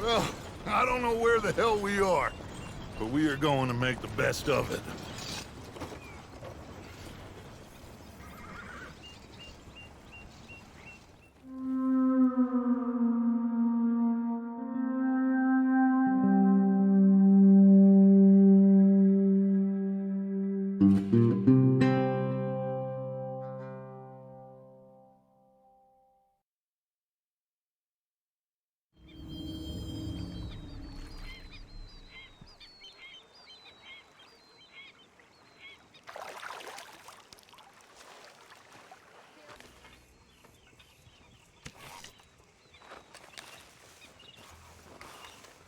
Well, I don't know where the hell we are, but we are going to make the best of it.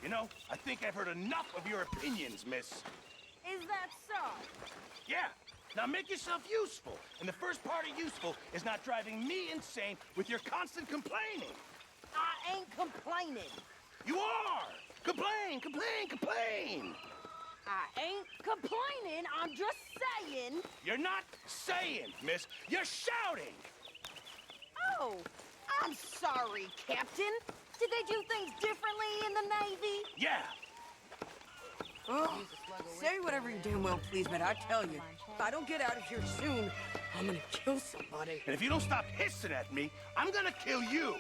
You know, I think I've heard enough of your opinions, miss. Is that so? Yeah. Now make yourself useful. And the first part of useful is not driving me insane with your constant complaining. I ain't complaining. You are! Complain, complain, complain! I ain't complaining. I'm just saying. You're not saying, miss. You're shouting! Oh, I'm sorry, Captain. Did they do things differently in the Navy? Yeah. Oh, say whatever you damn well please, but I tell you, if I don't get out of here soon, I'm gonna kill somebody. And if you don't stop hissing at me, I'm gonna kill you.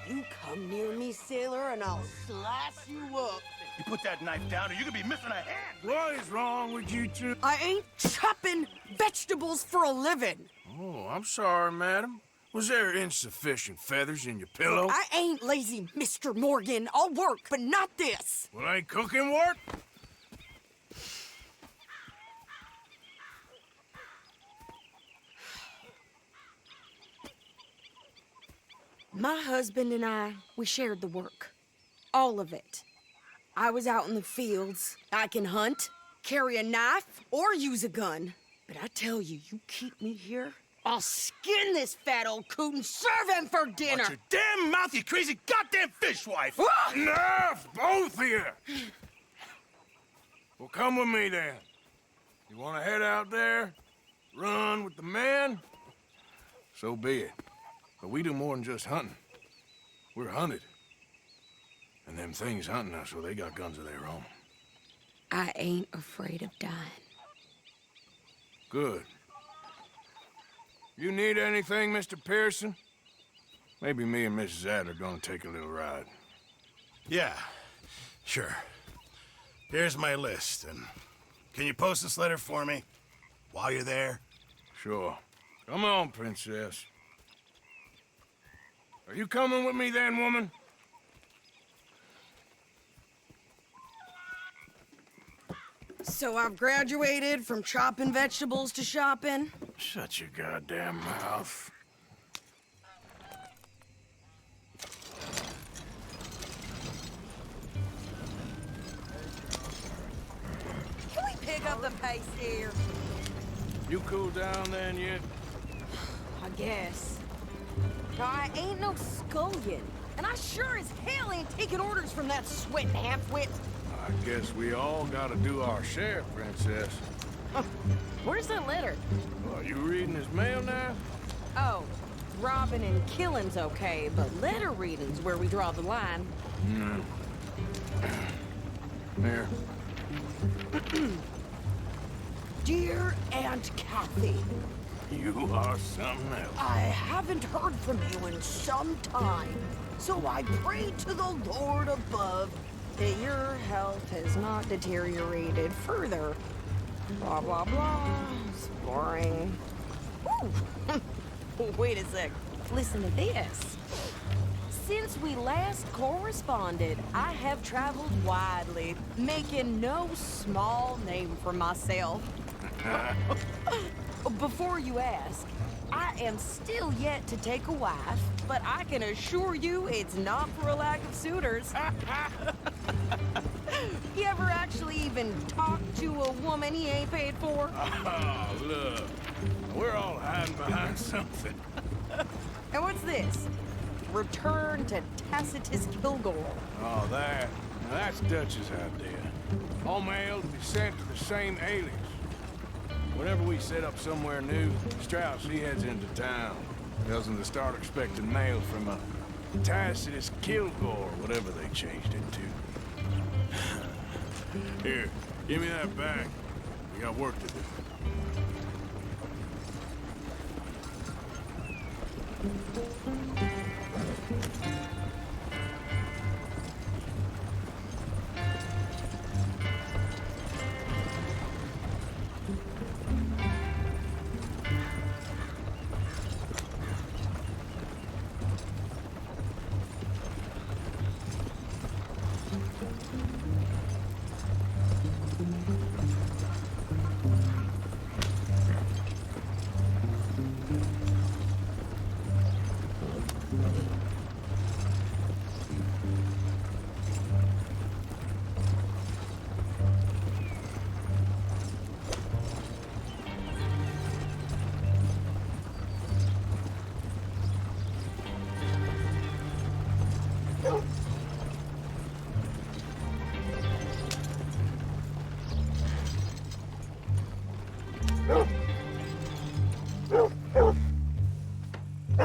You come near me, sailor, and I'll slice you up. You put that knife down or you're gonna be missing a hand. What is wrong with you two? I ain't chopping vegetables for a living. Oh, I'm sorry, madam. Was there insufficient feathers in your pillow? I ain't lazy, Mr. Morgan. I'll work, but not this. Well, ain't cooking work? My husband and I, we shared the work. All of it. I was out in the fields. I can hunt, carry a knife, or use a gun. But I tell you, you keep me here, I'll skin this fat old coot and serve him for dinner. Watch your damn mouth, you crazy goddamn fishwife! Enough, both of you! Well, come with me, then. You want to head out there? Run with the men? So be it. But we do more than just hunting. We're hunted. And them things hunting us, well, they got guns of their own. I ain't afraid of dying. Good. You need anything, Mr. Pearson? Maybe me and Mrs. Adler gonna take a little ride. Yeah, sure. Here's my list, and can you post this letter for me while you're there? Sure. Come on, Princess. Are you coming with me then, woman? So I've graduated from chopping vegetables to shopping. Shut your goddamn mouth. Can we pick up the pace here? You cool down then yet? I guess. I ain't no scullion. And I sure as hell ain't taking orders from that sweating half-wit. I guess we all gotta do our share, Princess. Where's that letter? Are you reading his mail now? Oh, robbing and killing's okay, but letter reading's where we draw the line. Here. Dear Aunt Kathy, You are something else. I haven't heard from you in some time, so I pray to the Lord above That your health has not deteriorated further. Blah, blah, blah. It's boring. Ooh. Wait a sec. Listen to this. Since we last corresponded, I have traveled widely, making no small name for myself. Before you ask, I am still yet to take a wife, but I can assure you it's not for a lack of suitors. You ever actually even talked to a woman he ain't paid for? Oh, look. We're all hiding behind something. And what's this? Return to Tacitus Kilgore. Oh, that. Now, that's Dutch's idea. All mail to be sent to the same alias. Whenever we set up somewhere new, Strauss, he heads into town. Tells them to start expecting mail from a Tacitus Kilgore, whatever they changed it to. Here, give me that bag. We got work to do.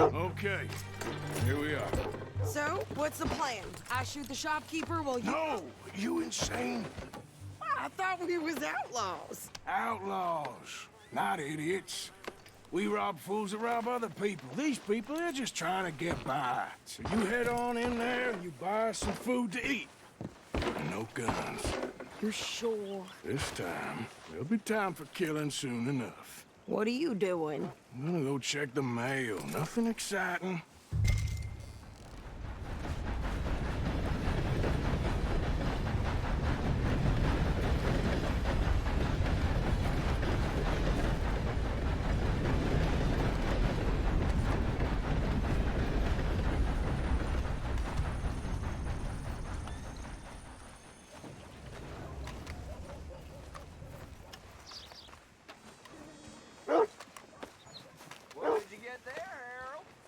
Okay, here we are. So, what's the plan? I shoot the shopkeeper while you... No, you insane? I thought we was outlaws. Outlaws, not idiots. We rob fools that rob other people. These people, they're just trying to get by. So you head on in there and you buy us some food to eat. No guns. You sure? This time, there'll be time for killing soon enough. What are you doing? I'm gonna go check the mail. Nothing exciting.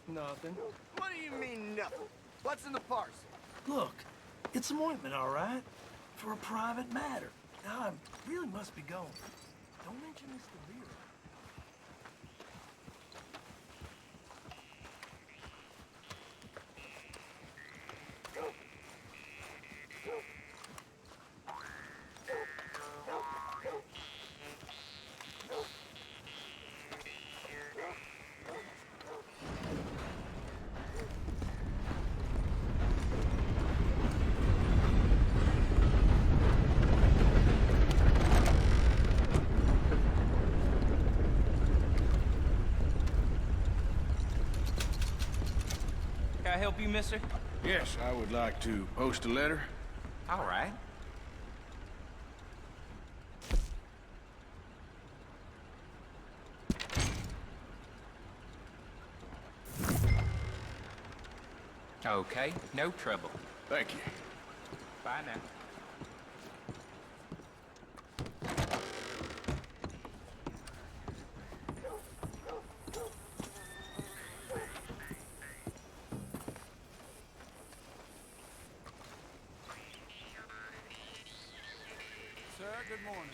Nothing. What do you mean, nothing? What's in the parcel? Look, it's some ointment, all right? For a private matter. Now, I really must be going. Don't mention this to Vera. Can I help you, mister? Yes, I would like to post a letter. All right. Okay, no trouble. Thank you. Bye now. Sir, good morning.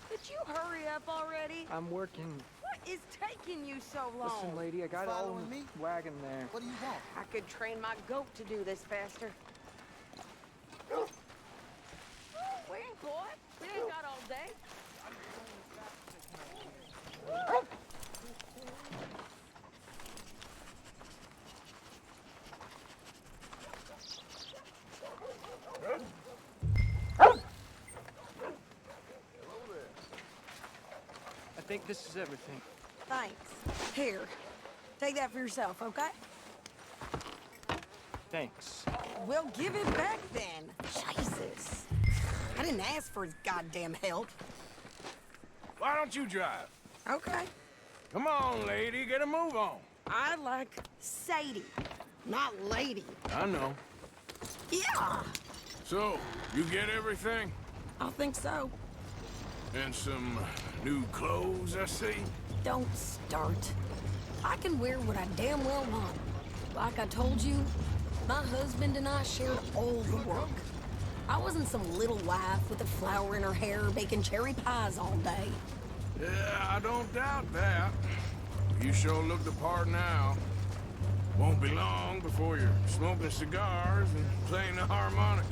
Could you hurry up already? I'm working. What is taking you so long? Listen, lady, I got it all Following in me? the wagon there. What do you want? I could train my goat to do this faster. We ain't caught. We ain't got all day. I think this is everything. Thanks. Here, take that for yourself, okay? Thanks. We'll give it back then. Jesus. I didn't ask for his goddamn help. Why don't you drive? Okay. Come on, lady, get a move on. I like Sadie, not lady. I know. Yeah, So, you get everything? I think so. And some new clothes, I see? Don't start. I can wear what I damn well want. Like I told you, my husband and I shared all the work. I wasn't some little wife with a flower in her hair baking cherry pies all day. Yeah, I don't doubt that. You sure look the part now. Won't be long before you're smoking cigars and playing the harmonica.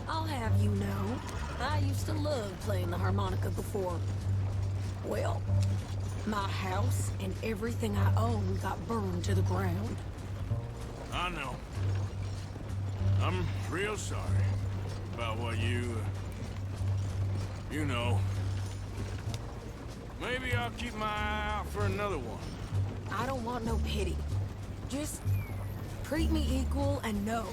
I'll have you know, I used to love playing the harmonica before. Well, my house and everything I own got burned to the ground. I know. I'm real sorry about what you know. Maybe I'll keep my eye out for another one. I don't want no pity. Just treat me equal and know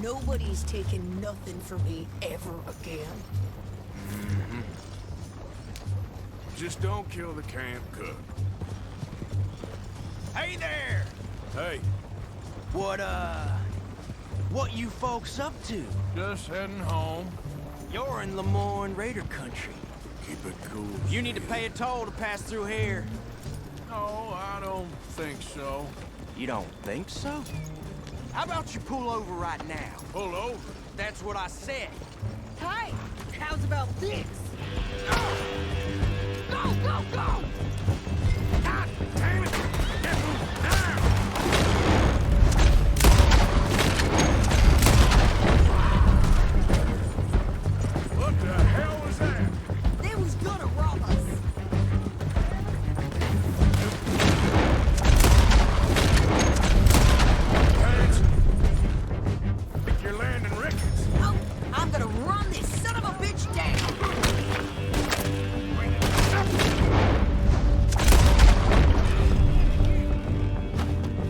nobody's taking nothing from me ever again. Just don't kill the camp cook. Hey there! Hey, What you folks up to? just heading home. You're in Lemoyne Raider country. Keep it cool. You need to pay a toll to pass through here. No, I don't think so. You don't think so? How about you pull over right now? Pull over. That's what I said. Hey, how's about this? Go! Go, go, go! God damn it! Get down! What the hell was that? They was gonna rob us. Clarence, think you're landing Ricketts. Oh, I'm gonna run this son of a bitch down.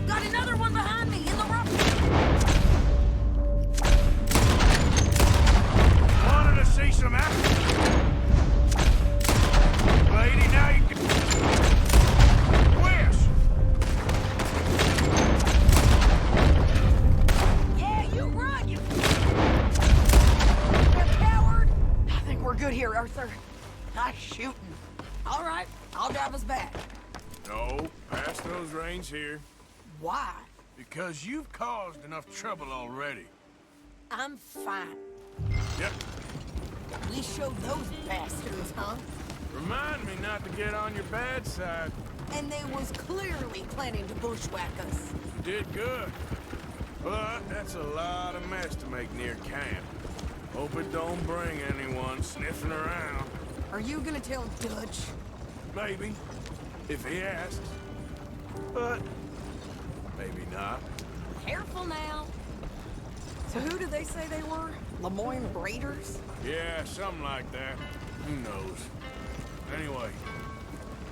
Got another one behind me in the rough. Wanted to see some action. Lady, now you can... Wish! Yeah, you run, you coward. I think we're good here, Arthur. Nice shooting. All right, I'll drive us back. No, pass those reins here. Why? Because you've caused enough trouble already. I'm fine. Yep. We showed those bastards, huh? Remind me not to get on your bad side. And they was clearly planning to bushwhack us. You did good. But that's a lot of mess to make near camp. Hope it don't bring anyone sniffing around. Are you gonna tell Dutch? Maybe, if he asks. But maybe not. Careful now. So who did they say they were? Lemoyne Raiders? Yeah, something like that. Who knows? Anyway,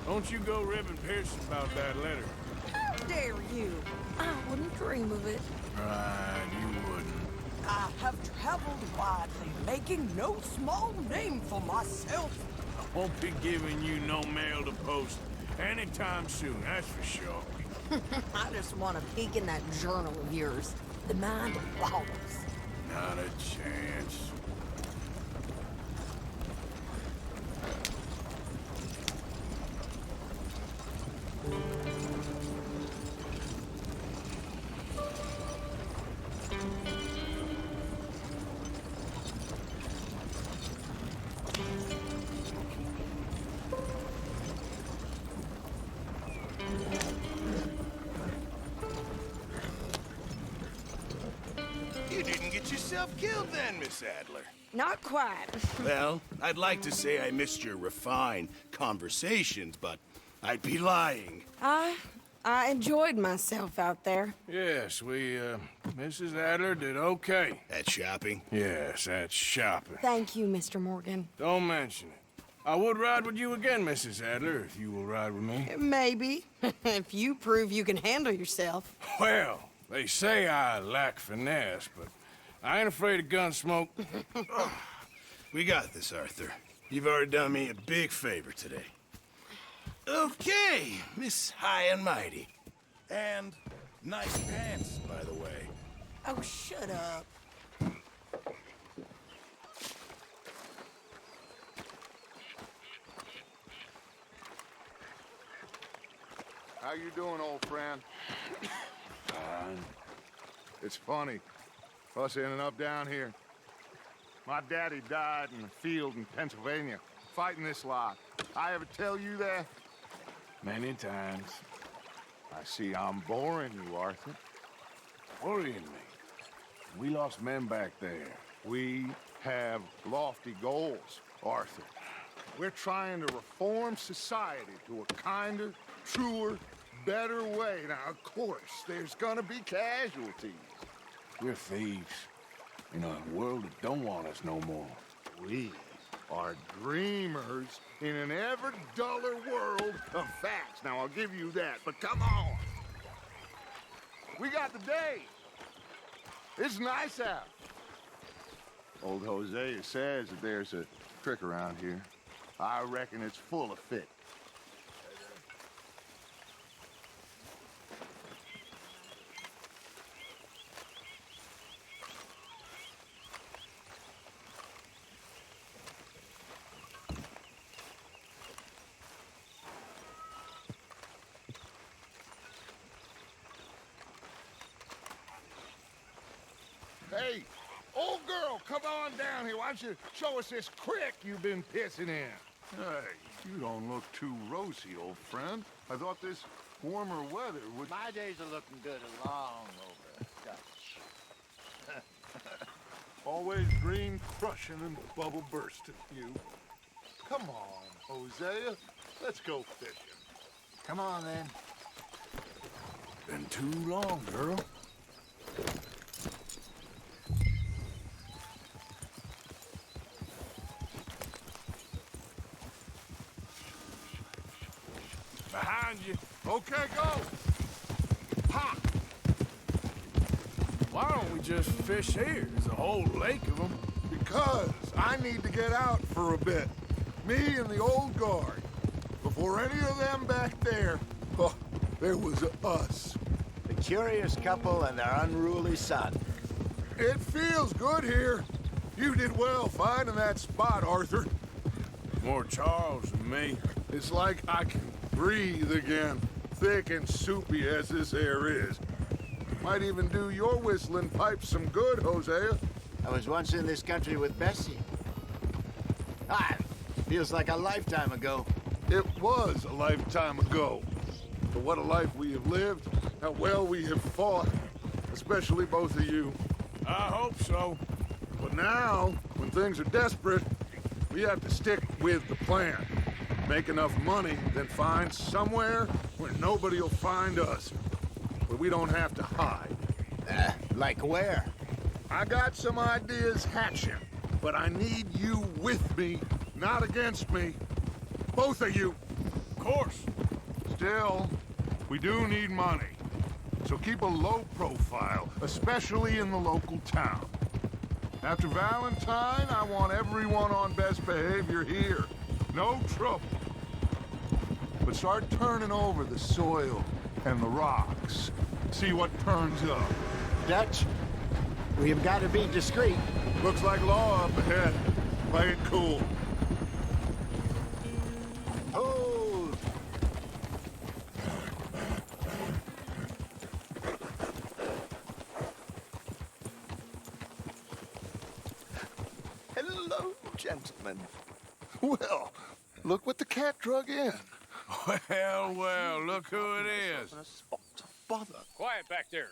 don't you go ribbing Pearson about that letter. How dare you? I wouldn't dream of it. Right, you wouldn't. I have traveled widely, making no small name for myself. I won't be giving you no mail to post anytime soon, that's for sure. I just want to peek in that journal of yours. The mind of Wallace. Not a chance. You didn't get yourself killed then, Miss Adler. Not quite. Well, I'd like to say I missed your refined conversations, but I'd be lying. I enjoyed myself out there. Yes, Mrs. Adler did okay. At shopping? Yes, that's shopping. Thank you, Mr. Morgan. Don't mention it. I would ride with you again, Mrs. Adler, if you will ride with me. Maybe. If you prove you can handle yourself. Well, they say I lack finesse, but I ain't afraid of gun smoke. We got this, Arthur. You've already done me a big favor today. Okay, Miss High and Mighty. And nice pants, by the way. Oh, shut up. How you doing, old friend? Fine. It's funny, us ending up down here. My daddy died in the field in Pennsylvania, fighting this lot. I ever tell you that? Many times. I see I'm boring you, Arthur. Worrying me. We lost men back there. We have lofty goals, Arthur. We're trying to reform society to a kinder, truer, better way. Now, of course, there's gonna be casualties. We're thieves. In a world that don't want us no more. We are dreamers in an ever duller world of facts. Now, I'll give you that, but come on. We got the day. It's nice out. Old Hosea says that there's a creek around here. I reckon it's full of fish. Hey, old girl, come on down here. Why don't you show us this creek you've been pissing in? Hey, you don't look too rosy, old friend. I thought this warmer weather would... My days are looking good along over Dutch. Always green crushing and bubble bursting, you. Come on, Hosea. Let's go fishing. Come on, then. Been too long, girl. Behind you. Okay, go. Ha! Why don't we just fish here? There's a whole lake of them. Because I need to get out for a bit. Me and the old guard. Before any of them back there, oh, there was us. The curious couple and their unruly son. It feels good here. You did well finding that spot, Arthur. More Charles than me. It's like I can breathe again, thick and soupy as this air is. Might even do your whistling pipes some good, Hosea. I was once in this country with Bessie. Feels like a lifetime ago. It was a lifetime ago. But what a life we have lived, how well we have fought, especially both of you. I hope so. But now, when things are desperate, we have to stick with the plan. Make enough money, then find somewhere where nobody will find us. Where we don't have to hide. Like where? I got some ideas hatching, but I need you with me, not against me. Both of you. Of course. Still, we do need money. So keep a low profile, especially in the local town. After Valentine, I want everyone on best behavior here. No trouble. But start turning over the soil and the rocks. See what turns up. Dutch, we have got to be discreet. Looks like law up ahead. Play it cool. Oh! Hello, gentlemen. Well, look what the cat drug in. Well, well, look who it is. Bother. Quiet back there.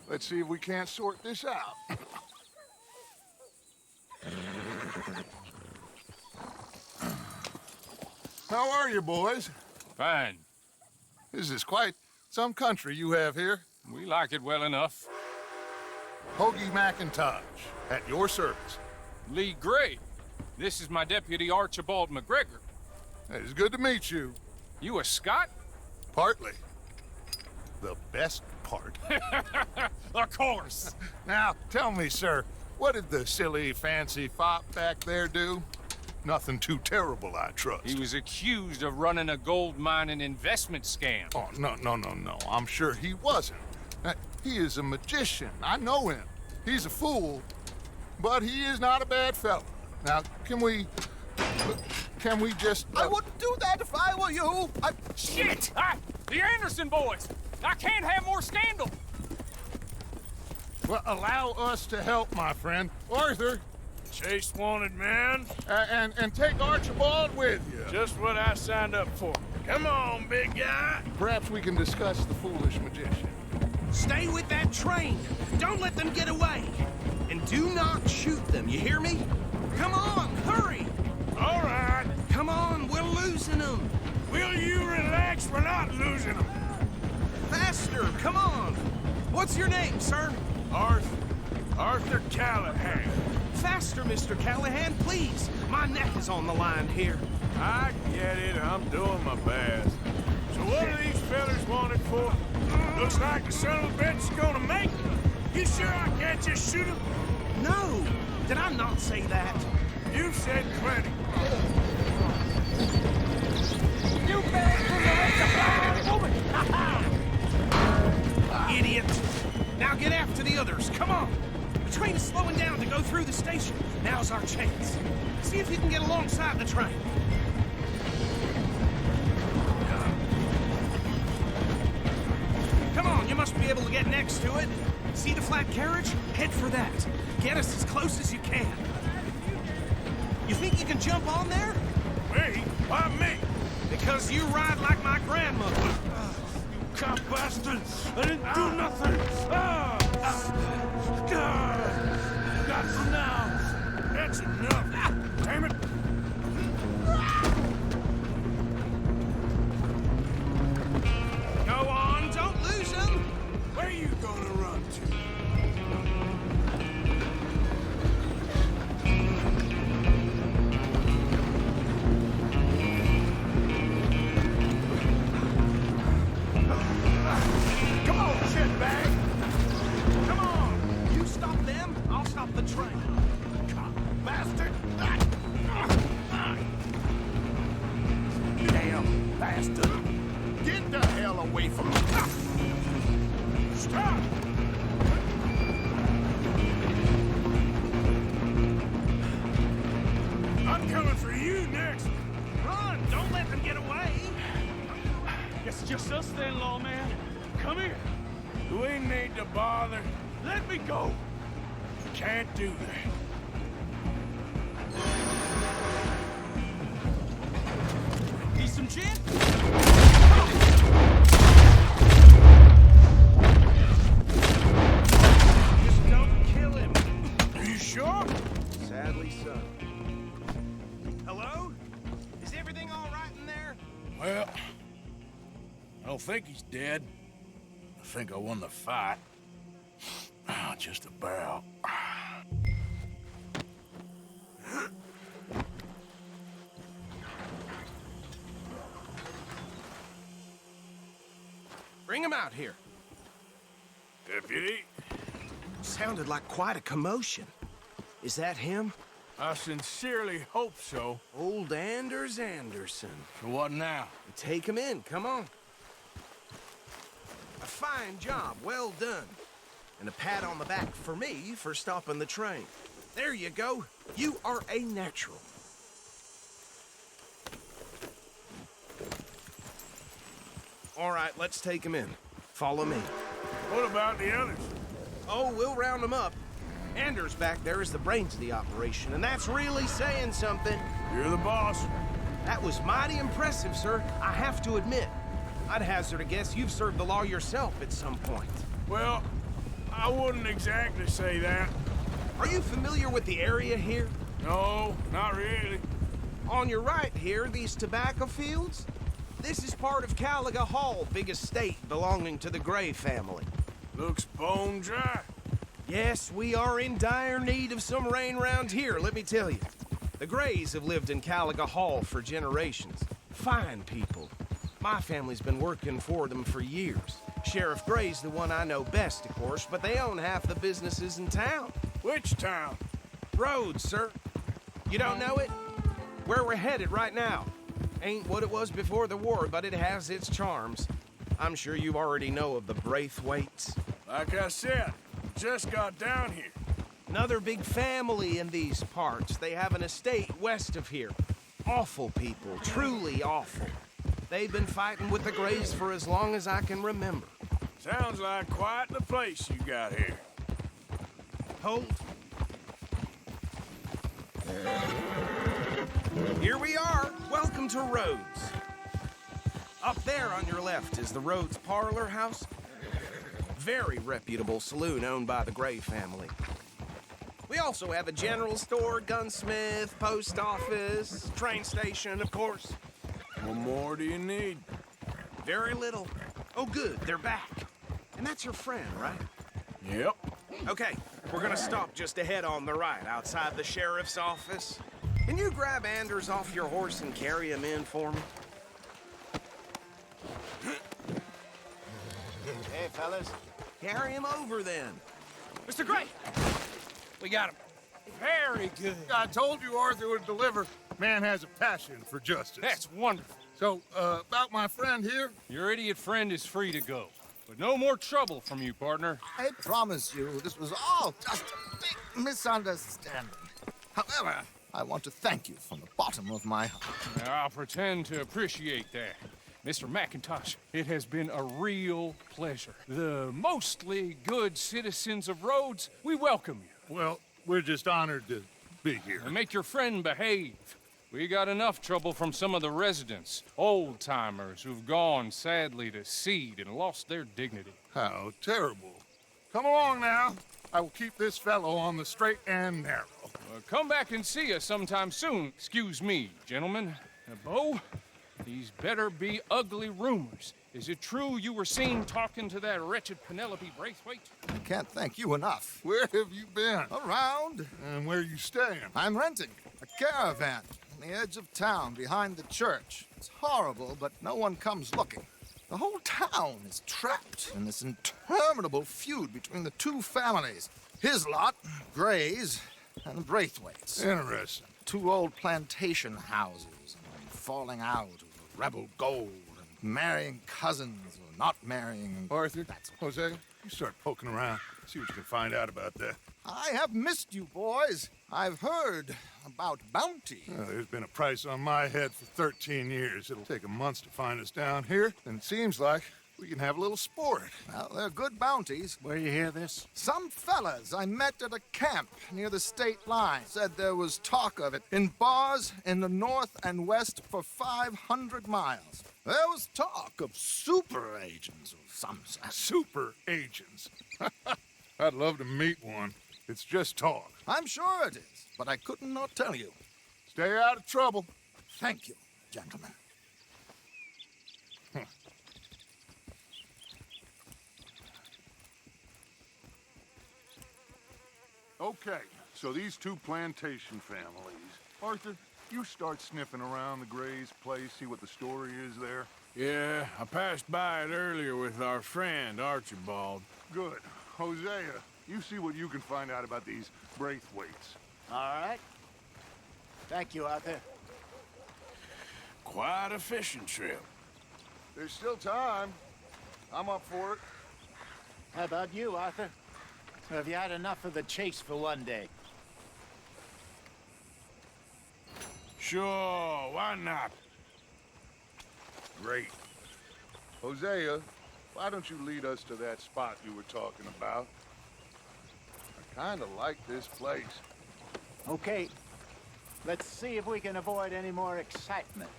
Let's see if we can't sort this out. How are you, boys? Fine. This is quite some country you have here. We like it well enough. Hoagie McIntosh, at your service. Lee Gray. This is my deputy, Archibald McGregor. It's good to meet you. You a Scot? Partly. The best part. Of course. Now, tell me, sir, what did the silly, fancy fop back there do? Nothing too terrible, I trust. He was accused of running a gold mining investment scam. Oh, no. I'm sure he wasn't. He is a magician. I know him. He's a fool, but he is not a bad fellow. Now, can we just... I wouldn't do that if I were you. Shit! The Anderson boys! I can't have more scandal! Well, allow us to help, my friend. Arthur, Chase wanted man. And take Archibald with you. Just what I signed up for. Come on, big guy. Perhaps we can discuss the foolish magician. Stay with that train. Don't let them get away. And do not shoot them, you hear me? Come on, hurry! All right. Come on, we're losing them. Will you relax? We're not losing them. Faster, come on. What's your name, sir? Arthur Callahan. Faster, Mr. Callahan, please. My neck is on the line here. I get it. I'm doing my best. So what are these fellas wanted for? Looks like the son of a bitch is gonna make it. You sure I can't just shoot him? No. Did I not say that? You said plenty. You better the woman! Idiot. Now get after the others. Come on. The train is slowing down to go through the station. Now's our chance. See if you can get alongside the train. Come on, you must be able to get next to it. See the flat carriage? Head for that. Get us as close as you can. You think you can jump on there? Me? Why me? Because you ride like my grandmother. You cop bastard! I didn't do nothing! Got for now! That's enough! Damn it! Go on, don't lose them! Where you gonna run to? Come on, shitbag! Come on! You stop them, I'll stop the train. Bastard! Damn bastard! Get the hell away from me! Stop! I'm coming for you next! Run! Don't let them get away! It's just us then, lawman. Come here. We need to bother. Let me go. Can't do that. Need some gin? Just don't kill him. Are you sure? Sadly so. Hello? Is everything all right in there? Well, I don't think he's dead. I think I won the fight. Just about. Bring him out here. Deputy, Sounded like quite a commotion. Is that him? I sincerely hope so. Old Anders Anderson. So what now? Take him in, come on. A fine job, well done. And a pat on the back for me for stopping the train. There you go. You are a natural. All right, let's take him in. Follow me. What about the others? Oh, we'll round them up. Anders back there is the brains of the operation, and that's really saying something. You're the boss. That was mighty impressive, sir. I have to admit. I'd hazard a guess you've served the law yourself at some point. Well, I wouldn't exactly say that. Are you familiar with the area here? No, not really. On your right here, these tobacco fields? This is part of Caliga Hall, big estate belonging to the Gray family. Looks bone dry. Yes, we are in dire need of some rain round here, let me tell you. The Grays have lived in Caliga Hall for generations. Fine people. My family's been working for them for years. Sheriff Gray's the one I know best, of course, but they own half the businesses in town. Which town? Rhodes, sir. You don't know it? Where we're headed right now. Ain't what it was before the war, but it has its charms. I'm sure you already know of the Braithwaites. Like I said, just got down here. Another big family in these parts. They have an estate west of here. Awful people, truly awful. They've been fighting with the Grays for as long as I can remember. Sounds like quite the place you got here. Hold. Here we are. Welcome to Rhodes. Up there on your left is the Rhodes Parlor House. Very reputable saloon owned by the Gray family. We also have a general store, gunsmith, post office, train station, of course. What more do you need? Very little. Oh, good, they're back. And that's your friend, right? Yep. Okay, we're gonna stop just ahead on the right, outside the sheriff's office. Can you grab Anders off your horse and carry him in for me? Hey, fellas. Carry him over, then. Mr. Gray! We got him. Very good. I told you Arthur would deliver. Man has a passion for justice. That's wonderful. So, about my friend here? Your idiot friend is free to go. But no more trouble from you, partner. I promise you, this was all just a big misunderstanding. However, I want to thank you from the bottom of my heart. Now, I'll pretend to appreciate that. Mr. McIntosh, it has been a real pleasure. The mostly good citizens of Rhodes, we welcome you. Well, we're just honored to be here. And make your friend behave. We got enough trouble from some of the residents, old-timers who've gone, sadly, to seed and lost their dignity. How terrible. Come along now. I will keep this fellow on the straight and narrow. Come back and see us sometime soon. Excuse me, gentlemen. Beau, these better be ugly rumors. Is it true you were seen talking to that wretched Penelope Braithwaite? I can't thank you enough. Where have you been? Around. And where you staying? I'm renting a caravan on the edge of town behind the church. It's horrible, but no one comes looking. The whole town is trapped in this interminable feud between the two families. His lot, Gray's, and the Braithwaites. Interesting. Two old plantation houses, and falling out over rebel gold, and marrying cousins or not marrying. Arthur, That's Hosea, you start poking around. See what you can find out about that. I have missed you, boys. I've heard about bounty. There's been a price on my head for 13 years. It'll take a month to find us down here, and it seems like we can have a little sport. Well, they're good bounties. Where you hear this? Some fellas I met at a camp near the state line said there was talk of it in bars in the north and west for 500 miles. There was talk of super agents of some sort. Super agents. I'd love to meet one. It's just talk. I'm sure it is, but I couldn't not tell you. Stay out of trouble. Thank you, gentlemen. Okay, so these two plantation families. Arthur, you start sniffing around the Gray's place, see what the story is there. Yeah, I passed by it earlier with our friend, Archibald. Good. Hosea, you see what you can find out about these Braithwaites. All right. Thank you, Arthur. Quite a fishing trip. There's still time. I'm up for it. How about you, Arthur? Have you had enough of the chase for one day? Sure, why not? Great. Hosea, why don't you lead us to that spot you were talking about? I kind of like this place. Okay. Let's see if we can avoid any more excitement.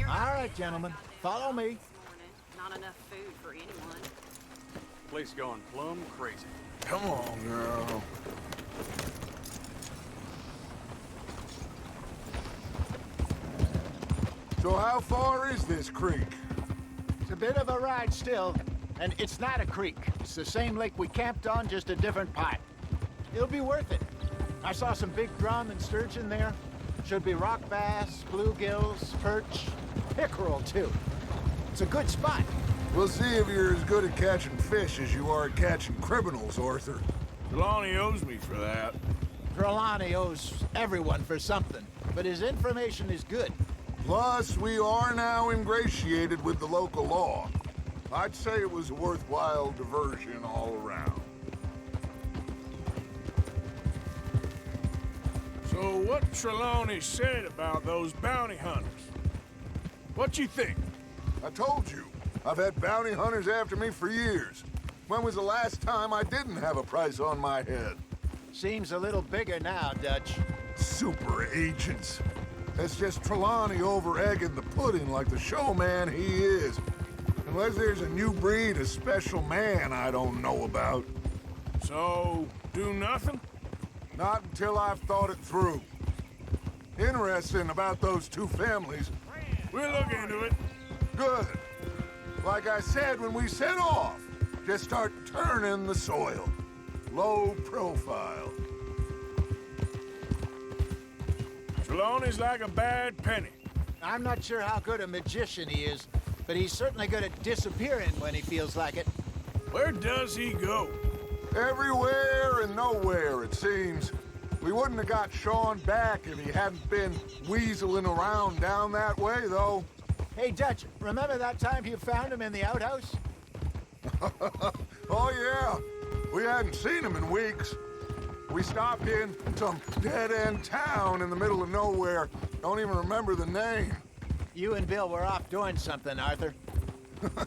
All right, gentlemen, follow me. Not enough food for anyone. Place going plumb crazy. Come on, girl. So how far is this creek? It's a bit of a ride still, and it's not a creek. It's the same lake we camped on, just a different pipe. It'll be worth it. I saw some big drum and sturgeon there. Should be rock bass, bluegills, perch, pickerel, too. It's a good spot. We'll see if you're as good at catching fish as you are at catching criminals, Arthur. Trelawney owes me for that. Trelawney owes everyone for something, but his information is good. Plus, we are now ingratiated with the local law. I'd say it was a worthwhile diversion all around. So what Trelawney said about those bounty hunters? What you think? I told you, I've had bounty hunters after me for years. When was the last time I didn't have a price on my head? Seems a little bigger now, Dutch. Super agents. That's just Trelawney over-egging the pudding like the showman he is. Unless there's a new breed of special man I don't know about. So, do nothing? Not until I've thought it through. Interesting about those two families. We'll look into it. Good. Like I said when we set off, just start turning the soil. Low profile. Trelawney's like a bad penny. I'm not sure how good a magician he is, but he's certainly good at disappearing when he feels like it. Where does he go? Everywhere and nowhere, it seems. We wouldn't have got Sean back if he hadn't been weaseling around down that way, though. Hey, Dutch, remember that time you found him in the outhouse? Oh, yeah. We hadn't seen him in weeks. We stopped in some dead-end town in the middle of nowhere. Don't even remember the name. You and Bill were off doing something, Arthur.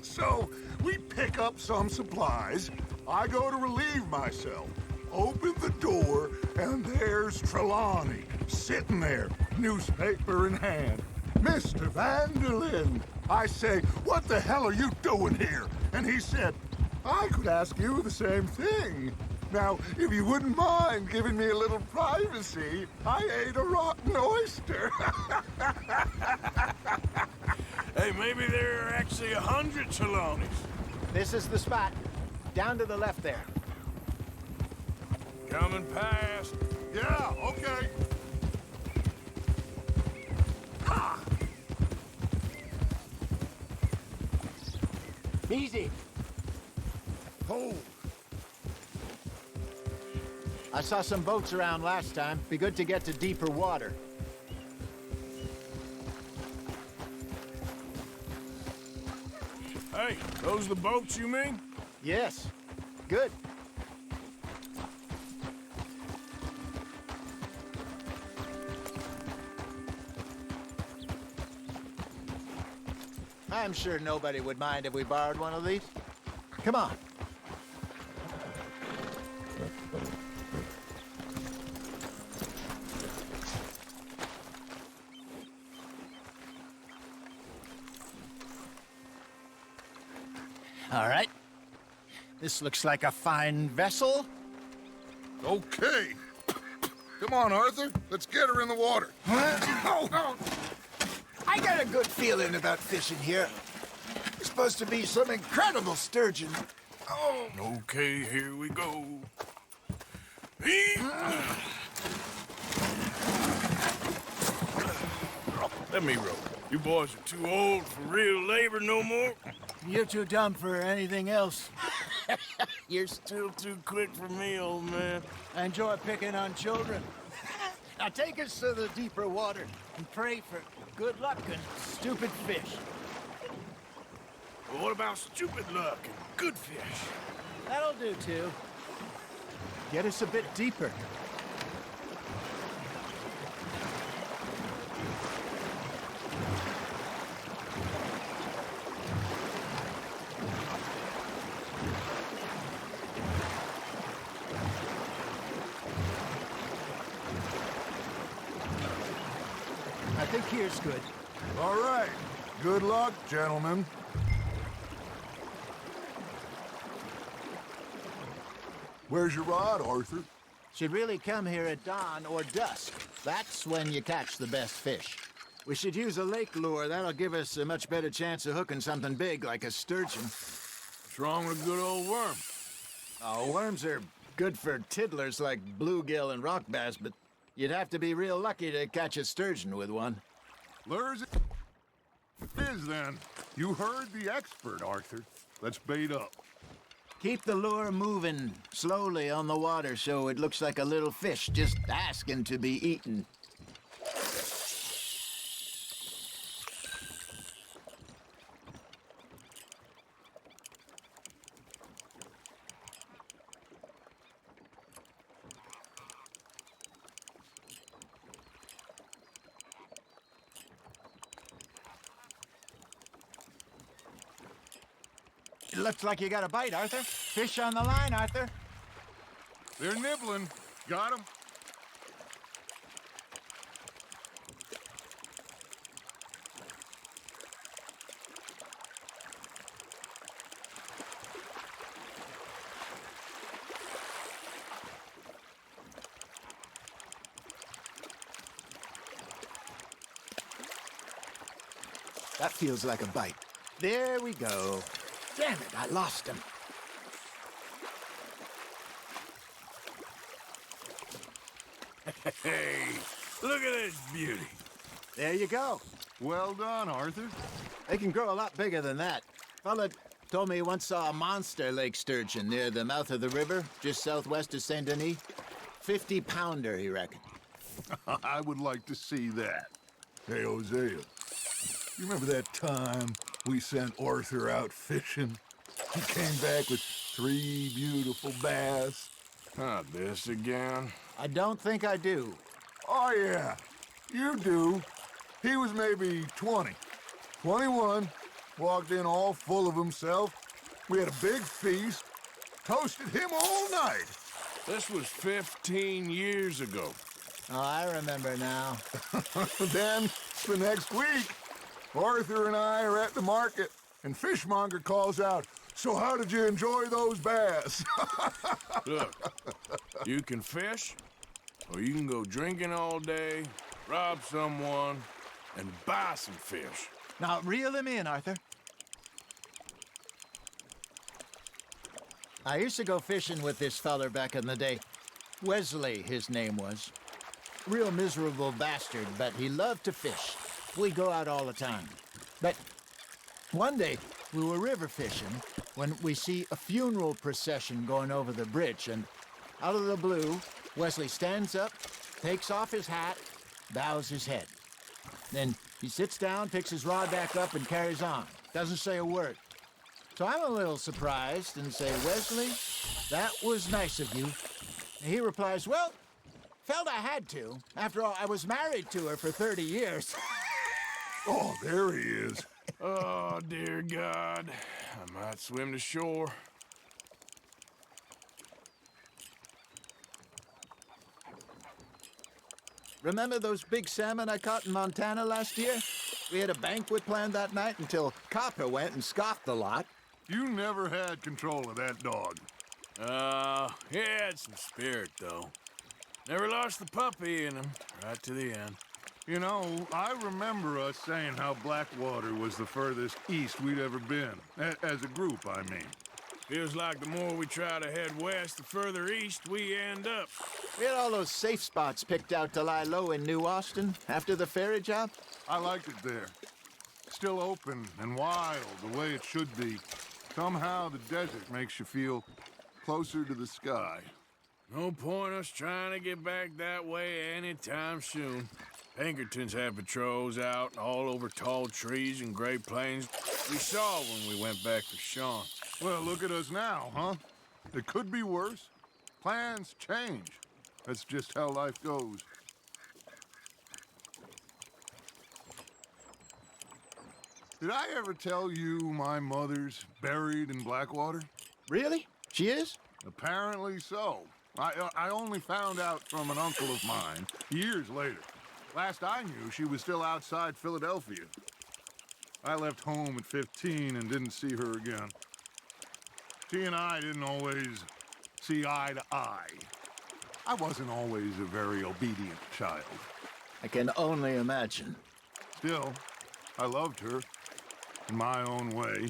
So, we pick up some supplies. I go to relieve myself. Open the door, and there's Trelawney, sitting there, newspaper in hand. Mr. Vanderlyn. I say, what the hell are you doing here? And he said, I could ask you the same thing. Now, if you wouldn't mind giving me a little privacy, I ate a rotten oyster. Hey, maybe there are actually 100 Trelawneys. This is the spot. Down to the left there. Coming past. Yeah, okay. Ha! Easy. Oh. I saw some boats around last time. Be good to get to deeper water. Hey, those the boats you mean? Yes. Good. I'm sure nobody would mind if we borrowed one of these. Come on. All right. This looks like a fine vessel. Okay. Come on, Arthur. Let's get her in the water. Oh. I got a good feeling about fishing here. It's supposed to be some incredible sturgeon. Oh. Okay, here we go. Let me row. You boys are too old for real labor no more. You're too dumb for anything else. You're still too quick for me, old man. I enjoy picking on children. Now take us to the deeper water and pray for good luck and stupid fish. Well, what about stupid luck and good fish? That'll do, too. Get us a bit deeper. I think here's good. All right. Good luck, gentlemen. Where's your rod, Arthur? Should really come here at dawn or dusk. That's when you catch the best fish. We should use a lake lure. That'll give us a much better chance of hooking something big like a sturgeon. What's wrong with a good old worm? Oh, worms are good for tiddlers like bluegill and rock bass, but you'd have to be real lucky to catch a sturgeon with one. Lures it is, then. You heard the expert, Arthur. Let's bait up. Keep the lure moving slowly on the water so it looks like a little fish just asking to be eaten. Looks like you got a bite, Arthur. Fish on the line, Arthur. They're nibbling. Got 'em? That feels like a bite. There we go. Damn it, I lost him. Hey, look at this beauty. There you go. Well done, Arthur. They can grow a lot bigger than that. Fella told me he once saw a monster lake sturgeon near the mouth of the river, just southwest of Saint Denis. 50-pounder, he reckoned. I would like to see that. Hey, Hosea. You remember that time we sent Arthur out fishing? He came back with 3 beautiful bass. Not this again. I don't think I do. Oh, yeah. You do. He was maybe 20. 21. Walked in all full of himself. We had a big feast. Toasted him all night. This was 15 years ago. Oh, I remember now. Then, the next week, Arthur and I are at the market, and Fishmonger calls out, "So how did you enjoy those bass?" Look, you can fish, or you can go drinking all day, rob someone, and buy some fish. Now, reel him in, Arthur. I used to go fishing with this feller back in the day. Wesley, his name was. Real miserable bastard, but he loved to fish. We go out all the time. But one day, we were river fishing when we see a funeral procession going over the bridge, and out of the blue, Wesley stands up, takes off his hat, bows his head. Then he sits down, picks his rod back up, and carries on. Doesn't say a word. So I'm a little surprised and say, "Wesley, that was nice of you." And he replies, "Well, felt I had to. After all, I was married to her for 30 years. Oh, there he is. Oh, dear God. I might swim to shore. Remember those big salmon I caught in Montana last year? We had a banquet planned that night until Copper went and scoffed the lot. You never had control of that dog. He had some spirit, though. Never lost the puppy in him, right to the end. You know, I remember us saying how Blackwater was the furthest east we'd ever been. As a group, I mean. Feels like the more we try to head west, the further east we end up. We had all those safe spots picked out to lie low in New Austin after the ferry job. I liked it there. Still open and wild, the way it should be. Somehow the desert makes you feel closer to the sky. No point us trying to get back that way anytime soon. Pinkertons had patrols out all over tall trees and Great Plains. We saw when we went back to Sean. Well, look at us now, huh? It could be worse. Plans change. That's just how life goes. Did I ever tell you my mother's buried in Blackwater? Really? She is? Apparently so. I only found out from an uncle of mine years later. Last I knew, she was still outside Philadelphia. I left home at 15 and didn't see her again. She and I didn't always see eye to eye. I wasn't always a very obedient child. I can only imagine. Still, I loved her in my own way,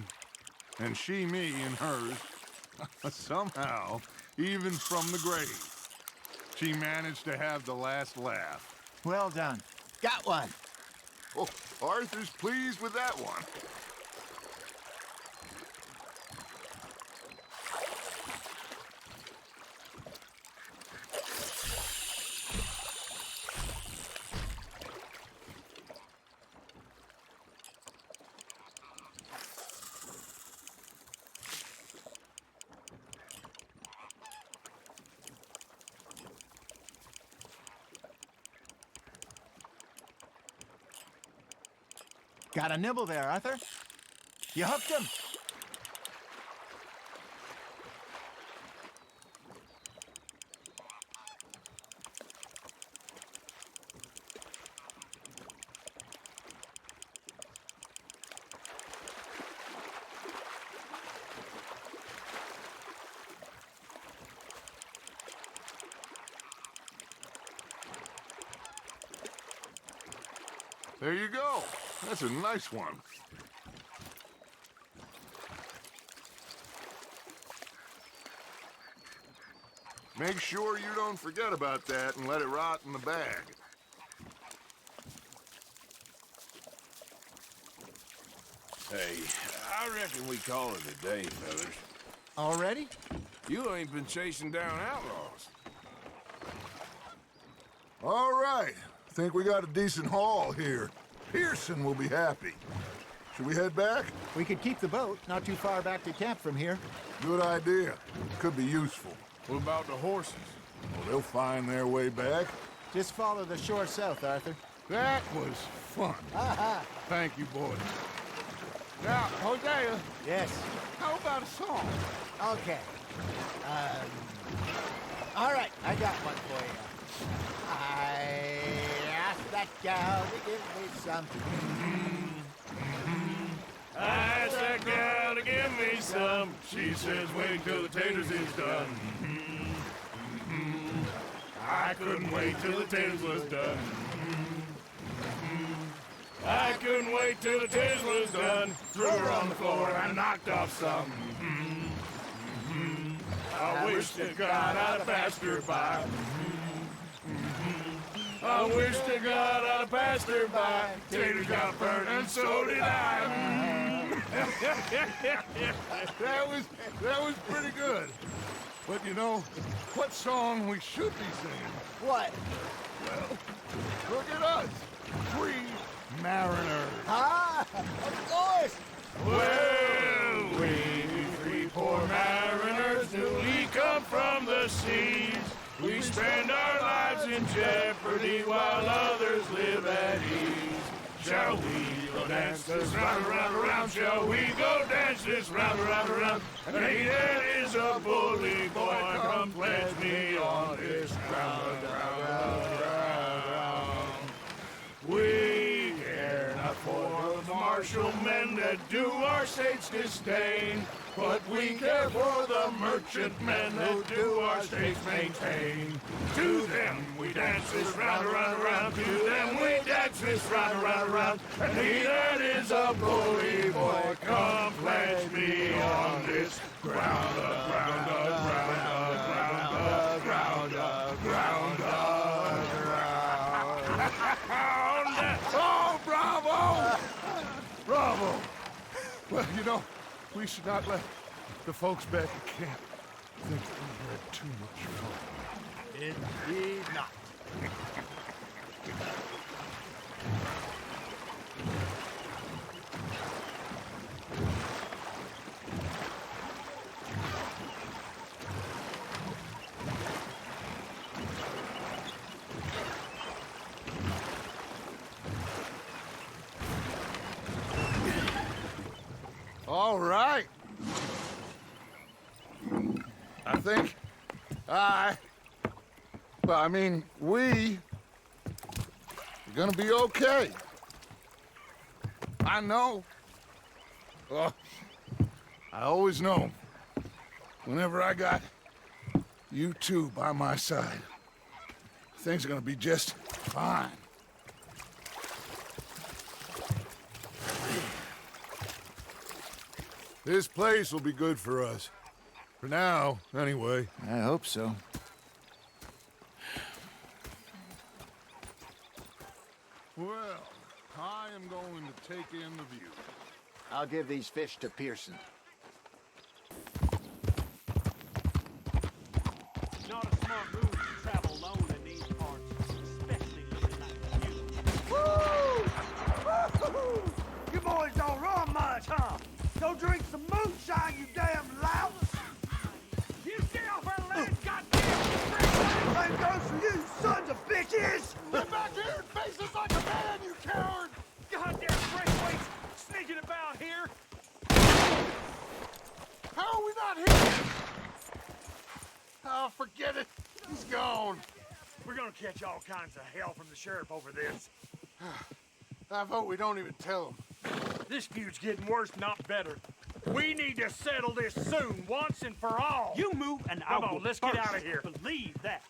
and she me in hers. Somehow, even from the grave, she managed to have the last laugh. Well done. Got one. Oh, Arthur's pleased with that one. Got a nibble there, Arthur. You hooked him. There you go. That's a nice one. Make sure you don't forget about that and let it rot in the bag. Hey, I reckon we call it a day, fellas. Already? You ain't been chasing down outlaws. All right. Think we got a decent haul here. Pearson will be happy. Should we head back? We could keep the boat not too far back to camp from here. Good idea. Could be useful. What about the horses? Well, they'll find their way back. Just follow the shore south, Arthur. That was fun. Thank you, boys. Now, Hosea, Yes. how about a song? Okay. All right, I got one for you. I asked that gal to give me some. I asked that gal to give me some. She says, wait till the taters is done. I couldn't wait till the taters was done. I couldn't wait till the taters was done. Threw her on the floor and knocked off some. I wish to God I'd passed her by. I wish to God I'd passed her by. Taters got burnt and so did I. That was pretty good. But you know, what song we should be singing? What? Well, look at us. Free mariners. Ah, of course. Well, we three poor mariners, newly come from the seas. We spend our lives in jeopardy while others live at ease. Shall we go dance this round, around, around? Shall we go dance this round, around, around? And he that is a bully boy, come pledge me on this ground, ground. We care not for the martial men that do our state's disdain, but we care for the merchant men that do our states maintain. To them we dance this round, around, around. To them we dance this round, around, around. And he that is a bully boy, come pledge me on this ground, ground, ground, ground, ground, ground, ground. Oh, bravo! Bravo! Well, you know, we should not let the folks back at camp think we had too much fun. Indeed not. All right. I think we're gonna be okay. I know. Well, I always know. Whenever I got you two by my side, things are gonna be just fine. This place will be good for us. For now, anyway. I hope so. Well, I am going to take in the view. I'll give these fish to Pearson. Not a smart move to travel alone in these parts, especially looking like you. Woo! You boys don't run much, huh? Go drink some moonshine, you damn louse! You stay off our land, goddamn! Same goes for you, sons of bitches! Get back here and face us like a man, you coward! Goddamn breakaways sneaking about here! How are we not here? Oh, forget it. He's gone. We're gonna catch all kinds of hell from the sheriff over this. I vote we don't even tell him. This feud's getting worse, not better. We need to settle this soon, once and for all. You move and I'll go. Let's get out of here. Believe that.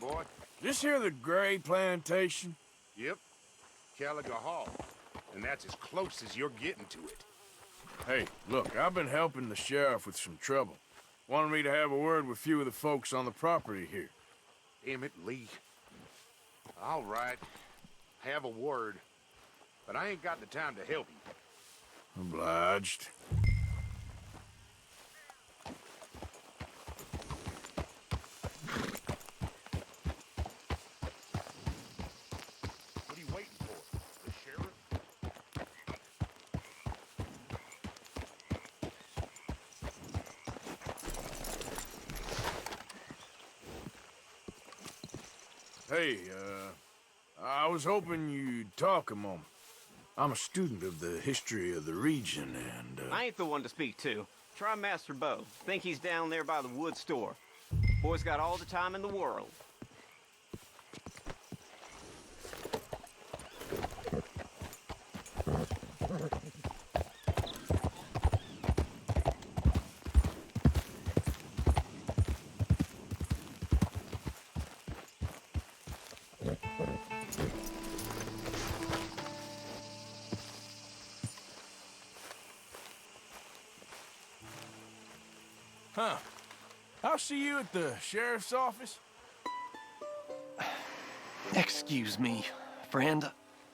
boy. This here the Gray Plantation? Yep. Caliga Hall. And that's as close as you're getting to it. Hey, look, I've been helping the sheriff with some trouble. Wanted me to have a word with a few of the folks on the property here. Damn it, Lee. All right. Have a word. But I ain't got the time to help you. Obliged. What are you waiting for? The sheriff? Hey, I was hoping you'd talk a moment. I'm a student of the history of the region, and, I ain't the one to speak to. Try Master Beau. Think he's down there by the wood store. Boy's got all the time in the world. Huh. I'll see you at the sheriff's office. Excuse me, friend.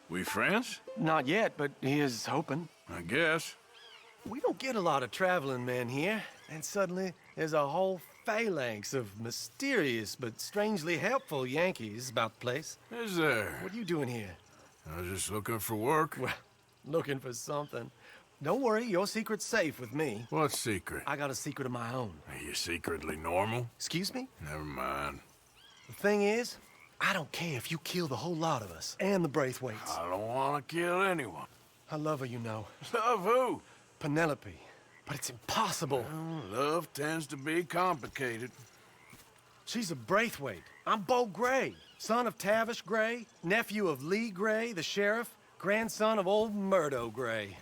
We friends? Not yet, but he is hoping. I guess. We don't get a lot of traveling men here, and suddenly there's a whole phalanx of mysterious but strangely helpful Yankees about the place. Is there? What are you doing here? I was just looking for work. Well, looking for something. Don't worry, your secret's safe with me. What secret? I got a secret of my own. Are you secretly normal? Excuse me? Never mind. The thing is, I don't care if you kill the whole lot of us, and the Braithwaites. I don't want to kill anyone. I love her, you know. Love who? Penelope. But it's impossible. Well, love tends to be complicated. She's a Braithwaite. I'm Beau Gray, son of Tavish Gray, nephew of Lee Gray, the sheriff, grandson of old Murdo Gray.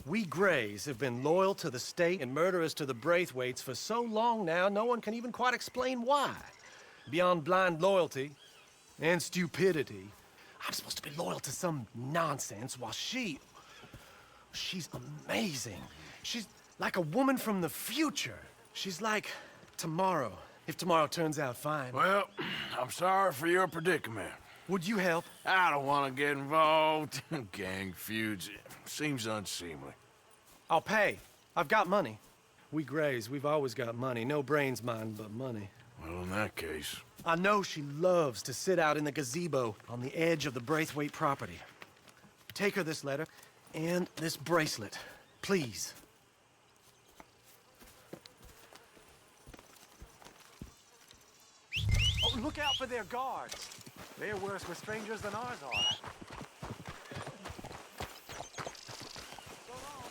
We Grays have been loyal to the state and murderous to the Braithwaites for so long now, no one can even quite explain why. Beyond blind loyalty and stupidity, I'm supposed to be loyal to some nonsense while she's amazing. She's like a woman from the future. She's like tomorrow, if tomorrow turns out fine. Well, I'm sorry for your predicament. Would you help? I don't want to get involved. Gang feuds. Seems unseemly. I'll pay. I've got money. We Grays, we've always got money. No brains, mind, but money. Well, in that case... I know she loves to sit out in the gazebo on the edge of the Braithwaite property. Take her this letter and this bracelet, please. Oh, look out for their guards. They're worse with strangers than ours are. So long,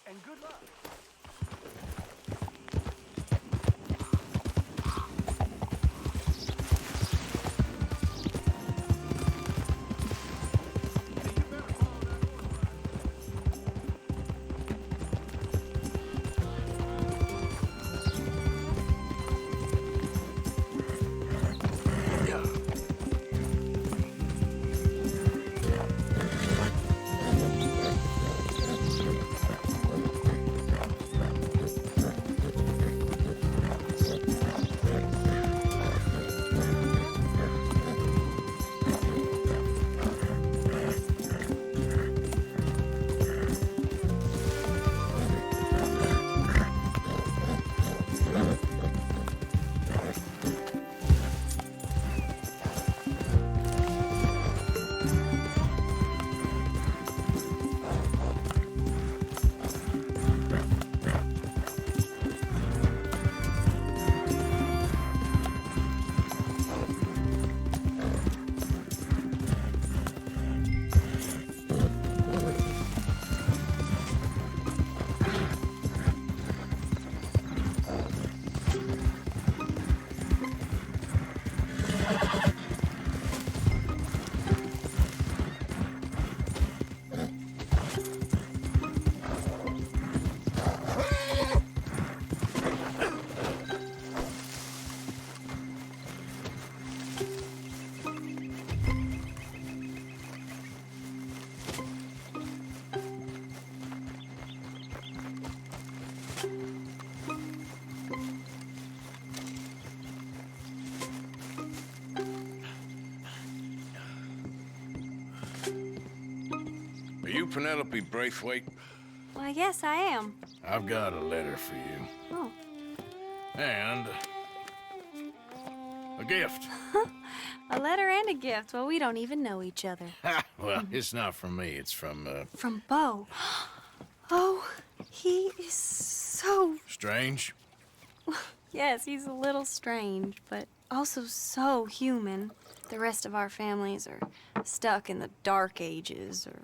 and good luck. you Penelope Braithwaite? Why, yes, I am. I've got a letter for you. Oh. And a gift. A letter and a gift. Well, we don't even know each other. Well, it's not from me. It's from, From Beau. Oh, he is so... Strange? Yes, he's a little strange, but also so human. The rest of our families are stuck in the dark ages, or,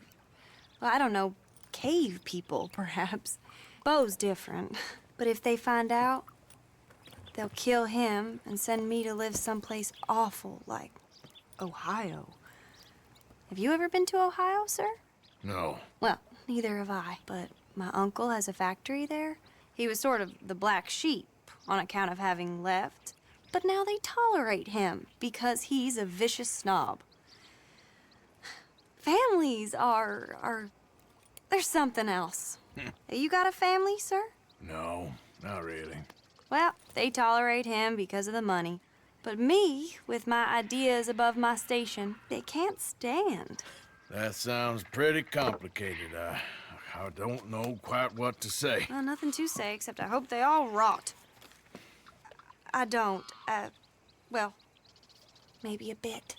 well, I don't know, cave people, perhaps. Beau's different. But if they find out, they'll kill him and send me to live someplace awful like Ohio. Have you ever been to Ohio, sir? No. Well, neither have I, but my uncle has a factory there. He was sort of the black sheep on account of having left, but now they tolerate him because he's a vicious snob. Families are there's something else. You got a family, sir? No, not really. Well, they tolerate him because of the money. But me, with my ideas above my station, they can't stand. That sounds pretty complicated. I don't know quite what to say. Well, nothing to say, except I hope they all rot. I don't, well, maybe a bit.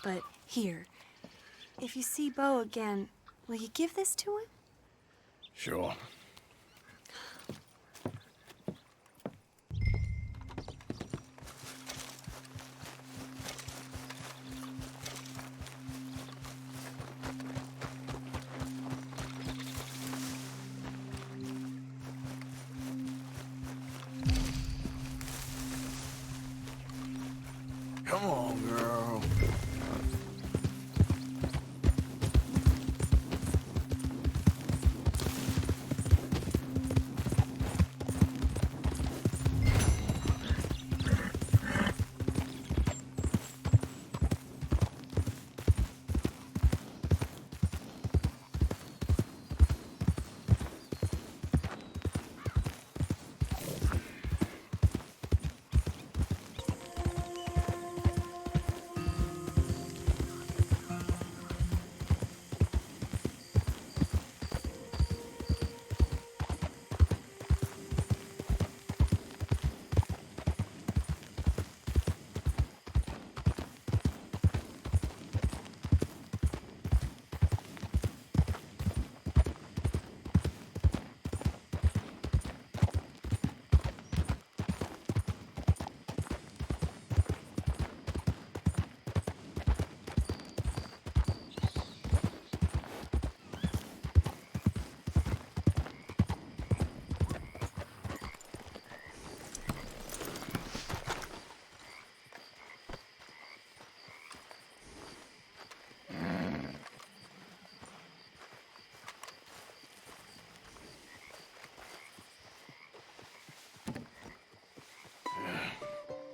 But here, if you see Beau again, will you give this to him? Sure. Come on, girl.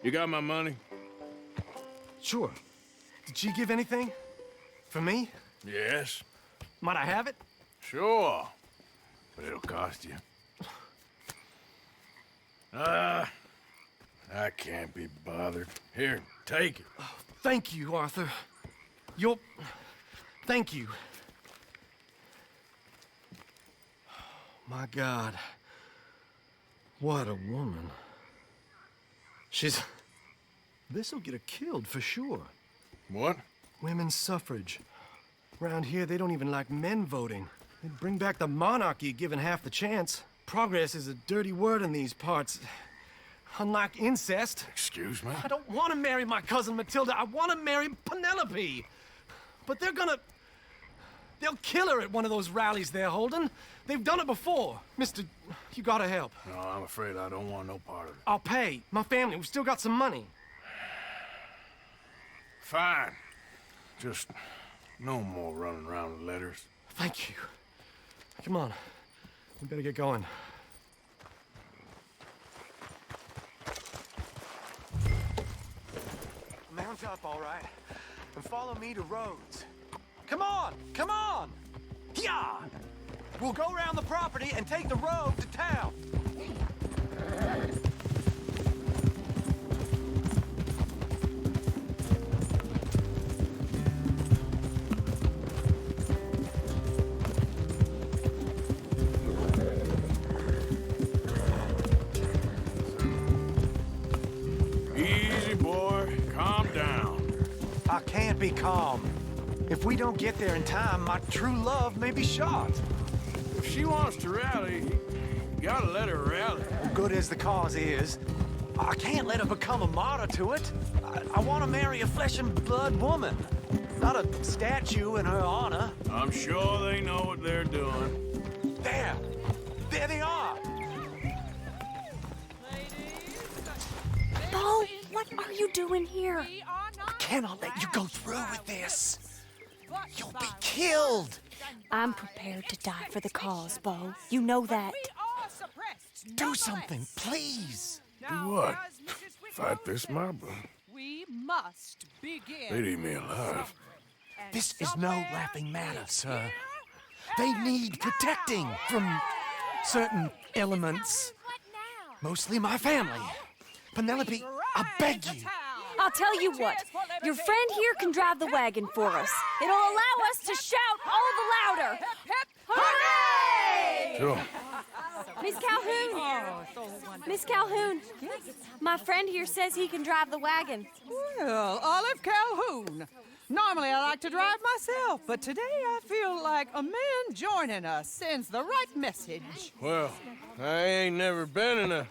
You got my money? Sure. Did she give anything? For me? Yes. Might I have it? Sure. But it'll cost you. I can't be bothered. Here, take it. Oh, thank you, Arthur. Thank you. My God. What a woman. This'll get her killed for sure. What? Women's suffrage. Around here, they don't even like men voting. They'd bring back the monarchy given half the chance. Progress is a dirty word in these parts. Unlike incest. Excuse me? I don't want to marry my cousin Matilda. I want to marry Penelope. But they'll kill her at one of those rallies they're holding. They've done it before. Mister, you gotta help. No, I'm afraid I don't want no part of it. I'll pay. My family, we've still got some money. Fine. Just no more running around with letters. Thank you. Come on. We better get going. Mount up, all right? And follow me to Rhodes. Come on! Come on! Yeah! We'll go around the property and take the road to town. can't be calm. If we don't get there in time, my true love may be shot. If she wants to rally, you gotta let her rally. Good as the cause is, I can't let her become a martyr to it. I want to marry a flesh and blood woman, not a statue in her honor. I'm sure they know what they're doing. There they are. Bo, what are you doing here? I cannot let you go through with this. You'll be killed. I'm prepared to die for the cause, Bo. You know that. Do something, please. Do what? Fight this mob? We must begin. They'd eat me alive. This is no laughing matter, sir. They need protecting from certain elements. Mostly my family. Penelope, I beg you. I'll tell you what. Your friend here can drive the wagon for us. It'll allow us to shout all the louder. Hooray! Sure. Miss Calhoun. Miss Calhoun. My friend here says he can drive the wagon. Well, Olive Calhoun. Normally I like to drive myself, but today I feel like a man joining us sends the right message. Well, I ain't never been in a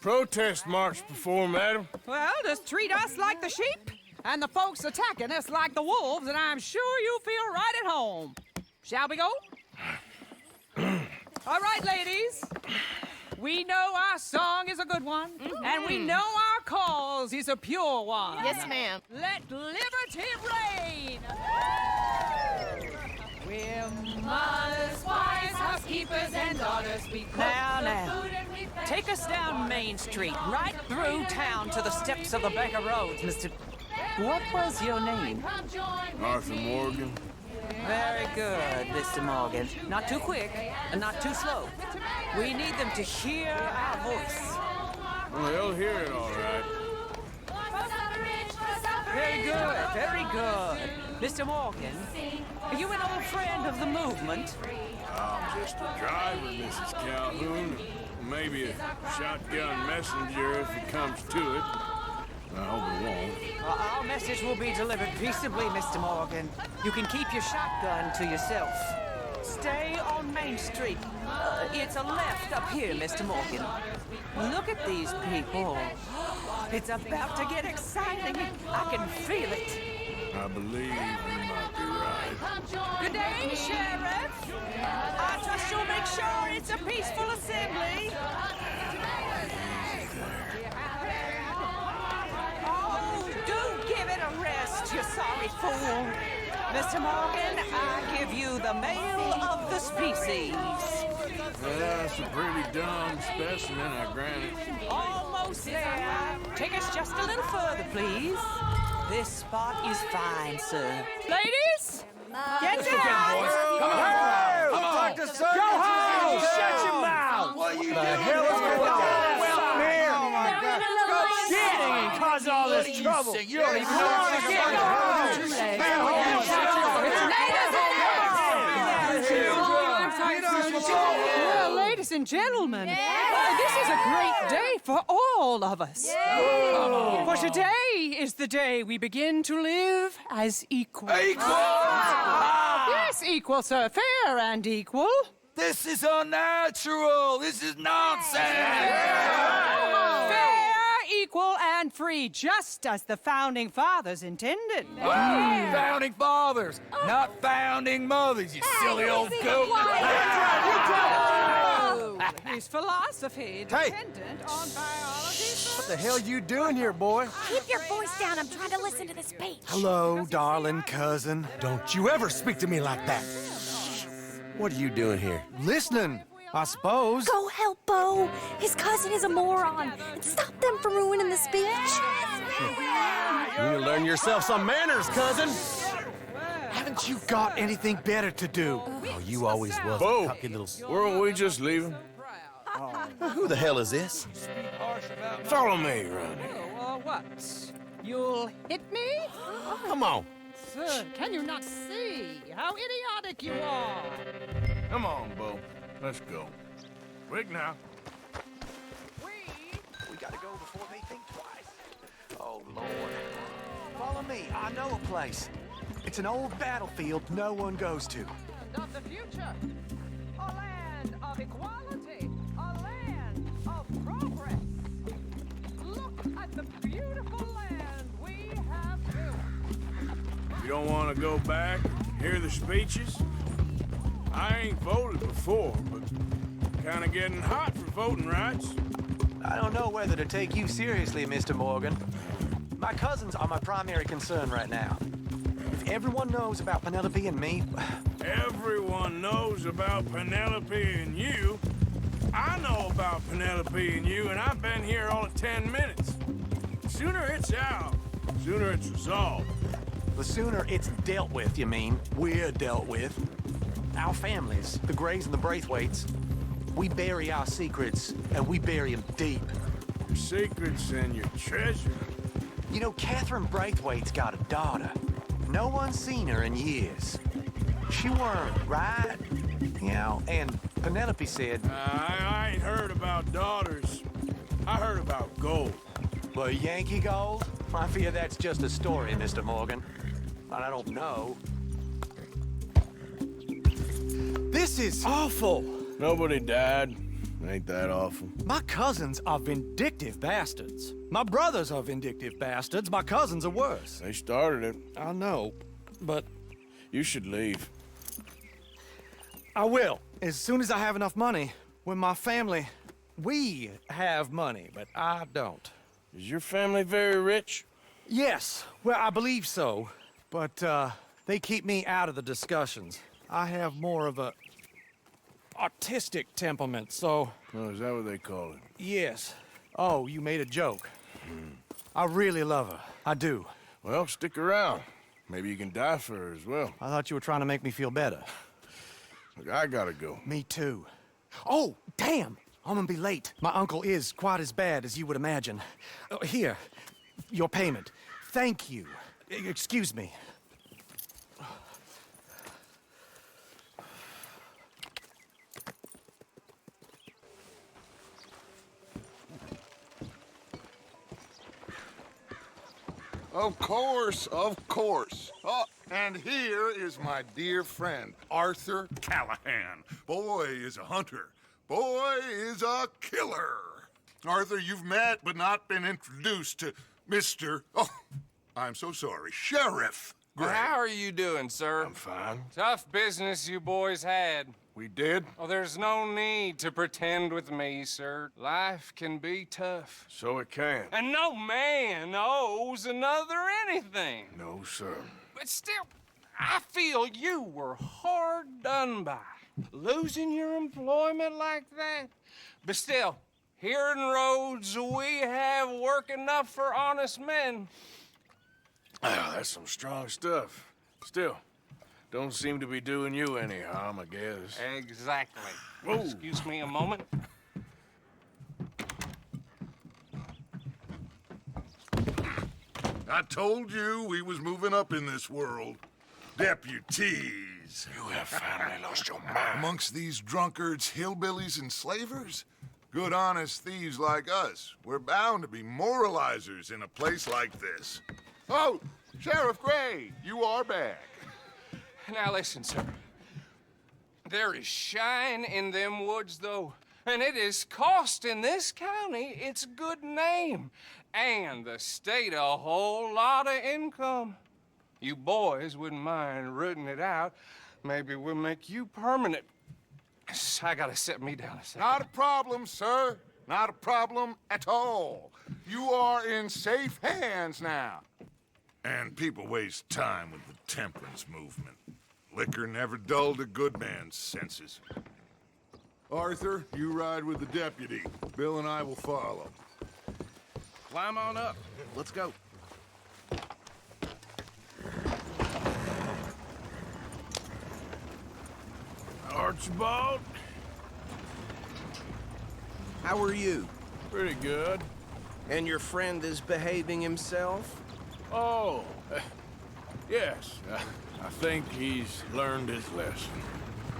protest march before, madam. Well, just treat us like the sheep, and the folks attacking us like the wolves, and I'm sure you'll feel right at home. Shall we go? All right, ladies. We know our song is a good one, and we know our cause is a pure one. Yes, ma'am. Let liberty reign! We're mothers, wives, housekeepers, and daughters. We cook the food and we Take us down Main Street, right through town to the steps of the Baker Roads, Mr. What was your name? Arthur Morgan. Very good, Mr. Morgan. Not too quick and not too slow. We need them to hear our voice. Well, they'll hear it all right. Very good, very good. Mr. Morgan, are you an old friend of the movement? I'm just a driver, Mrs. Calhoun. Maybe a shotgun messenger if it comes to it. I hope it won't. Our message will be delivered peaceably, Mr. Morgan. You can keep your shotgun to yourself. Stay on Main Street. It's a left up here, Mr. Morgan. Look at these people. It's about to get exciting. I can feel it. I believe you might be right. Good day, Sheriff. I trust you'll make sure it's a peaceful assembly. Oh, do give it a rest, you sorry fool. Mr. Morgan, I give you the male of the species. That's a pretty dumb specimen, I grant it. Almost there. Take us just a little further, please. This spot is fine, sir. Ladies, get down! Come on! Come on! Go home! Shut your mouth! What are you doing? The hell is going on? Well, here! Oh my God! Go sitting and cause all this trouble. You don't even know what you're Well, ladies and gentlemen, this is a great day for all of us. For today is the day we begin to live as equals. Yes, equal, sir. Fair and equal. This is unnatural. This is nonsense. Fair, equal, and free, just as the Founding Fathers intended. Founding fathers, not founding mothers, you silly old goat. His philosophy dependent on biology. What the hell you doing here, boy? Keep your voice down. I'm trying to listen to the speech. Hello, darling cousin. Don't you ever speak to me like that. What are you doing here? Listening, I suppose. Go help Bo. His cousin is a moron. And stop them from ruining the speech. You need to learn yourself some manners, cousin. Haven't you got anything better to do? Oh, you always was Bo, a cocky little... weren't we just leaving? Who the hell is this? Follow me around here. What? You'll hit me? Come on. Sir, can you not see how idiotic you are? Come on, Bo. Let's go. Quick now. We gotta go before they think twice. Oh, Lord. Follow me. I know a place. It's an old battlefield no one goes to. Of the future. A land of equality. A land of progress. Look at the beautiful land we have built. You don't want to go back, hear the speeches? I ain't voted before, but kind of getting hot for voting rights. I don't know whether to take you seriously, Mr. Morgan. My cousins are my primary concern right now. If everyone knows about Penelope and me... Everyone knows about Penelope and you. I know about Penelope and you, and I've been here all of 10 minutes. Sooner it's out, sooner it's resolved. The sooner it's dealt with, you mean? We're dealt with. Our families, the Grays and the Braithwaites, we bury our secrets, and we bury them deep. Your secrets and your treasure. You know, Catherine Braithwaite's got a daughter. No one's seen her in years. She weren't, right? You know, and Penelope said... I ain't heard about daughters. I heard about gold. Well, Yankee gold? I fear that's just a story, Mr. Morgan. But I don't know. This is awful. Nobody died. Ain't that awful? My cousins are vindictive bastards. My brothers are vindictive bastards. My cousins are worse. They started it. I know, but... You should leave. I will, as soon as I have enough money. When my family... We have money, but I don't. Is your family very rich? Yes, well, I believe so. But, they keep me out of the discussions. I have more of a... artistic temperament, so... Oh, is that what they call it? Yes. Oh, you made a joke. I really love her. I do. Well, stick around. Maybe you can die for her as well. I thought you were trying to make me feel better. Look, I gotta go. Me too. Oh, damn! I'm gonna be late. My uncle is quite as bad as you would imagine. Here, your payment. Thank you. Excuse me. Of course, of course. Oh, and here is my dear friend, Arthur Callahan. Boy is a hunter. Boy is a killer. Arthur, you've met but not been introduced to Mr. Oh, I'm so sorry, Sheriff Gray. How are you doing, sir? I'm fine. Tough business you boys had. We did? Oh, there's no need to pretend with me, sir. Life can be tough. So it can. And no man owes another anything. No, sir. But still, I feel you were hard done by. Losing your employment like that. But still, here in Rhodes, we have work enough for honest men. Oh, that's some strong stuff. Still, don't seem to be doing you any harm, I guess. Exactly. Whoa. Excuse me a moment. I told you we was moving up in this world. Deputies. You have finally lost your mind. Amongst these drunkards, hillbillies, and slavers? Good, honest thieves like us. We're bound to be moralizers in a place like this. Oh, Sheriff Gray, you are back. Now listen, sir. There is shine in them woods, though, and it is costing this county its good name and the state a whole lot of income. You boys wouldn't mind rooting it out. Maybe we'll make you permanent. I gotta sit me down a second. Not a problem, sir. Not a problem at all. You are in safe hands now. And people waste time with the temperance movement. Liquor never dulled a good man's senses. Arthur, you ride with the deputy. Bill and I will follow. Climb on up. Let's go. Archibald? How are you? Pretty good. And your friend is behaving himself? Oh, yes. I think he's learned his lesson.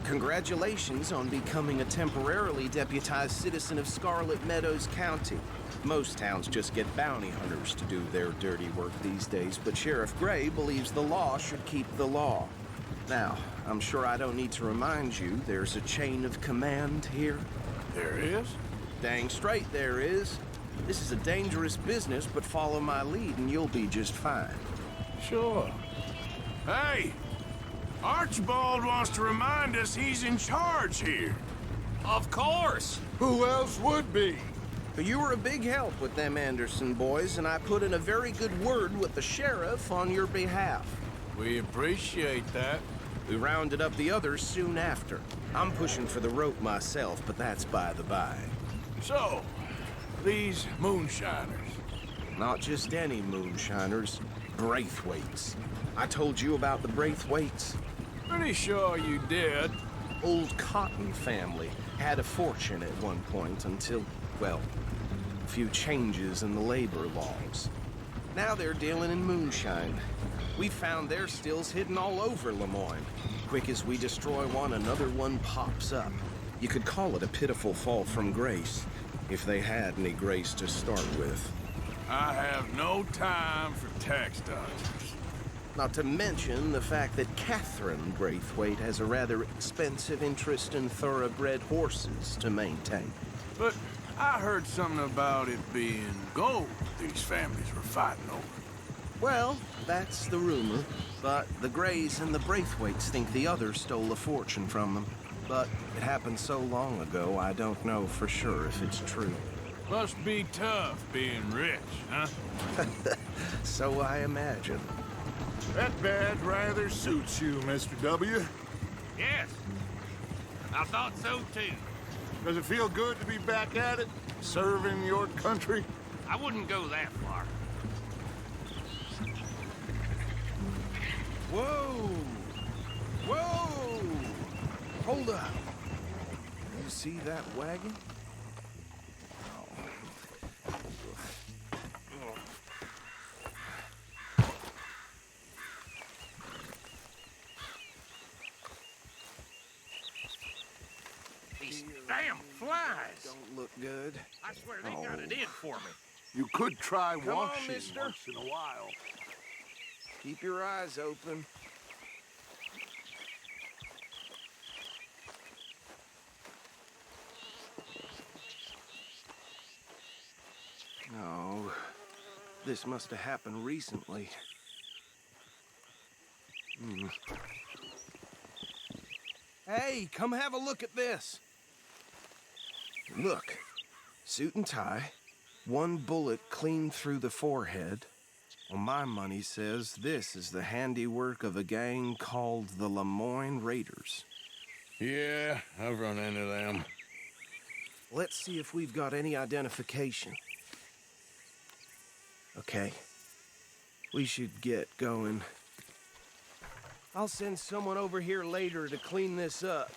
Congratulations on becoming a temporarily deputized citizen of Scarlet Meadows County. Most towns just get bounty hunters to do their dirty work these days, but Sheriff Gray believes the law should keep the law. Now, I'm sure I don't need to remind you there's a chain of command here. There is? Dang straight there is. This is a dangerous business, but follow my lead and you'll be just fine. Sure. Hey! Archibald wants to remind us he's in charge here. Of course. Who else would be? You were a big help with them Anderson boys, and I put in a very good word with the sheriff on your behalf. We appreciate that. We rounded up the others soon after. I'm pushing for the rope myself, but that's by the by. So, these moonshiners. Not just any moonshiners, Braithwaites. I told you about the Braithwaites? Pretty sure you did. Old Cotton family had a fortune at one point until, well, a few changes in the labor laws. Now they're dealing in moonshine. We found their stills hidden all over Lemoyne. Quick as we destroy one, another one pops up. You could call it a pitiful fall from grace, if they had any grace to start with. I have no time for tax dodgers. Not to mention the fact that Catherine Braithwaite has a rather expensive interest in thoroughbred horses to maintain. But I heard something about it being gold these families were fighting over. Well, that's the rumor, but the Grays and the Braithwaites think the others stole a fortune from them. But it happened so long ago, I don't know for sure if it's true. Must be tough being rich, huh? So I imagine. That badge rather suits you, Mr. W. Yes. I thought so, too. Does it feel good to be back at it, serving your country? I wouldn't go that far. Whoa! Whoa! Hold up. You see that wagon? These damn flies! Don't look good. I swear they got it in for me. You could try Come on, washing mister. once in a while. Keep your eyes open. Oh, this must have happened recently. Hey, come have a look at this. Look, suit and tie, one bullet clean through the forehead. Well, my money says this is the handiwork of a gang called the Lemoyne Raiders. Yeah, I've run into them. Let's see if we've got any identification. Okay. We should get going. I'll send someone over here later to clean this up.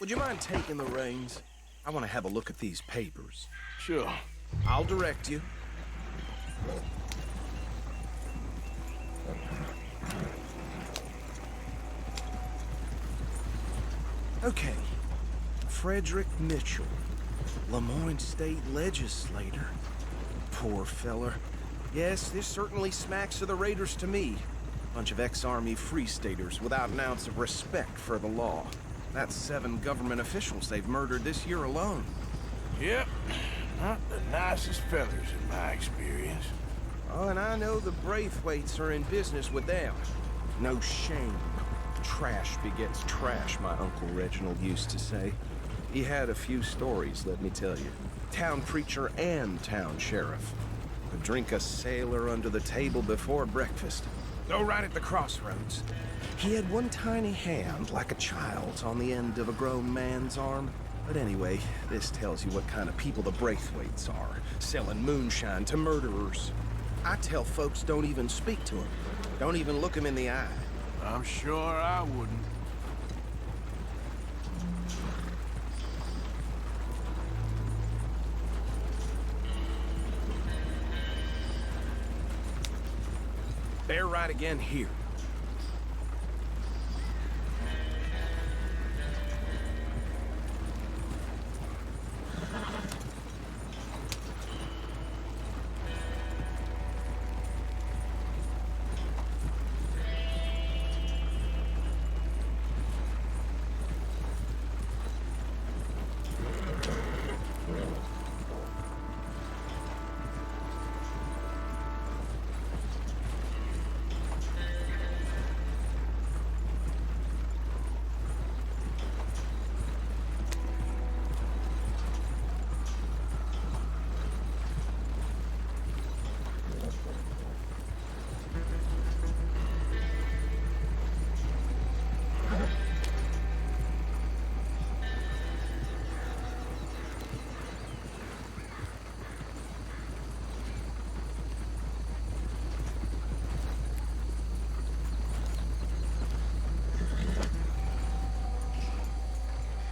Would you mind taking the reins? I want to have a look at these papers. Sure. I'll direct you. Okay. Frederick Mitchell, Lemoyne State Legislator. Poor feller. Yes, this certainly smacks of the Raiders to me. Bunch of ex-Army Free Staters without an ounce of respect for the law. That's 7 government officials they've murdered this year alone. Yep. Not the nicest fellas in my experience. Oh, and I know the Braithwaites are in business with them. No shame. Trash begets trash, my Uncle Reginald used to say. He had a few stories, let me tell you. Town preacher and town sheriff. Could drink a sailor under the table before breakfast. Go right at the crossroads. He had one tiny hand, like a child's, on the end of a grown man's arm. But anyway, this tells you what kind of people the Braithwaites are. Selling moonshine to murderers. I tell folks don't even speak to him. Don't even look him in the eye. I'm sure I wouldn't. Bear right again here.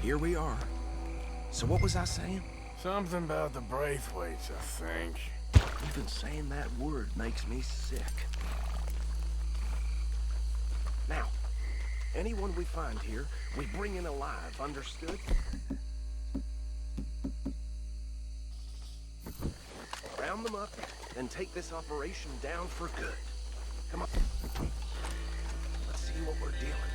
Here we are. So what was I saying? Something about the Braithwaites, I think. Even saying that word makes me sick. Now, anyone we find here, we bring in alive, understood? Round them up, and take this operation down for good. Come on. Let's see what we're dealing with.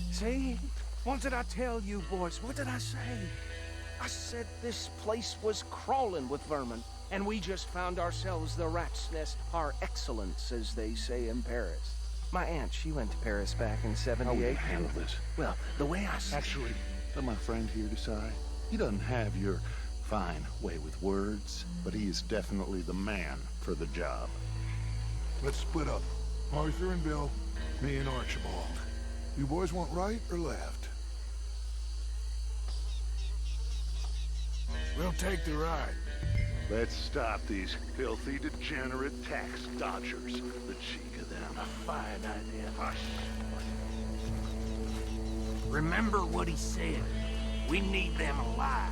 See? What did I tell you, boys? What did I say? I said this place was crawling with vermin, and we just found ourselves the rat's nest par excellence, as they say in Paris. My aunt, she went to Paris back in '78. How will you handle this? Well, the way I see Actually, let my friend here decide. He doesn't have your fine way with words, but he is definitely the man for the job. Let's split up. Arthur and Bill, me and Archibald. You boys want right or left? We'll take the ride. Let's stop these filthy, degenerate tax dodgers. The cheek of them. A fine idea. Hush. Remember what he said. We need them alive.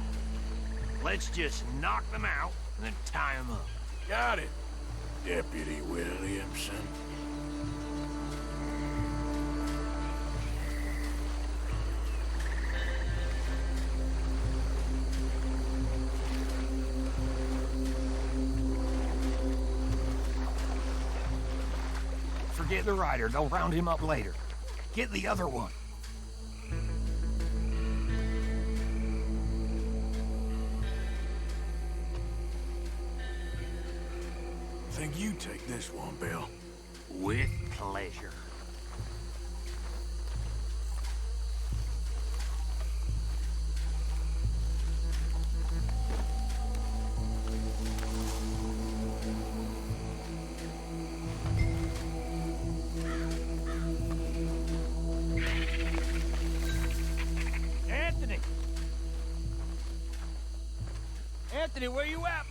Let's just knock them out and then tie them up. Got it, Deputy Williamson. Forget the rider. They'll round him up later. Get the other one. Think you take this one, Belle? With pleasure. Anthony, where you at?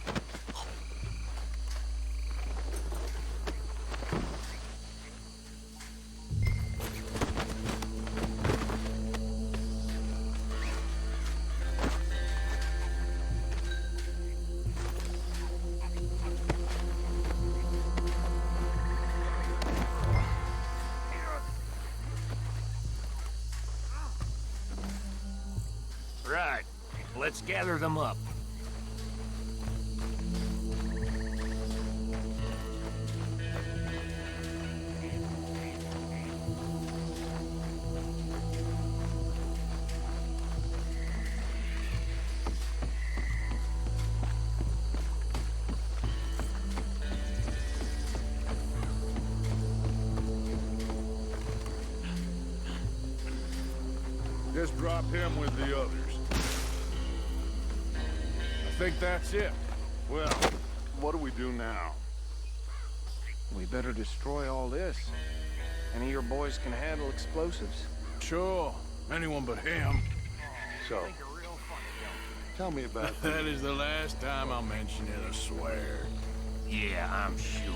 Right. Let's gather them up. Just drop him with the others. I think that's it. Well, what do we do now? We better destroy all this. Any of your boys can handle explosives? Sure. Anyone but him. So, tell me about That is the last time I'll mention it, I swear. Yeah, I'm sure.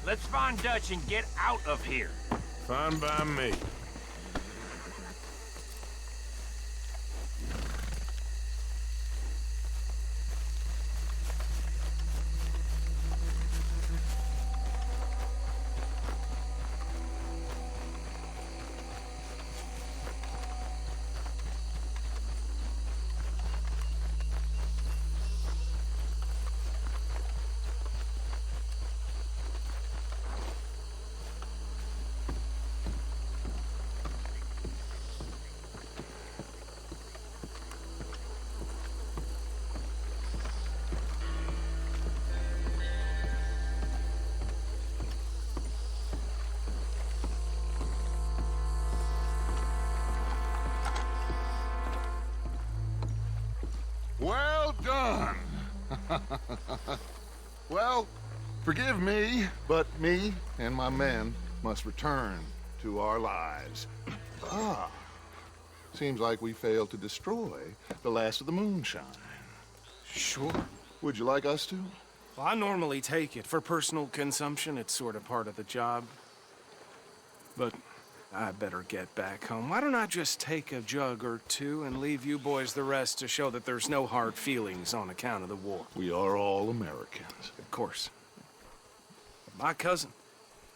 Let's find Dutch and get out of here. Fine by me. Well done. Well, forgive me, but me and my men must return to our lives. Ah, seems like we failed to destroy the last of the moonshine. Sure. Would you like us to? Well, I normally take it. For personal consumption, it's sort of part of the job. But I better get back home. Why don't I just take a jug or two and leave you boys the rest to show that there's no hard feelings on account of the war? We are all Americans. Of course. My cousin,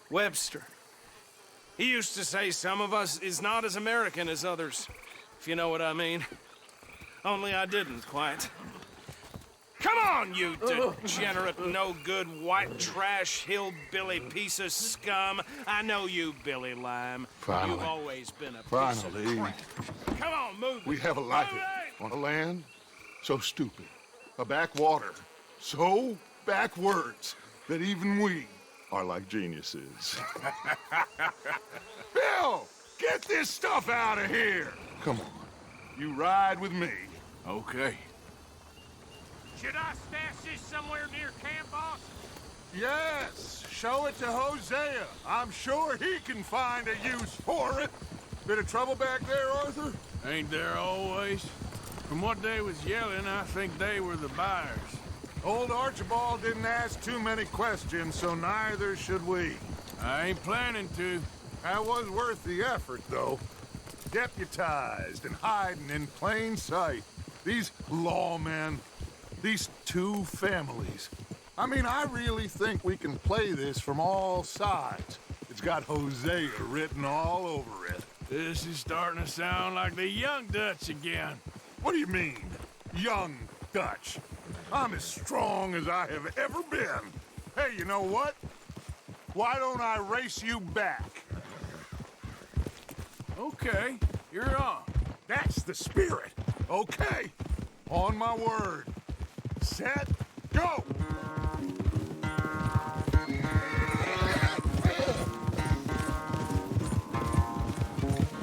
Webster, he used to say some of us is not as American as others, if you know what I mean. Only I didn't quite. Come on, you degenerate, no-good, white trash, hillbilly piece of scum. I know you, Billy Lime. Finally. You've always been a piece Finally. of crap. Come on, move We it. have a life on a land so stupid, a backwater so backwards that even we are like geniuses. Bill, get this stuff out of here! Come on, you ride with me. Okay. Should I stash this somewhere near camp, boss? Yes, show it to Hosea. I'm sure he can find a use for it. Bit of trouble back there, Arthur? Ain't there always? From what they was yelling, I think they were the buyers. Old Archibald didn't ask too many questions, so neither should we. I ain't planning to. That was worth the effort, though. Deputized and hiding in plain sight. These lawmen, these two families. I mean, I really think we can play this from all sides. It's got Hosea written all over it. This is starting to sound like the young Dutch again. What do you mean, young Dutch? I'm as strong as I have ever been. Hey, you know what? Why don't I race you back? Okay, you're on. That's the spirit. Okay, on my word. Set, go!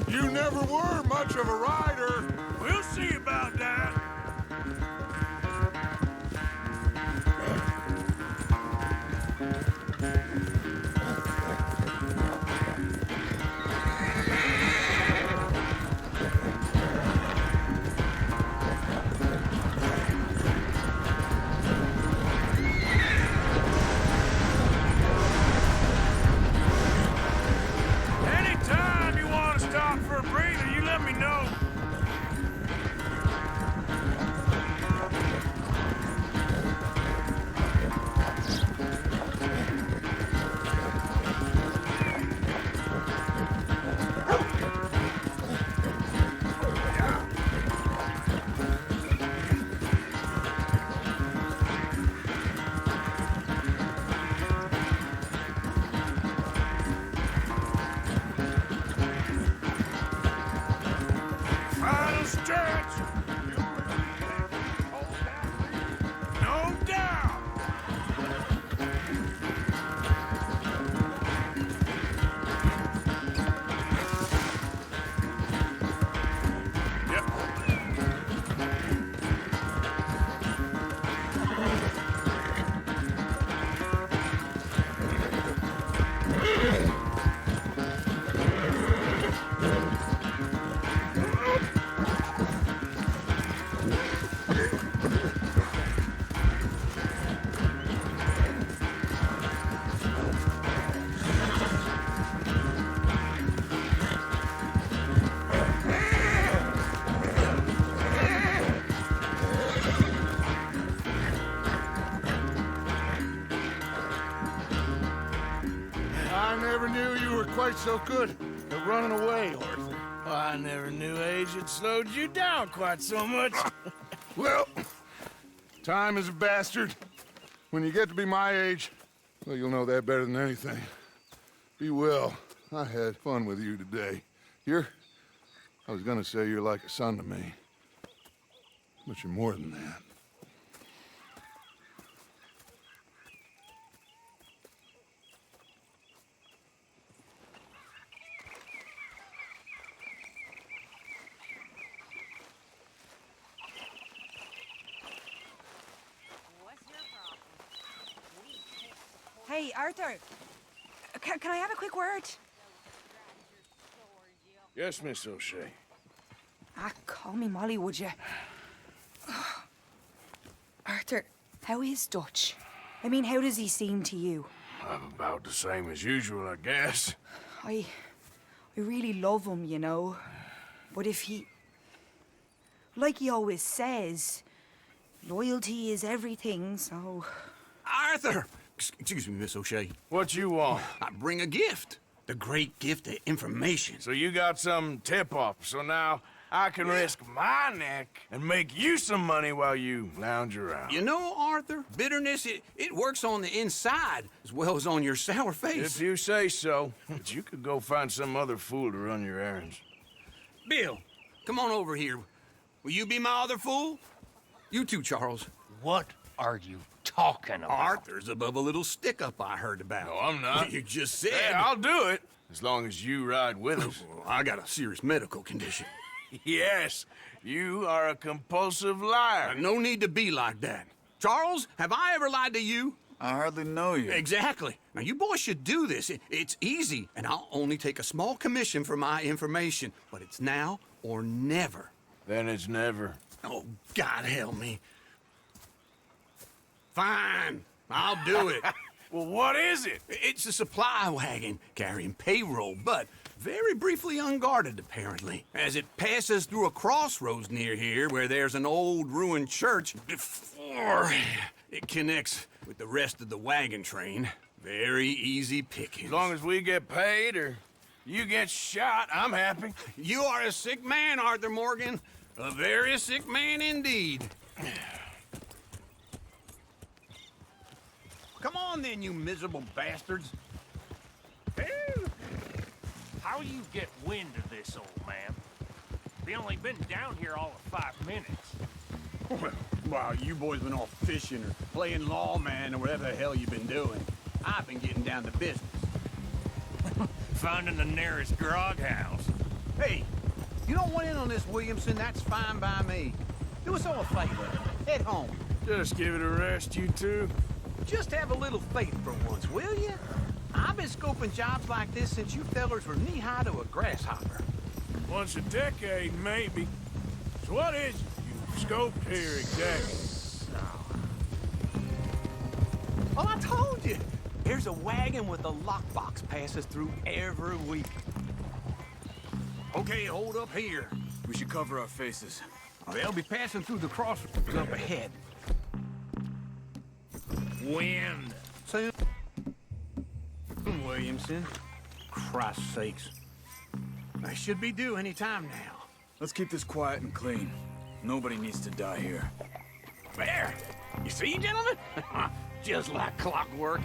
You never were much of a rider. We'll see about that. Anytime you want to stop for a breather, you let me know. Final stretch. No doubt. I never knew you were quite so good at running away, Arthur. I never knew age had slowed you down quite so much. Well, time is a bastard. When you get to be my age, well, you'll know that better than anything. Be well. I had fun with you today. I was gonna say you're like a son to me. But you're more than that. Hey, Arthur. Can I have a quick word? Yes, Miss O'Shea. Call me Molly, would you? Arthur, how is Dutch? I mean, how does he seem to you? I'm about the same as usual, I guess. I really love him, you know. But if he... Like he always says, loyalty is everything, so... Arthur! Excuse me, Miss O'Shea. What you want? I bring a gift. The great gift of information. So you got some tip-off, so now I can risk my neck and make you some money while you lounge around. You know, Arthur, bitterness, it works on the inside as well as on your sour face. If you say so. But you could go find some other fool to run your errands. Bill, come on over here. Will you be my other fool? You too, Charles. What are you talking talking about? Arthur's above a little stick-up I heard about. No, I'm not. You just said... Yeah, I'll do it, as long as you ride with us. I got a serious medical condition. Yes, you are a compulsive liar. No need to be like that. Charles, have I ever lied to you? I hardly know you. Exactly. Now, you boys should do this. It's easy, and I'll only take a small commission for my information. But it's now or never. Then it's never. Oh, God help me. Fine. I'll do it. Well, what is it? It's a supply wagon carrying payroll, but very briefly unguarded, apparently. As it passes through a crossroads near here where there's an old ruined church before it connects with the rest of the wagon train. Very easy pickings. As long as we get paid or you get shot, I'm happy. You are a sick man, Arthur Morgan. A very sick man indeed. Come on then, you miserable bastards. How you get wind of this, old man? They only been down here all of 5 minutes. Well, while you boys been off fishing or playing lawman or whatever the hell you've been doing, I've been getting down to business. Finding the nearest grog house. Hey, you don't want in on this, Williamson, that's fine by me. Do us all a favor. Head home. Just give it a rest, you two. Just have a little faith for once, will you? I've been scoping jobs like this since you fellers were knee-high to a grasshopper. Once a decade, maybe. So what is it you've scoped here exactly? Well, I told you. There's a wagon with a lockbox passes through every week. Okay, hold up here. We should cover our faces. They'll be passing through the crossroads up ahead. Wind. Soon, Williamson. Christ's sakes. They should be due any time now. Let's keep this quiet and clean. Nobody needs to die here. There! You see, gentlemen? Just like clockwork.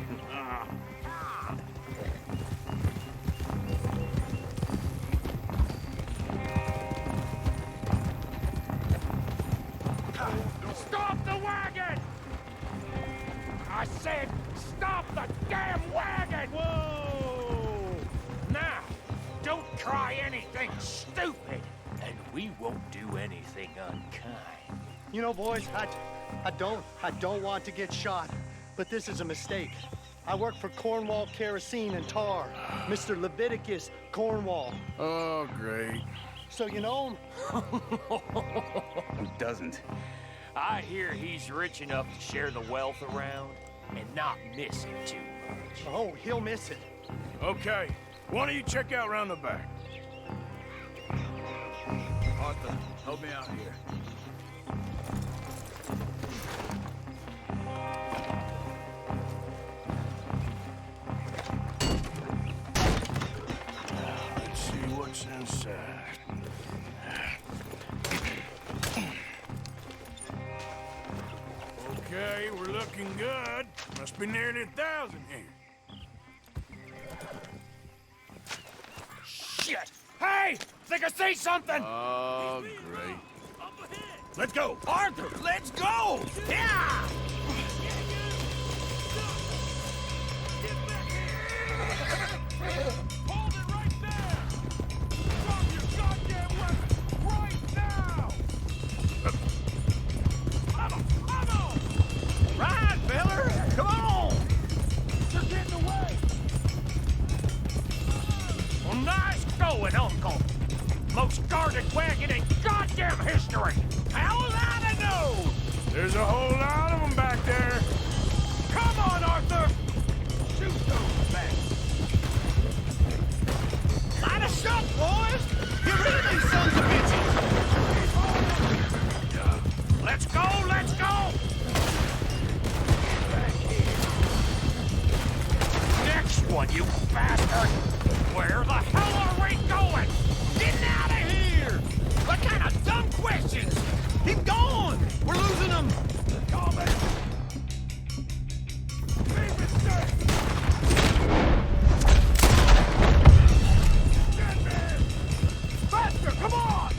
Stop the wagon! I said, stop the damn wagon! Whoa! Now, don't try anything stupid, and we won't do anything unkind. You know, boys, I don't want to get shot, but this is a mistake. I work for Cornwall Kerosene and Tar, Mr. Leviticus Cornwall. Oh, great. So you know him? Who doesn't? I hear he's rich enough to share the wealth around and not miss it too much. Oh, he'll miss it. Okay, why don't you check out round the back? Arthur, help me out here. Let's see what's inside. Okay, we're looking good. Must be nearly 1,000 here. Shit! Hey! Think I see something! Oh, great. Let's go! Arthur, let's go! Yeah! Hold it right there! Drop your goddamn weapon right now! Come on! Ride, feller! Come on! You're getting away! Well, nice going, Uncle! Most guarded wagon in goddamn history! How was I to know? There's a whole lot of them back there. Come on, Arthur! Shoot those back! Light a shot, boys! Get rid of these sons of bitches! Let's go, let's go! Next one, you bastard! Where the hell are we going? Getting out of here! What kind of dumb questions? Keep going! We're losing them! Coming! Keep it safe! Get there! Faster, come on!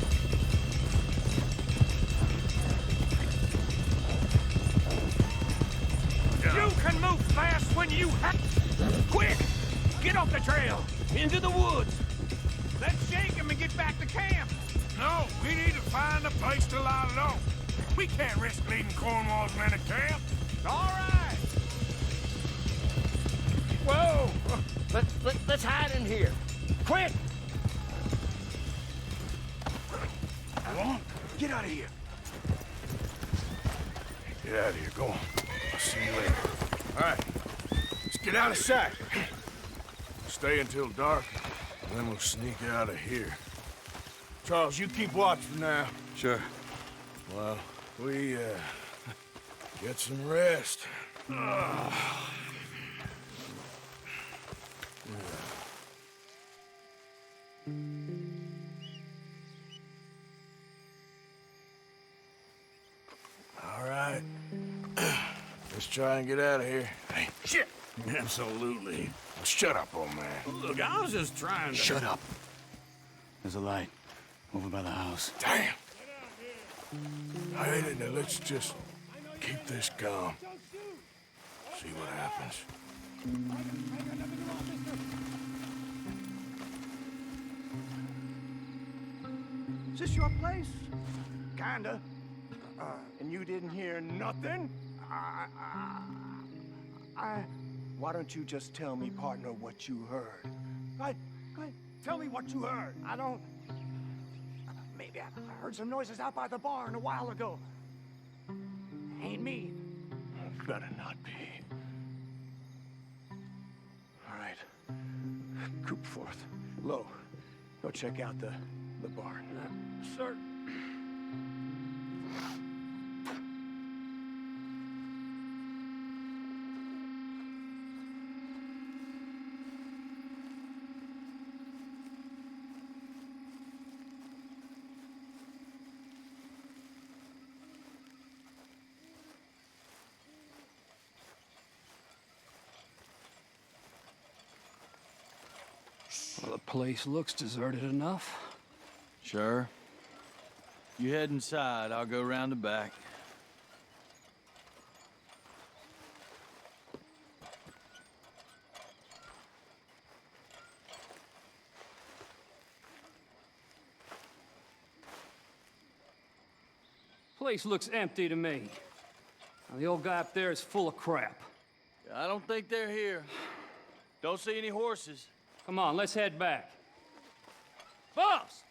can move fast when you have... Quick! Get off the trail! Into the woods! Let's shake him and get back to camp! No, we need to find a place to lie low. We can't risk leading Cornwall's men to camp. All right! Whoa! Let's hide in here. Quick! Go on. Get out of here. Get out of here. Go on. I'll see you later. All right. Let's get out of sight. Stay until dark, and then we'll sneak out of here. Charles, you keep watch for now. Sure. Well, we, get some rest. All right. Let's try and get out of here. Hey, shit! Absolutely. Shut up, old man. Look, I was just trying to... Shut up. There's a light over by the house. Damn! Hey, now let's just keep this calm. See what happens. Is this your place? Kinda. And you didn't hear nothing? Why don't you just tell me, partner, what you heard? Go ahead, tell me what you heard. I don't... Maybe I heard some noises out by the barn a while ago. Ain't me. Better not be. All right. Group forth. Low. Go check out the barn. Sir. Well, the place looks deserted enough. Sure. You head inside, I'll go round the back. Place looks empty to me. Now, the old guy up there is full of crap. I don't think they're here. Don't see any horses. Come on, let's head back. Boss!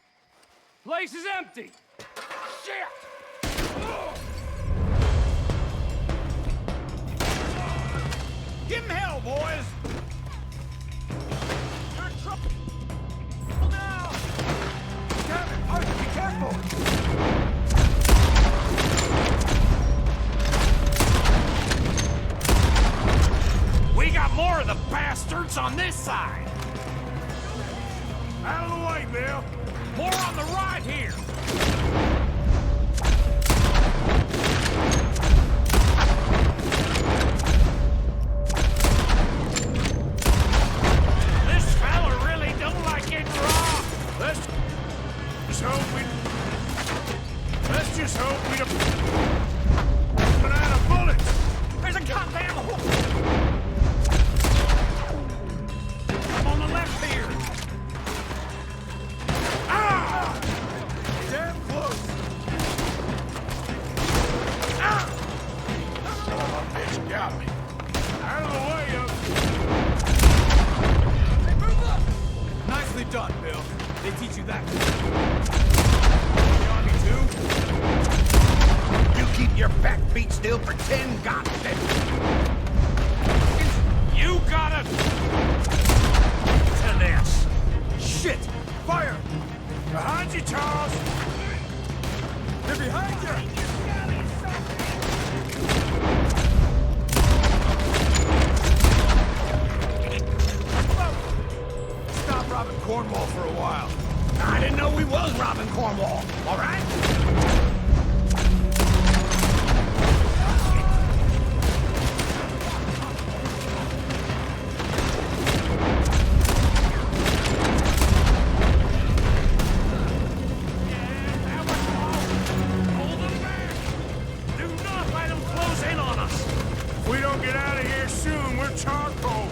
Place is empty! Shit! Give him hell, boys! You're in trouble now! Damn it! Hurry, be careful! We got more of the bastards on this side! Out of the way, Bill. More on the right here! This fella really don't like getting raw! Let's just hope we don't run out of bullets! There's a goddamn hole! I'm on the left here! Ah! Damn close! Ah! Son of a bitch got me. Out of the way, yo! Hey, move up! Nicely done, Bill. They teach you that. You keep your back feet still for 10 goddamn... You gotta... to this. Shit! Fire! Behind you, Charles! They're behind you! Stop robbing Cornwall for a while. I didn't know we was robbing Cornwall, all right? If we don't get out of here the charcoal!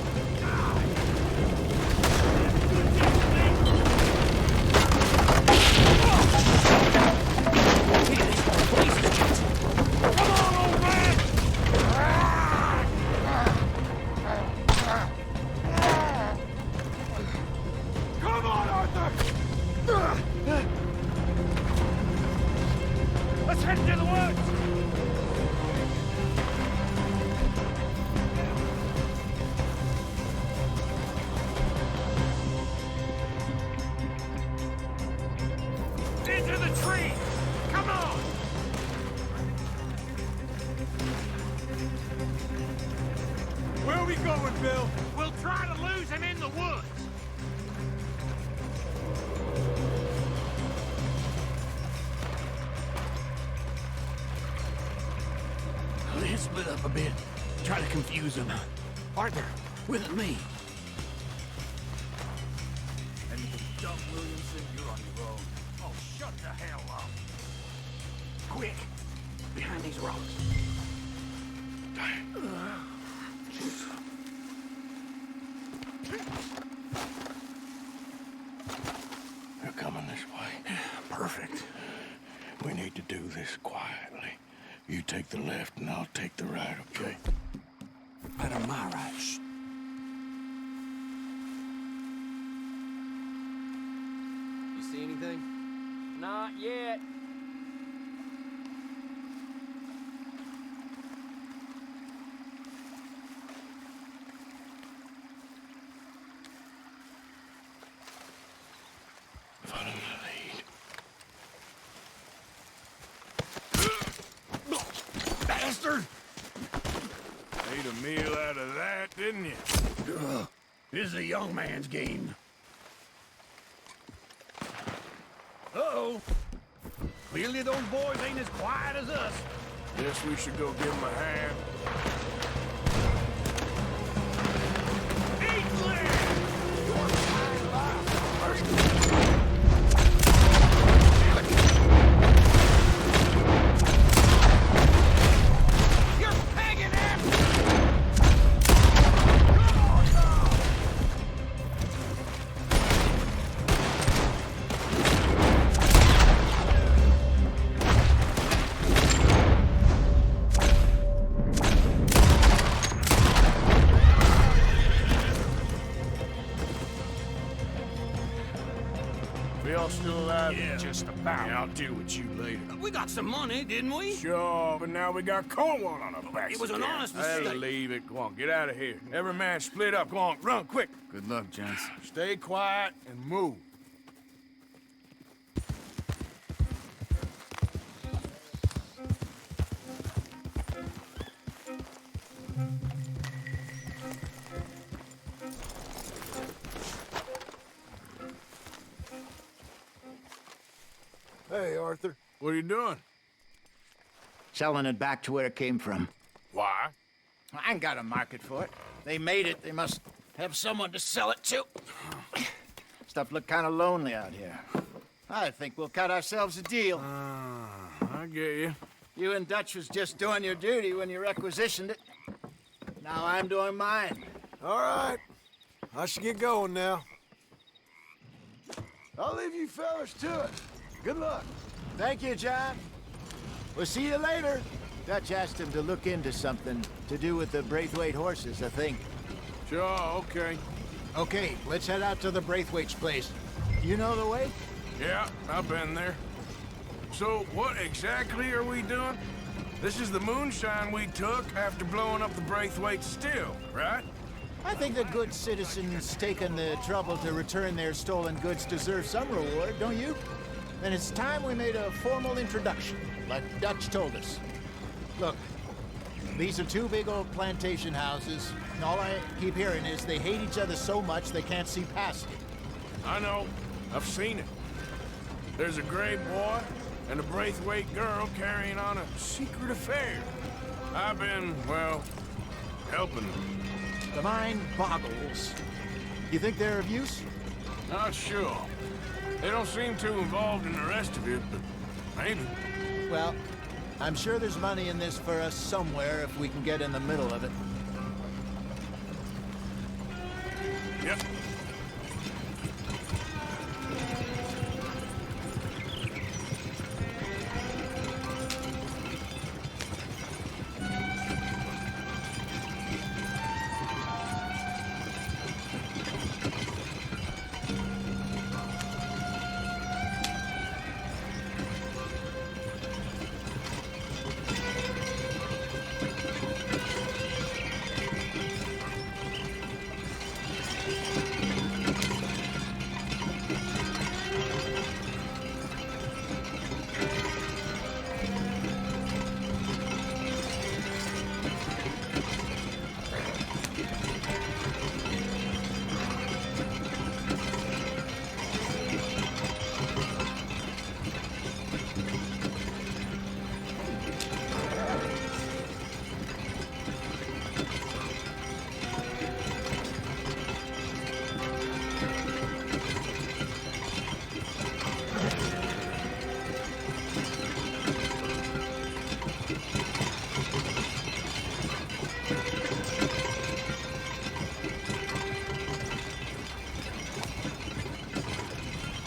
Come on, Arthur! Let's head into the woods! Into the tree! Come on! Where are we going, Bill? We'll try to lose him in the woods. Let's split up a bit. Try to confuse them. Arthur, with me. Dump Williamson, you're on your own. Oh, shut the hell up. Quick! Behind these rocks. They're coming this way. Perfect. We need to do this quietly. You take the left and I'll take the right, okay? Out of my right. Shh. You see anything? Not yet. Follow my lead. Bastard! Made a meal out of that, didn't you? This is a young man's game. Uh-oh. Clearly those boys ain't as quiet as us. Guess we should go give him a hand. We all still alive? Yeah. Just about. Yeah, I'll deal with you later. We got some money, didn't we? Sure, but now we got Cornwall on our backs. It was an honest mistake. Hey, leave it. Go on, get out of here. Every man split up. Go on, run, quick. Good luck, gents. Stay quiet and move. Hey, Arthur. What are you doing? Selling it back to where it came from. Why? I ain't got a market for it. They made it. They must have someone to sell it to. Stuff look kind of lonely out here. I think we'll cut ourselves a deal. I get you. You and Dutch was just doing your duty when you requisitioned it. Now I'm doing mine. All right. I should get going now. I'll leave you fellas to it. Good luck. Thank you, John. We'll see you later. Dutch asked him to look into something to do with the Braithwaite horses, I think. Sure, okay. Okay, let's head out to the Braithwaite's place. You know the way? Yeah, I've been there. So, what exactly are we doing? This is the moonshine we took after blowing up the Braithwaite still, right? I think that good citizens taking the trouble to return their stolen goods deserve some reward, don't you? Then it's time we made a formal introduction, like Dutch told us. Look, these are two big old plantation houses, and all I keep hearing is they hate each other so much they can't see past it. I know. I've seen it. There's a gray boy and a Braithwaite girl carrying on a secret affair. I've been, well, helping them. The mind boggles. You think they're of use? Not sure. They don't seem too involved in the rest of it, but maybe. Well, I'm sure there's money in this for us somewhere if we can get in the middle of it. Yep.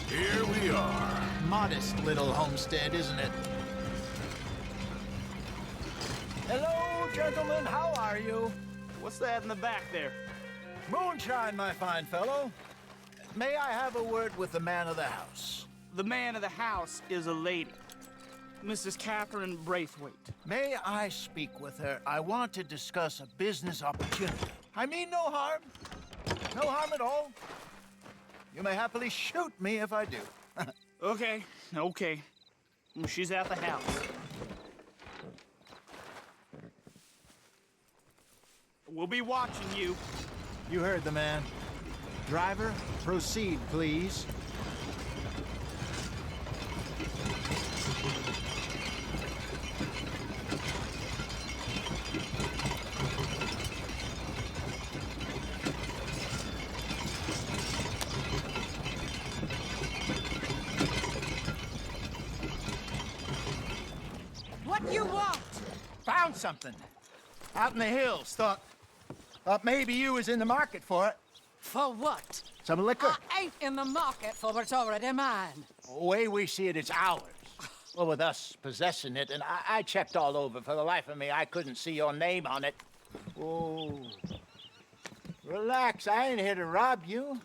Here we are. Modest little homestead, isn't it? Hello, gentlemen. How are you? What's that in the back there? Moonshine, my fine fellow. May I have a word with the man of the house? The man of the house is a lady, Mrs. Catherine Braithwaite. May I speak with her? I want to discuss a business opportunity. I mean no harm. No harm at all. You may happily shoot me if I do. Okay. She's at the house. We'll be watching you. You heard the man. Driver, proceed, please. What you want? Found something. Out in the hills. Thought maybe you was in the market for it. For what? Some liquor. I ain't in the market for what's already mine. The way we see it, it's ours. Well, with us possessing it, and I checked all over. For the life of me, I couldn't see your name on it. Oh. Relax, I ain't here to rob you.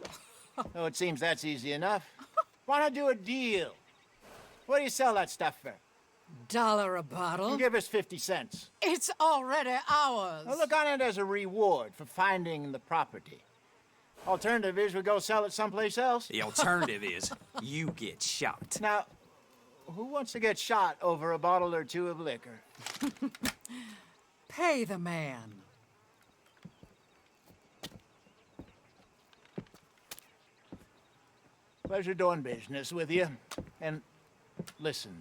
Though it seems that's easy enough. Wanna do a deal? What do you sell that stuff for? $1 a bottle? Give us 50 cents. It's already ours. Well, look on it as a reward for finding the property. Alternative is we go sell it someplace else. The alternative is you get shot. Now, who wants to get shot over a bottle or two of liquor? Pay the man. Pleasure doing business with you. And listen,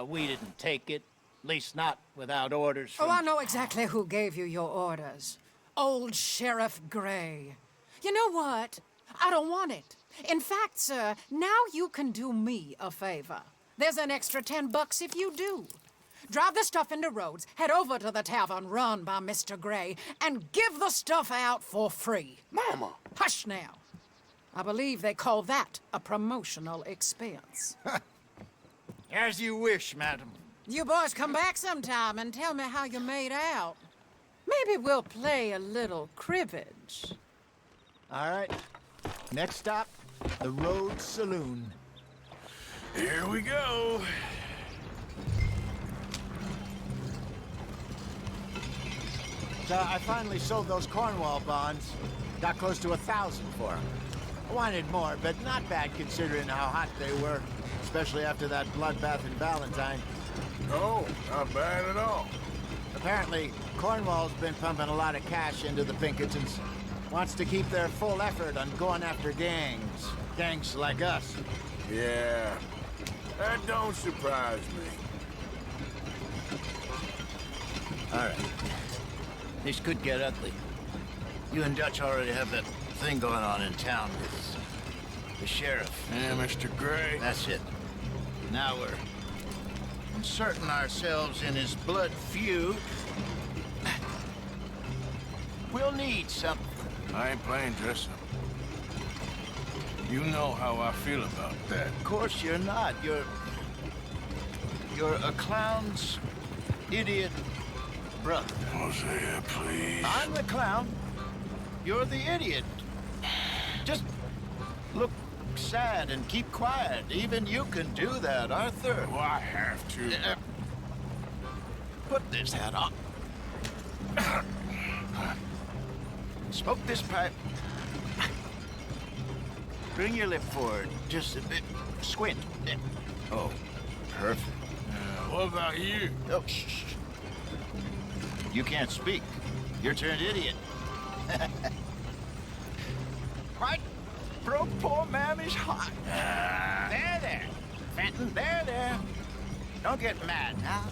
we didn't take it. At least not without orders from... Oh, I know exactly who gave you your orders. Old Sheriff Gray. You know what? I don't want it. In fact, sir, now you can do me a favor. There's an extra $10 if you do. Drive the stuff into Rhodes, head over to the tavern run by Mr. Gray, and give the stuff out for free. Mama! Hush now. I believe they call that a promotional expense. As you wish, madam. You boys come back sometime and tell me how you made out. Maybe we'll play a little cribbage. All right. Next stop, the Rhodes Saloon. Here we go. So I finally sold those Cornwall bonds. Got close to 1,000 for them. I wanted more, but not bad considering how hot they were, especially after that bloodbath in Valentine. No, not bad at all. Apparently, Cornwall's been pumping a lot of cash into the Pinkertons. Wants to keep their full effort on going after gangs. Gangs like us. Yeah, that don't surprise me. All right. This could get ugly. You and Dutch already have that thing going on in town with the sheriff. Yeah, Mr. Gray. That's it. Now we're inserting ourselves in his blood feud. We'll need something. I ain't playing dress up. You know how I feel about that. Of course you're not. You're a clown's idiot brother. Hosea, please. I'm the clown. You're the idiot. Just look sad and keep quiet. Even you can do that, Arthur. Oh, I have to. Put this hat on. Smoke this pipe. Bring your lip forward just a bit. Squint. Oh, perfect. What about you? Oh, shh. You can't speak. You're turned idiot. Right? Broke poor Mammy's heart. There. Fenton, there. Don't get mad now.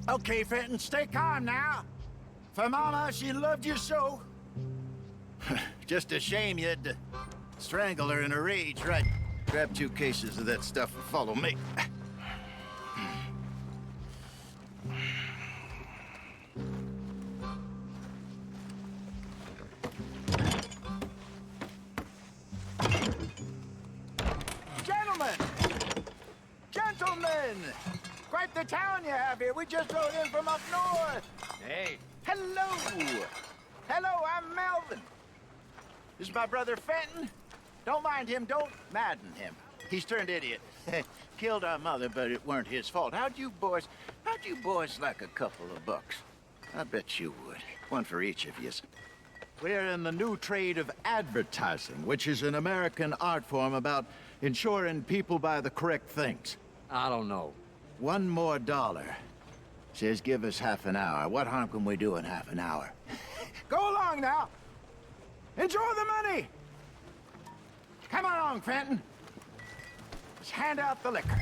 Okay, Fenton, stay calm now. For Mama, she loved you so. Just a shame you had to strangle her in a rage, right? Grab 2 cases of that stuff and follow me. Gentlemen! Quite the town you have here. We just rode in from up north. Hey. Hello. I'm Melvin. This is my brother Fenton. Don't mind him. Don't madden him. He's turned idiot. Killed our mother, but it weren't his fault. How'd you boys like a couple of bucks? I bet you would. One for each of yous. We're in the new trade of advertising, which is an American art form about ensuring people buy the correct things. I don't know. $1 more. Says give us half an hour. What harm can we do in half an hour? Go along now. Enjoy the money. Come along, Fenton. Let's hand out the liquor.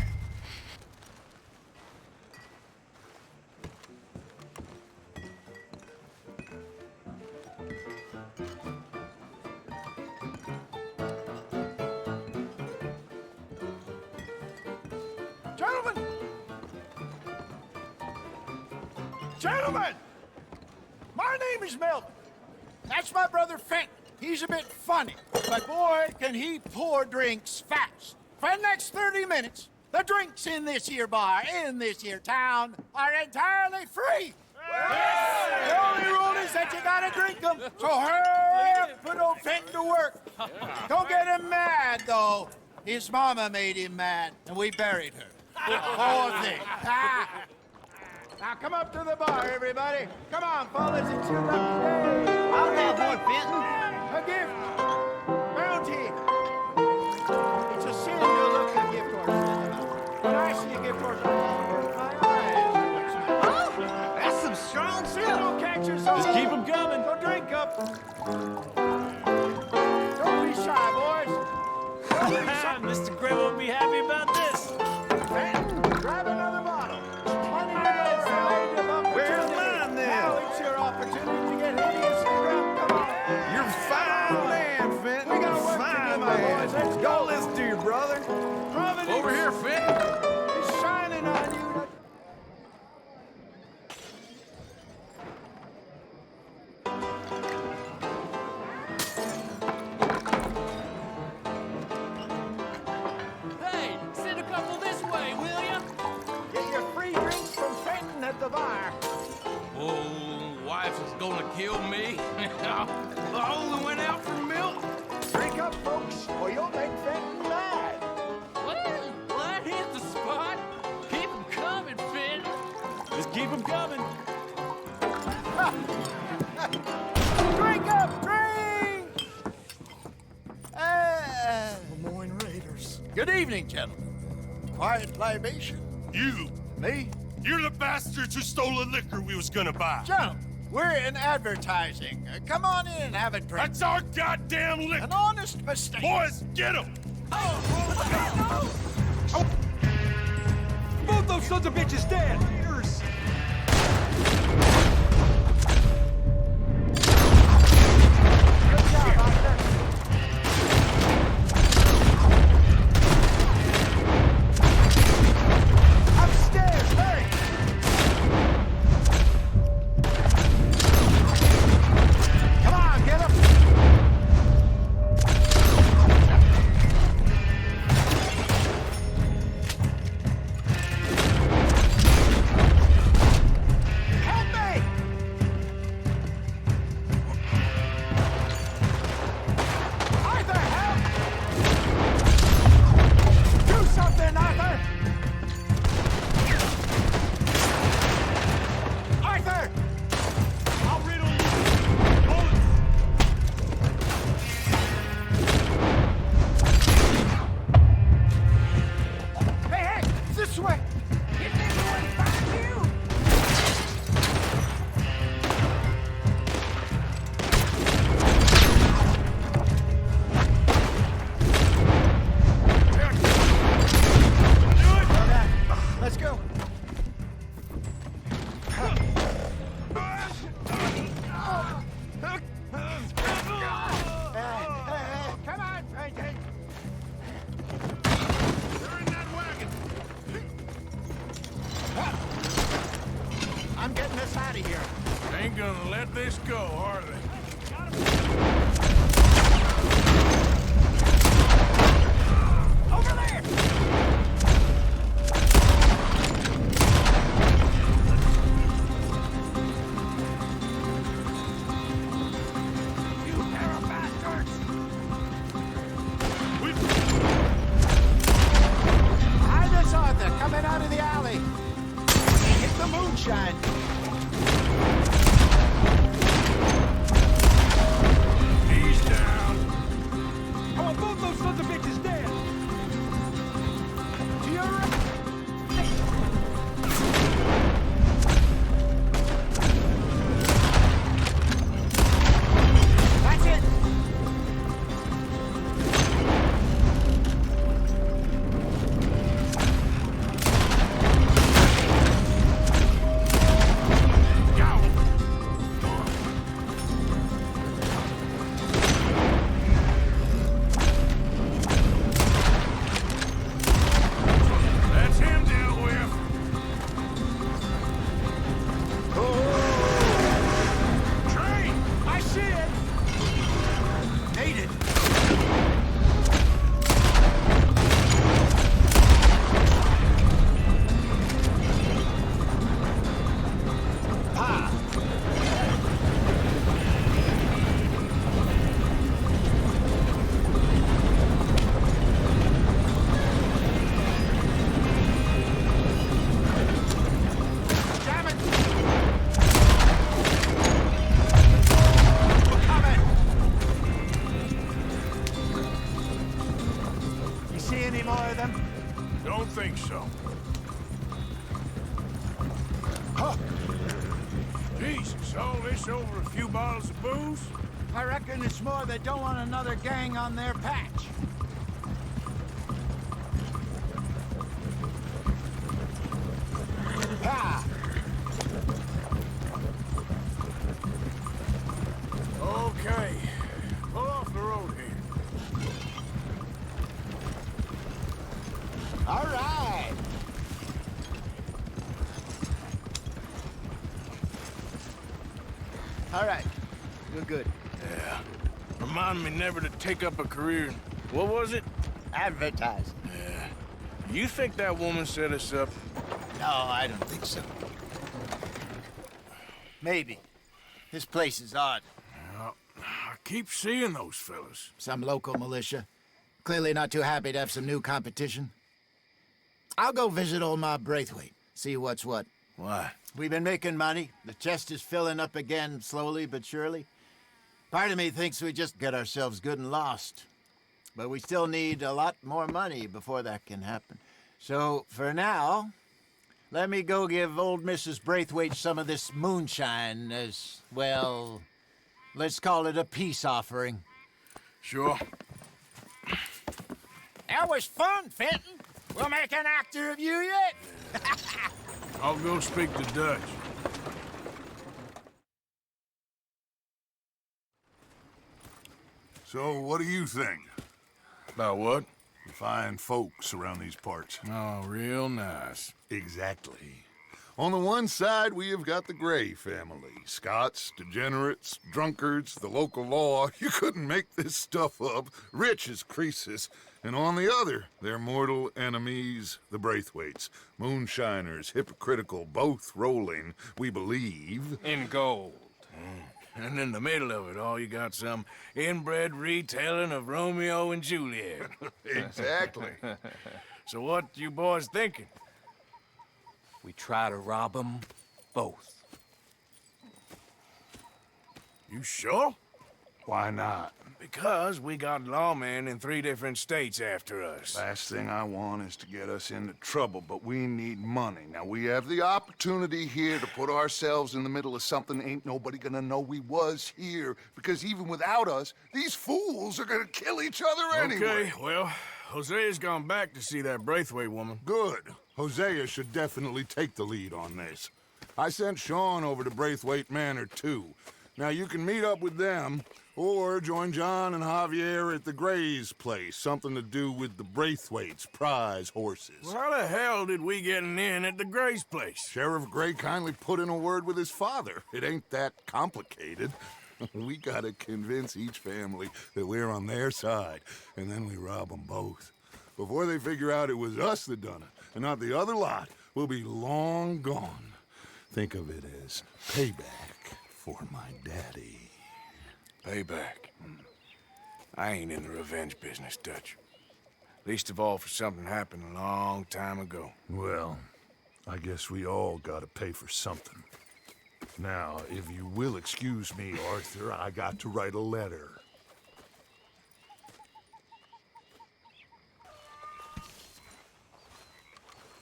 Gentlemen! My name is Melvin. That's my brother Fenton. He's a bit funny, but boy, can he pour drinks fast. For the next 30 minutes, the drinks in this here bar, in this here town, are entirely free. The only rule is that you gotta drink them. So hurry up, put old Fenton to work. Don't get him mad, though. His mama made him mad, and we buried her. Poor thing. Now come up to the bar, everybody. Come on, fellas, it's your lucky day. I'll have one, Fenton. A gift. Bounty. It's a sin to look a gift horse in the mouth. When I see a gift horse, my eyes. Oh, that's some strong See, stuff. don't catch yourself. Just keep 'em coming. So drink up. Don't be shy, boys. Don't be shy. Mr. Gray won't be happy about this. Fenton, grab another bottle. Plenty to go around. Where's mine, then? Now it's your opportunity to get hideously drunk. Come on. You're a fine man, Fenton. We got work to Fine do, my man. boys. Let's Go go. listen to your brother. Providence Over here, Fenton. is shining on you. Hey, send a couple this way, will ya? Get your free drinks from Fenton at the bar. Oh, wife is gonna kill me. I only went out for milk. Drink up, folks, or you'll make Fenton mad. Well, that hit the spot. Keep 'em coming, Finn. Just keep 'em coming. Drink up, drink! Lemoyne Raiders. Good evening, gentlemen. Quiet libation. You! Me? You're the bastards who stole the liquor we was gonna buy. Gentlemen, we're in advertising. Come on in and have a drink. That's our goddamn liquor! An honest mistake. Boys, get him! Both those sons of bitches dead. Good job, Oscar. Upstairs, hurry! Come on, get up! Help me! Arthur, help! Do something, Arthur! Arthur! I'll riddle you. Bullets. Hey, hey! This way! Get everyone behind you! Let's go. Come on, Frankie. They're in that wagon. I'm getting us out of here. Ain't gonna let this go, are they? Over there! You pair of bastards! Hide this Arthur coming out of the alley. Hit the moonshine. He's down. How about both those sons of bitches dead? To your right. That's it. Jesus, all this over a few bottles of booze? I reckon it's more they don't want another gang on their patch. Ah! Okay. Pull off the road here. All right. All right. You're good. Yeah. Remind me never to take up a career in, what was it? Advertising. Yeah. You think that woman set us up? No, I don't think so. Maybe. This place is odd. Well, I keep seeing those fellas. Some local militia. Clearly not too happy to have some new competition. I'll go visit old Ma Braithwaite, see what's what. Why? We've been making money. The chest is filling up again, slowly but surely. Part of me thinks we just get ourselves good and lost. But we still need a lot more money before that can happen. So, for now, let me go give old Mrs. Braithwaite some of this moonshine as, well, let's call it a peace offering. Sure. That was fun, Fenton. We'll make an actor of you yet. I'll go speak to Dutch. So, what do you think? About what? The fine folks around these parts. Oh, real nice. Exactly. On the one side, we have got the Gray family. Scots, degenerates, drunkards, the local law. You couldn't make this stuff up. Rich as Croesus. And on the other, their mortal enemies, the Braithwaites. Moonshiners, hypocritical, both rolling, we believe. In gold. And in the middle of it all, you got some inbred retelling of Romeo and Juliet. Exactly. So what you boys thinking? We try to rob them both. You sure? Why not? Because we got lawmen in 3 different states after us. Last thing I want is to get us into trouble, but we need money. Now, we have the opportunity here to put ourselves in the middle of something ain't nobody gonna know we was here, because even without us, these fools are gonna kill each other anyway. Okay, well, Hosea's gone back to see that Braithwaite woman. Good. Hosea should definitely take the lead on this. I sent Sean over to Braithwaite Manor, too. Now, you can meet up with them, or join John and Javier at the Gray's place. Something to do with the Braithwaite's prize horses. Well, how the hell did we get in at the Gray's place? Sheriff Gray kindly put in a word with his father. It ain't that complicated. We gotta convince each family that we're on their side, and then we rob them both. Before they figure out it was us that done it, and not the other lot, we'll be long gone. Think of it as payback for my daddy. Payback. I ain't in the revenge business, Dutch. Least of all for something happened a long time ago. Well, I guess we all gotta pay for something. Now, if you will excuse me, Arthur, I got to write a letter.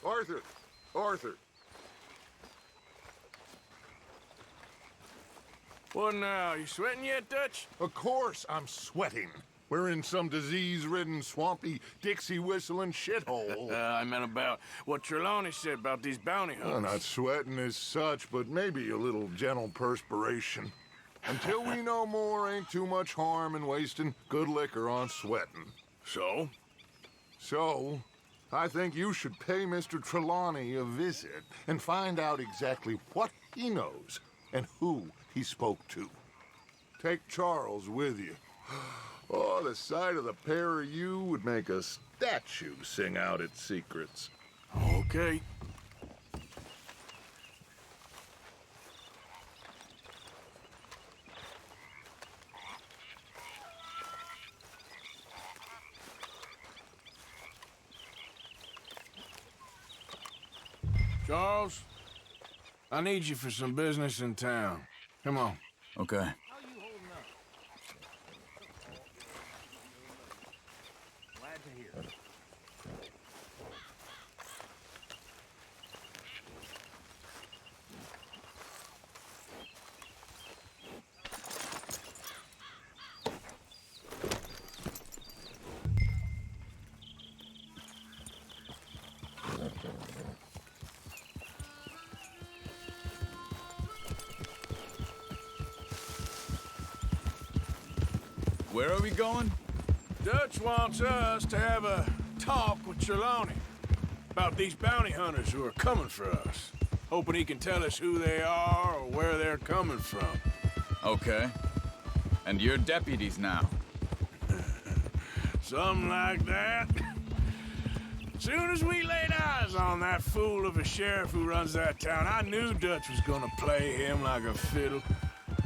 Arthur! Arthur! What now? You sweating yet, Dutch? Of course I'm sweating. We're in some disease-ridden, swampy, Dixie-whistling shithole. I meant about what Trelawney said about these bounty hunters. Well, not sweating as such, but maybe a little gentle perspiration. Until we know more, ain't too much harm in wasting good liquor on sweating. So? So, I think you should pay Mr. Trelawney a visit and find out exactly what he knows and who he spoke to. Take Charles with you. Oh, the sight of the pair of you would make a statue sing out its secrets. Okay. Charles, I need you for some business in town. Come on. Okay. Where are we going? Dutch wants us to have a talk with Trelawney about these bounty hunters who are coming for us. Hoping he can tell us who they are or where they're coming from. Okay. And you're deputies now. Something like that. Soon as we laid eyes on that fool of a sheriff who runs that town, I knew Dutch was gonna play him like a fiddle.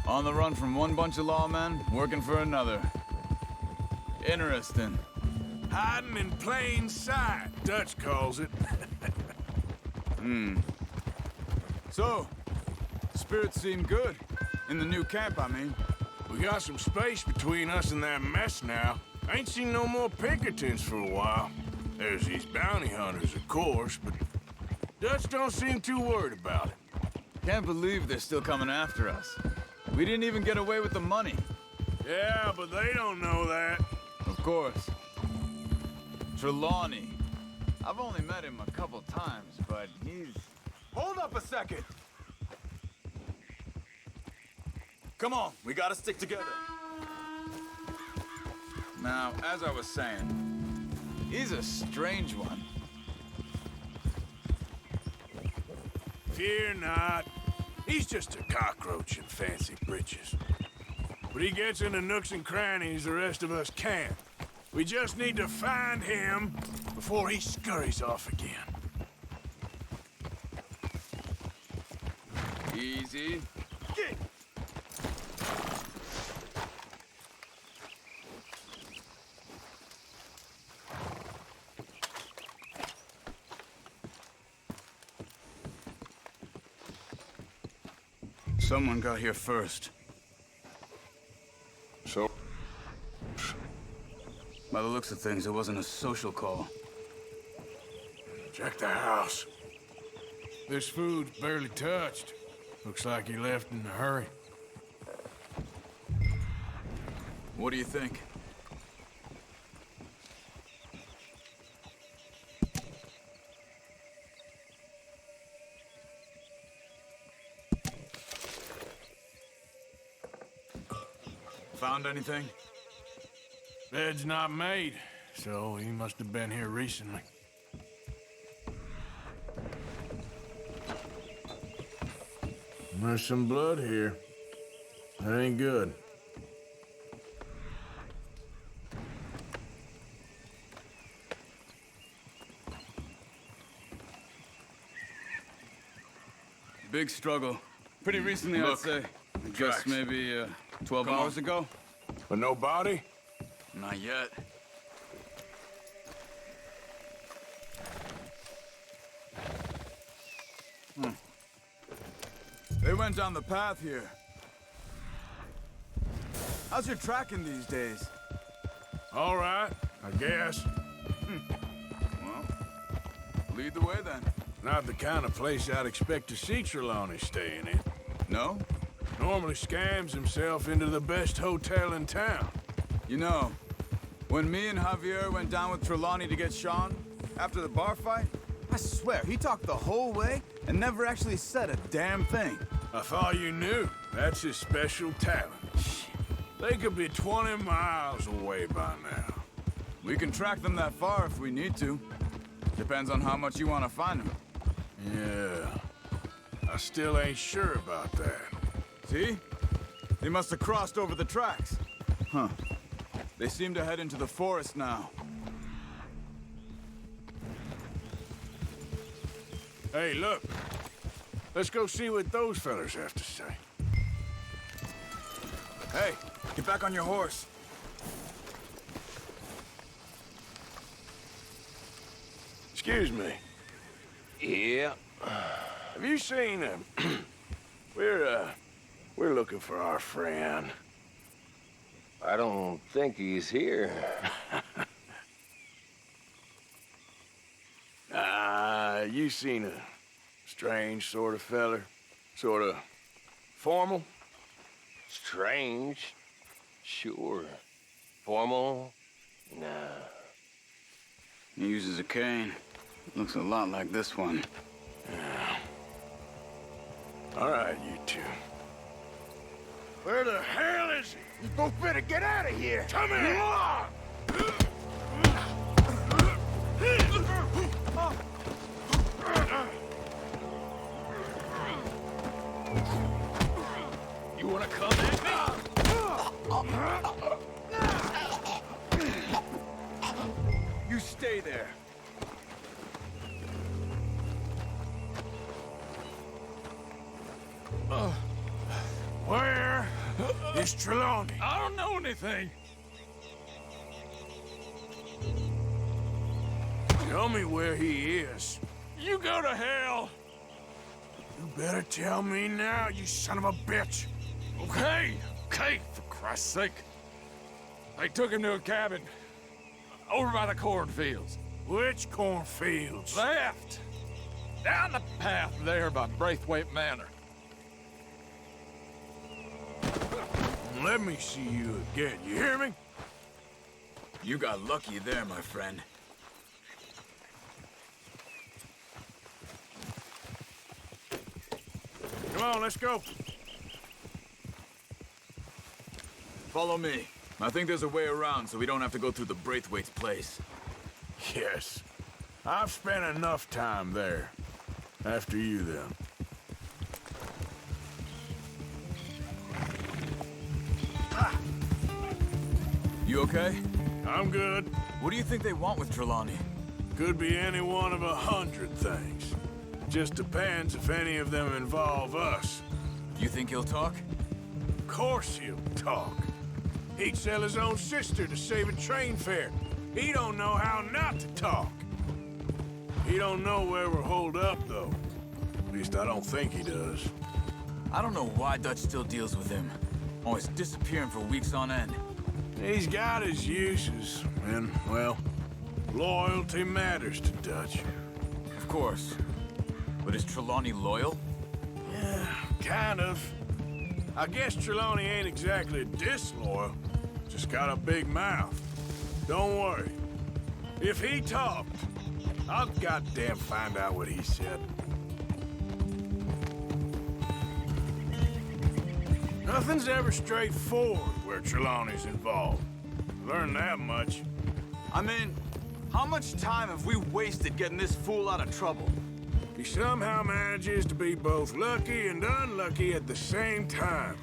On the run from one bunch of lawmen, working for another. Interesting. Hiding in plain sight, Dutch calls it. So, spirits seem good. In the new camp, I mean. We got some space between us and that mess now. Ain't seen no more Pinkertons for a while. There's these bounty hunters, of course, but Dutch don't seem too worried about it. Can't believe they're still coming after us. We didn't even get away with the money. Yeah, but they don't know that. Of course. Trelawney. I've only met him a couple times, but he's... Hold up a second! Come on, we gotta stick together. Now, as I was saying, he's a strange one. Fear not. He's just a cockroach in fancy breeches. But he gets into nooks and crannies the rest of us can't. We just need to find him before he scurries off again. Easy. Get! Someone got here first. So? By the looks of things, it wasn't a social call. Check the house. This food's barely touched. Looks like he left in a hurry. What do you think? Found anything? Bed's not made, so he must have been here recently. There's some blood here. That ain't good. Big struggle. Pretty recently, Look, I'd say. I guess tracks. maybe 12 Come hours on. ago? But no body? Not yet. They went down the path here. How's your tracking these days? All right, I guess. Well, lead the way then. Not the kind of place I'd expect to see Trelawney staying in. No? Normally scams himself into the best hotel in town. You know, when me and Javier went down with Trelawney to get Sean, after the bar fight, I swear, he talked the whole way and never actually said a damn thing. I thought you knew. That's his special talent. They could be 20 miles away by now. We can track them that far if we need to. Depends on how much you want to find them. Yeah. I still ain't sure about that. See? They must have crossed over the tracks. Huh. They seem to head into the forest now. Hey, look. Let's go see what those fellas have to say. Hey, get back on your horse. Excuse me. Yeah. Have you seen him? We're looking for our friend. I don't think he's here. You seen a strange sort of feller? Sort of formal? Strange? Sure. Formal? Nah. He uses a cane. Looks a lot like this one. Yeah. All right, you two. Where the hell is he? You both better get out of here! Come here! You wanna come at me? You stay there. Where is Trelawney? I don't know anything. Tell me where he is. You go to hell. You better tell me now, you son of a bitch. Okay, for Christ's sake. They took him to a cabin over by the cornfields. Which cornfields? Left. Down the path there by Braithwaite Manor. Let me see you again, you hear me? You got lucky there, my friend. Come on, let's go. Follow me. I think there's a way around so we don't have to go through the Braithwaite's place. Yes. I've spent enough time there. After you, then. You okay? I'm good. What do you think they want with Trelawney? Could be any one of 100 things. Just depends if any of them involve us. You think he'll talk? Of course he'll talk. He'd sell his own sister to save a train fare. He don't know how not to talk. He don't know where we're holed up, though. At least I don't think he does. I don't know why Dutch still deals with him. Always disappearing for weeks on end. He's got his uses, and, well, loyalty matters to Dutch. Of course. But is Trelawney loyal? Yeah, kind of. I guess Trelawney ain't exactly disloyal. Just got a big mouth. Don't worry. If he talked, I'll goddamn find out what he said. Nothing's ever straightforward where Trelawney's involved. Learn that much. I mean, how much time have we wasted getting this fool out of trouble? He somehow manages to be both lucky and unlucky at the same time.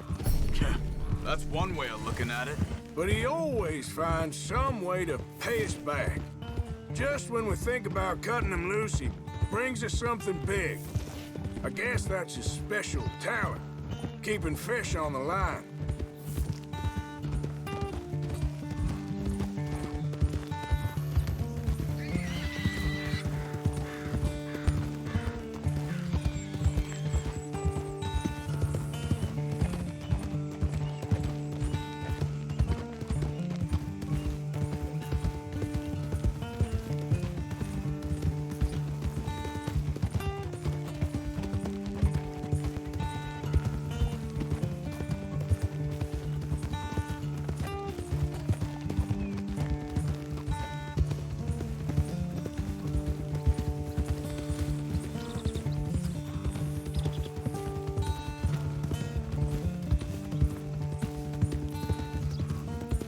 That's one way of looking at it. But he always finds some way to pay us back. Just when we think about cutting him loose, he brings us something big. I guess that's his special talent, keeping fish on the line.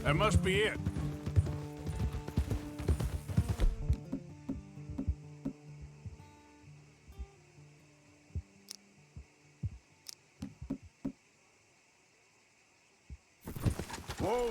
That must be it. Whoa!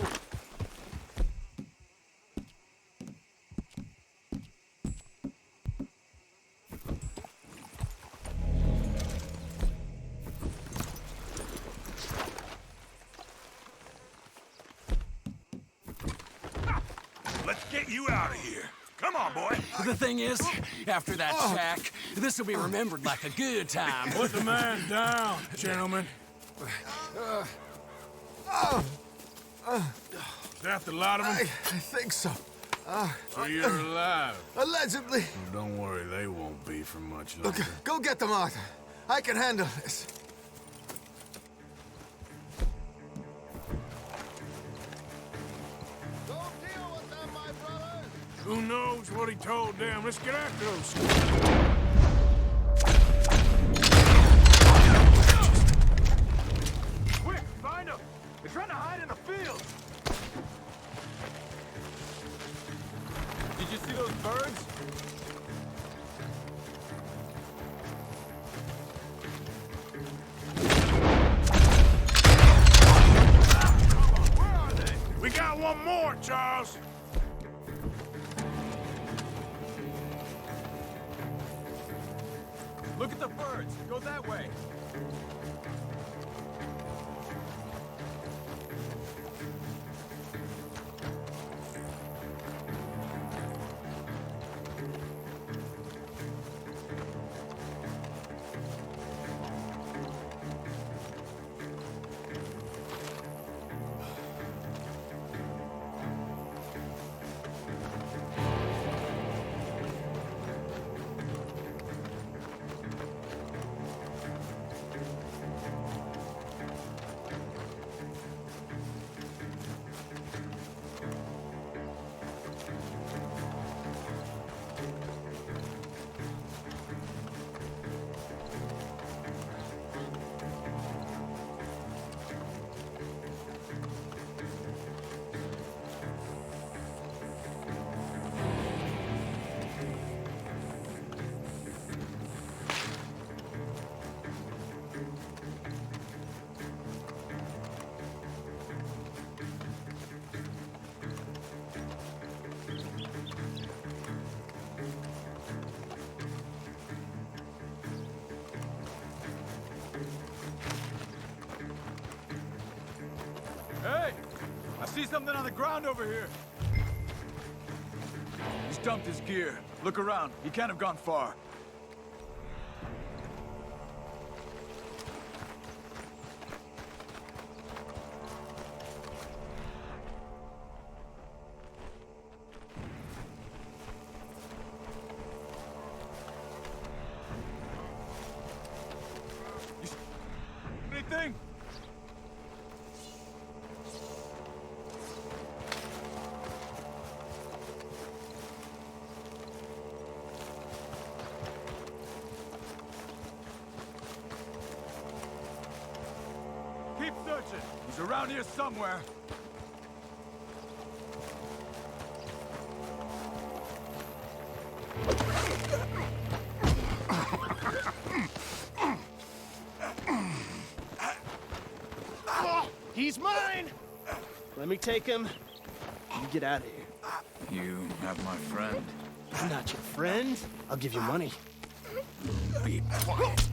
Let's get you out of here. Come on, boy. The thing is, after that shack, this will be remembered like a good time. Put the man down, gentlemen. Is that the lot of them? I think so. So you're alive? Allegedly. Well, don't worry, they won't be for much longer. Look, go get them, Arthur. I can handle this. Who knows what he told them? Let's get after those. Quick, find him! port, Charles. Look at the birds. Go that way. Hey! I see something on the ground over here. He's dumped his gear. Look around. He can't have gone far. Anything? Keep searching. He's around here somewhere. He's mine! Let me take him. You get out of here. You have my friend. I'm not your friend. I'll give you money. Be quiet.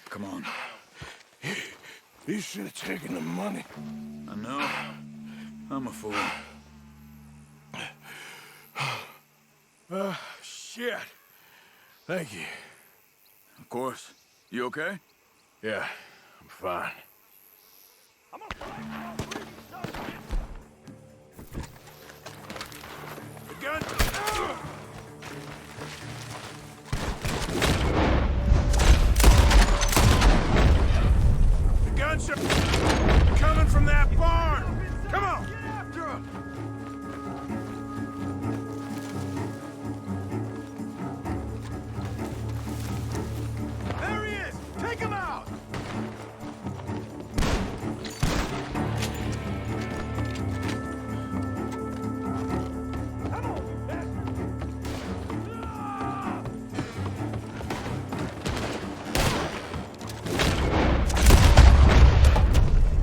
Come on. You should have taken the money. I know. I'm a fool. Shit. Thank you. Of course. You okay? Yeah, I'm fine. The gun! The gunshot coming from that barn! Come on! Get after him! There he is! Take him out!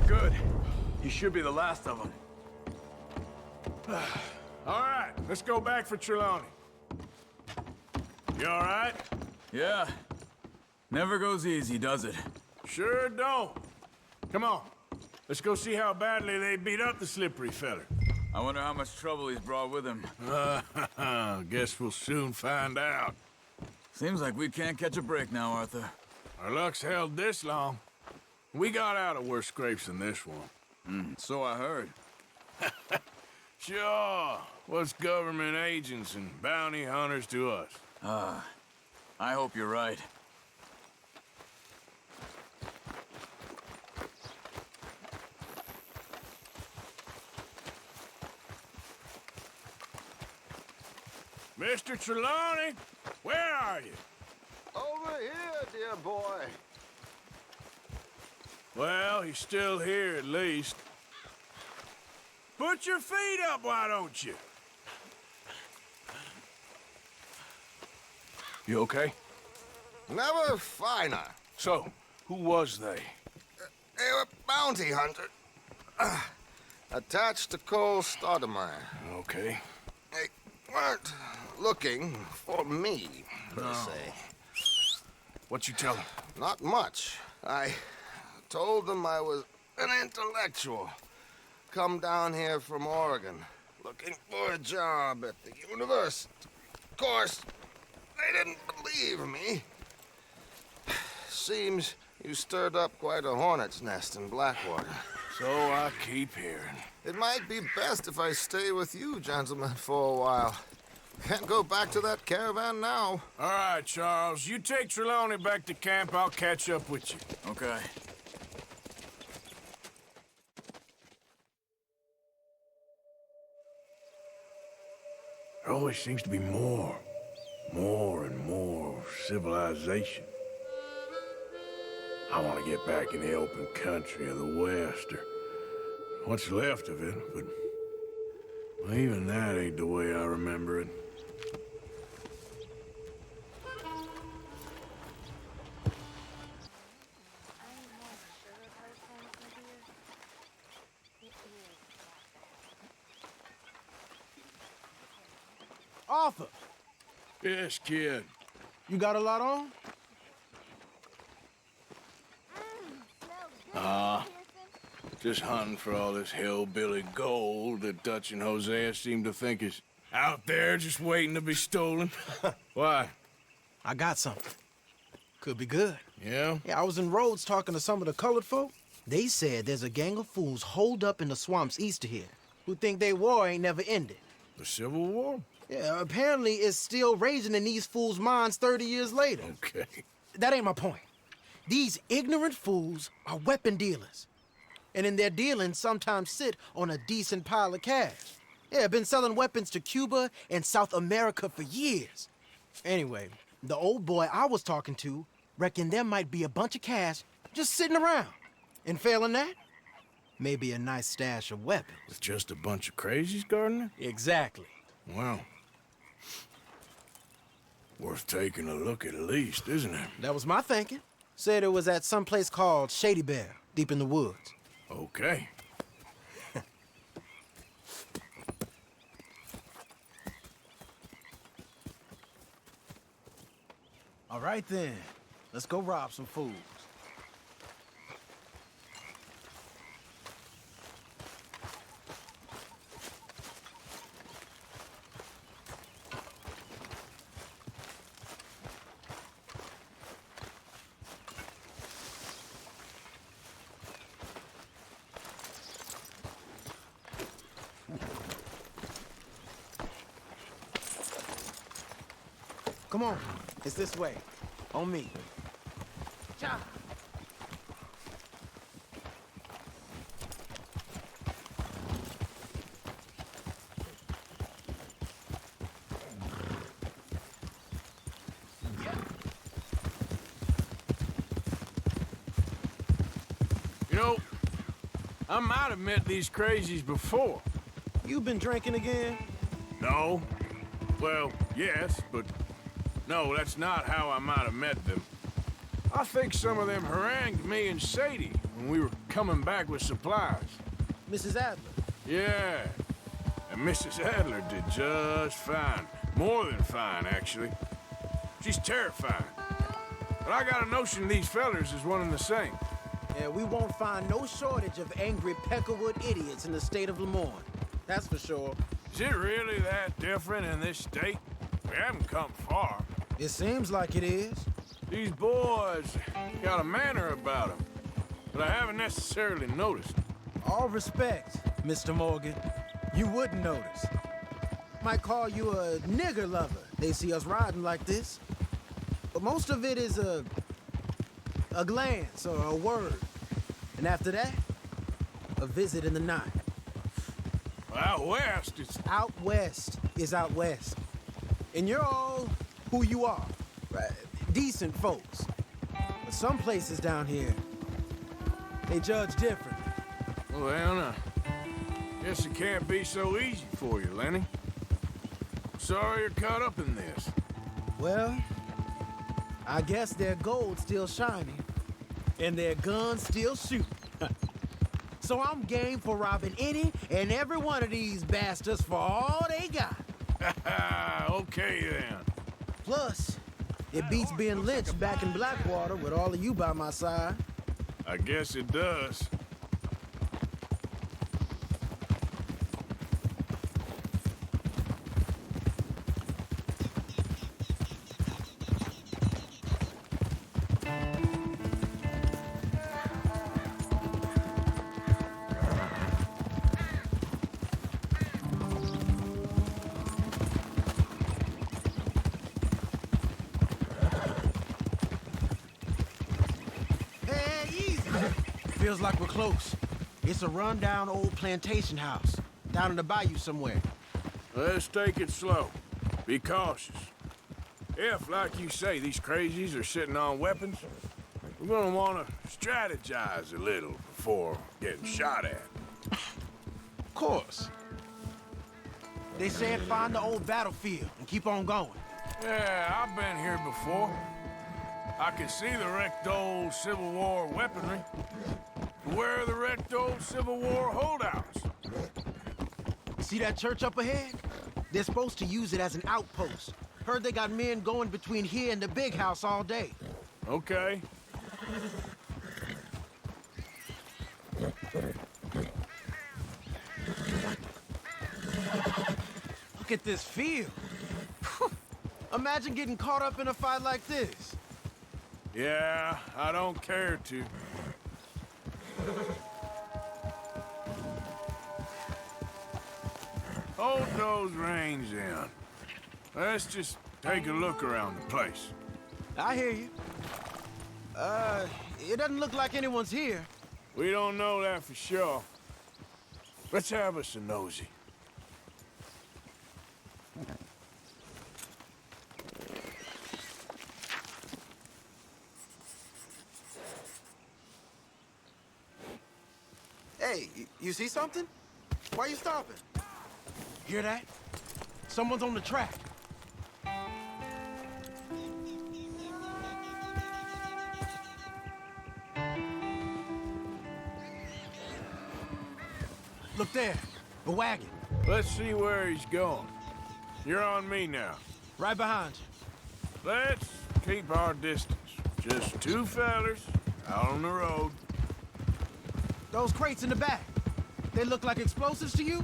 Good. You should be the last of them. All right, let's go back for Trelawney. You all right? Yeah. Never goes easy, does it? Sure don't. Come on. Let's go see how badly they beat up the slippery feller. I wonder how much trouble he's brought with him. Guess we'll soon find out. Seems like we can't catch a break now, Arthur. Our luck's held this long. We got out of worse scrapes than this one. So I heard. Sure. What's government agents and bounty hunters to us? I hope you're right. Mr. Trelawney, where are you? Over here, dear boy. Well, he's still here at least. Put your feet up, why don't you? You okay? Never finer. So, who was they? They were bounty hunter. Attached to Cole Stoudemire. Okay. They weren't looking for me, per se. What you tell them? Not much. I told them I was an intellectual. Come down here from Oregon, looking for a job at the university. Of course, they didn't believe me. Seems you stirred up quite a hornet's nest in Blackwater. So I keep hearing. It might be best if I stay with you, gentlemen, for a while. Can't go back to that caravan now. All right, Charles. You take Trelawney back to camp. I'll catch up with you. Okay. There always seems to be more and more civilization. I want to get back in the open country of the West, or what's left of it, but well, even that ain't the way I remember it. Arthur! Yes, kid. You got a lot on? Just hunting for all this hillbilly gold that Dutch and Hosea seem to think is out there just waiting to be stolen. Why? I got something. Could be good. Yeah? Yeah, I was in Rhodes talking to some of the colored folk. They said there's a gang of fools holed up in the swamps east of here who think their war ain't never ended. The Civil War? Yeah, apparently it's still raging in these fools' minds 30 years later. Okay. That ain't my point. These ignorant fools are weapon dealers. And in their dealings sometimes sit on a decent pile of cash. Yeah, been selling weapons to Cuba and South America for years. Anyway, the old boy I was talking to reckoned there might be a bunch of cash just sitting around. And failing that, maybe a nice stash of weapons. With just a bunch of crazies, Gardner? Exactly. Well, worth taking a look at least, isn't it? That was my thinking. Said it was at some place called Shady, deep in the woods. Okay. All right then, let's go rob some fools. Come on, it's this way. On me. Cha! You know, I might have met these crazies before. You been drinking again? No. Well, yes, but no, that's not how I might have met them. I think some of them harangued me and Shady when we were coming back with supplies. Mrs. Adler? Yeah. And Mrs. Adler did just fine. More than fine, actually. She's terrifying. But I got a notion these fellers is one and the same. Yeah, we won't find no shortage of angry Peckerwood idiots in the state of Lemoyne. That's for sure. Is it really that different in this state? We haven't come far. It seems like it is. These boys got a manner about them, but I haven't necessarily noticed. All respect, Mr. Morgan. You wouldn't notice. Might call you a nigger lover. They see us riding like this. But most of it is a glance or a word. And after that, a visit in the night. Out west, it's... Out west is out west. And you're all who you are. Right? Decent folks. But some places down here, they judge different. Well, guess it can't be so easy for you, Lenny. Sorry you're caught up in this. Well, I guess their gold's still shining, and their guns still shoot. So I'm game for robbing any and every one of these bastards for all they got. Okay, then. Plus, it beats being lynched back in Blackwater with all of you by my side. I guess it does. Feels like we're close. It's a rundown old plantation house, down in the bayou somewhere. Let's take it slow. Be cautious. If, like you say, these crazies are sitting on weapons, we're gonna want to strategize a little before getting shot at. Of course. They said find the old battlefield and keep on going. Yeah, I've been here before. I can see the wrecked old Civil War weaponry. Where are the wrecked old Civil War holdouts? See that church up ahead? They're supposed to use it as an outpost. Heard they got men going between here and the big house all day. Okay. Look at this field. Imagine getting caught up in a fight like this. Yeah, I don't care to. Hold those reins in. Let's just take a look around the place. I hear you. It doesn't look like anyone's here. We don't know that for sure. Let's have us a nosy. Hey, you see something? Why you stopping? Hear that? Someone's on the track. Look there, a wagon. Let's see where he's going. You're on me now. Right behind you. Let's keep our distance. Just two fellers out on the road. Those crates in the back, they look like explosives to you?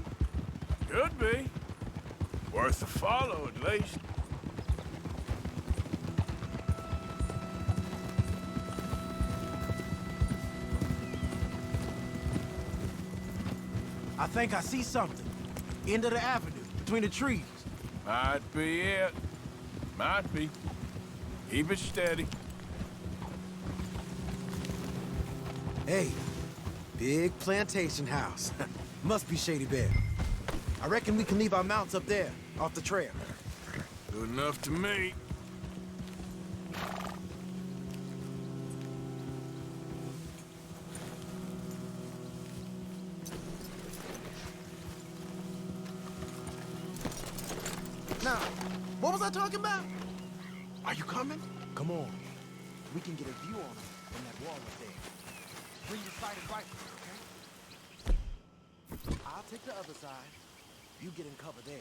Could be. Worth a follow, at least. I think I see something. End of the avenue, between the trees. Might be it. Might be. Keep it steady. Hey, big plantation house. Must be Shady Belle. I reckon we can leave our mounts up there, off the trail. Good enough to me. Now, what was I talking about? Are you coming? Come on. We can get a view on them from that wall up there. Bring your sighted rifle, okay? I'll take the other side. You get in cover there.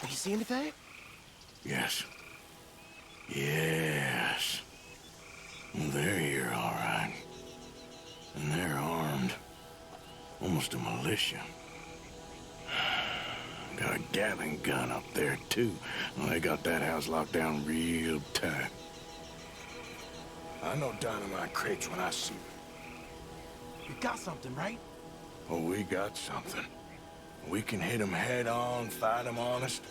Did you see anything? Yes. Yes. They're here, all right. And they're armed. Almost a militia. Got a Gatling gun up there, too. Well, they got that house locked down real tight. I know dynamite crates when I see them. You got something, right? Oh, we got something. We can hit them head on, fight them honest.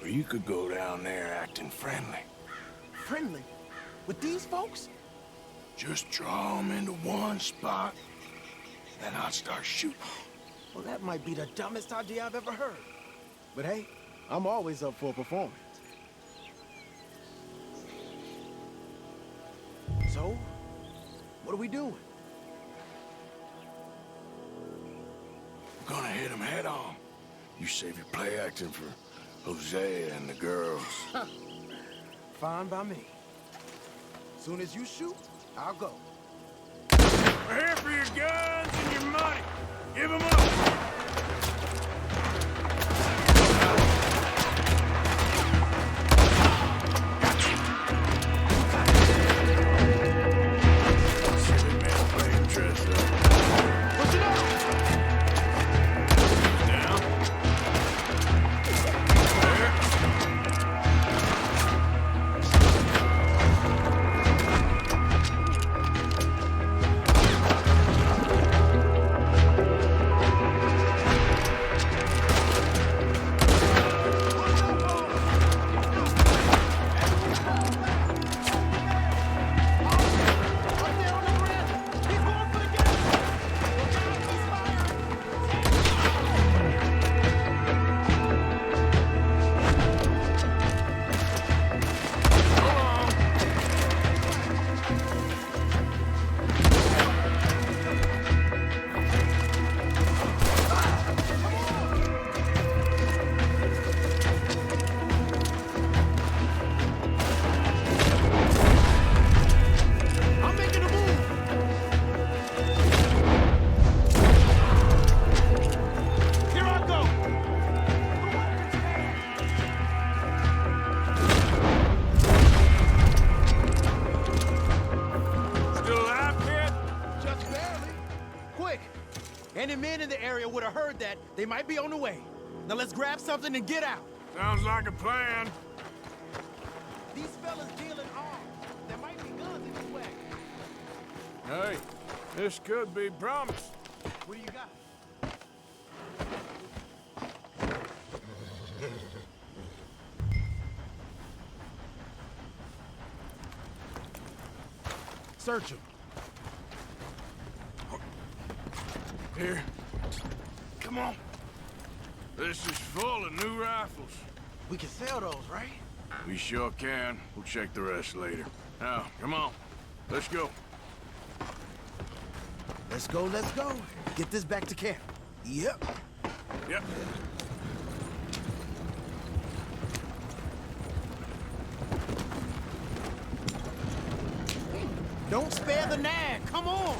Or you could go down there acting friendly. Friendly? With these folks? Just draw them into one spot, then I'll start shooting. Well, that might be the dumbest idea I've ever heard. But hey, I'm always up for a performance. So, what are we doing? We're gonna hit them head on. You save your play acting for Hosea and the girls. Fine by me. Soon as you shoot, I'll go. We're here for your guns and your money. Give them up. Any men in the area would have heard that. They might be on the way. Now let's grab something and get out. Sounds like a plan. These fellas dealing arms. There might be guns in this wagon. Hey, this could be promised. What do you got? Search him. Here. Come on. This is full of new rifles. We can sell those, right? We sure can. We'll check the rest later. Now, come on. Let's go. Let's go, let's go. Get this back to camp. Yep. Yep. Don't spare the nag. Come on.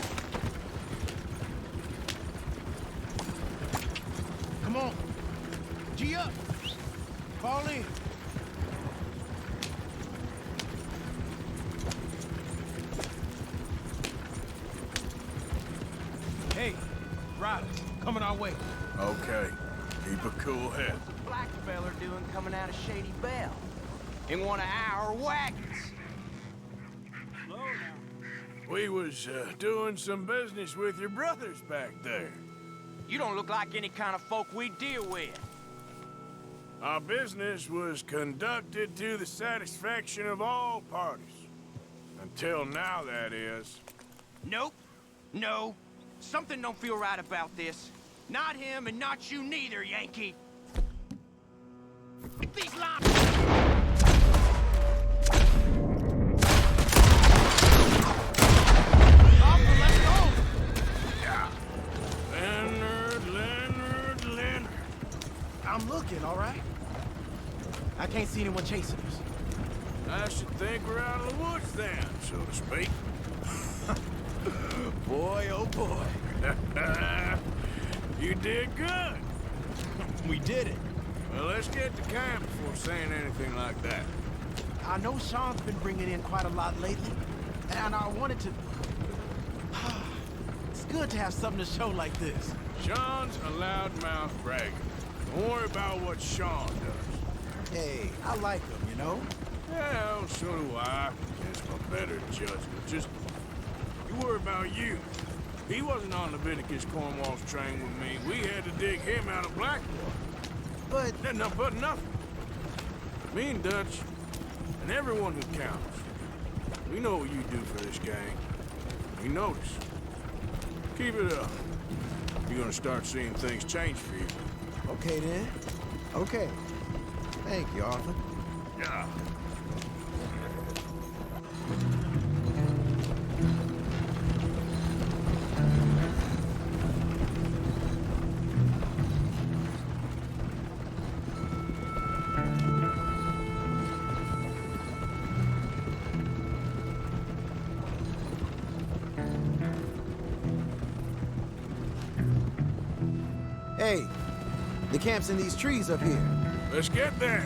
Come on. G up. Fall in. Hey, riders, coming our way. Okay. Keep a cool head. What's the black fella doing coming out of Shady Belle? In one of our wagons. We was doing some business with your brothers back there. You don't look like any kind of folk we deal with. Our business was conducted to the satisfaction of all parties. Until now, that is. Nope. No. Something don't feel right about this. Not him and not you neither, Yankee. These lines... I'm looking, all right? I can't see anyone chasing us. I should think we're out of the woods then, so to speak. Boy, oh boy. You did good. We did it. Well, let's get to camp before saying anything like that. I know Sean's been bringing in quite a lot lately, and I wanted to... It's good to have something to show like this. Sean's a loudmouth bragger. Don't worry about what Sean does. Hey, I like him, you know? Yeah, well, so do I. It's my better judgment. Just, you worry about you. He wasn't on Leviticus Cornwall's train with me. We had to dig him out of Blackwater. But... No, but nothing. Me and Dutch, and everyone who counts. We know what you do for this gang. We notice. Keep it up. You're gonna start seeing things change for you. Okay, then. Okay. Thank you, Arthur. Yeah. Hey, the camp's in these trees up here. Let's get there.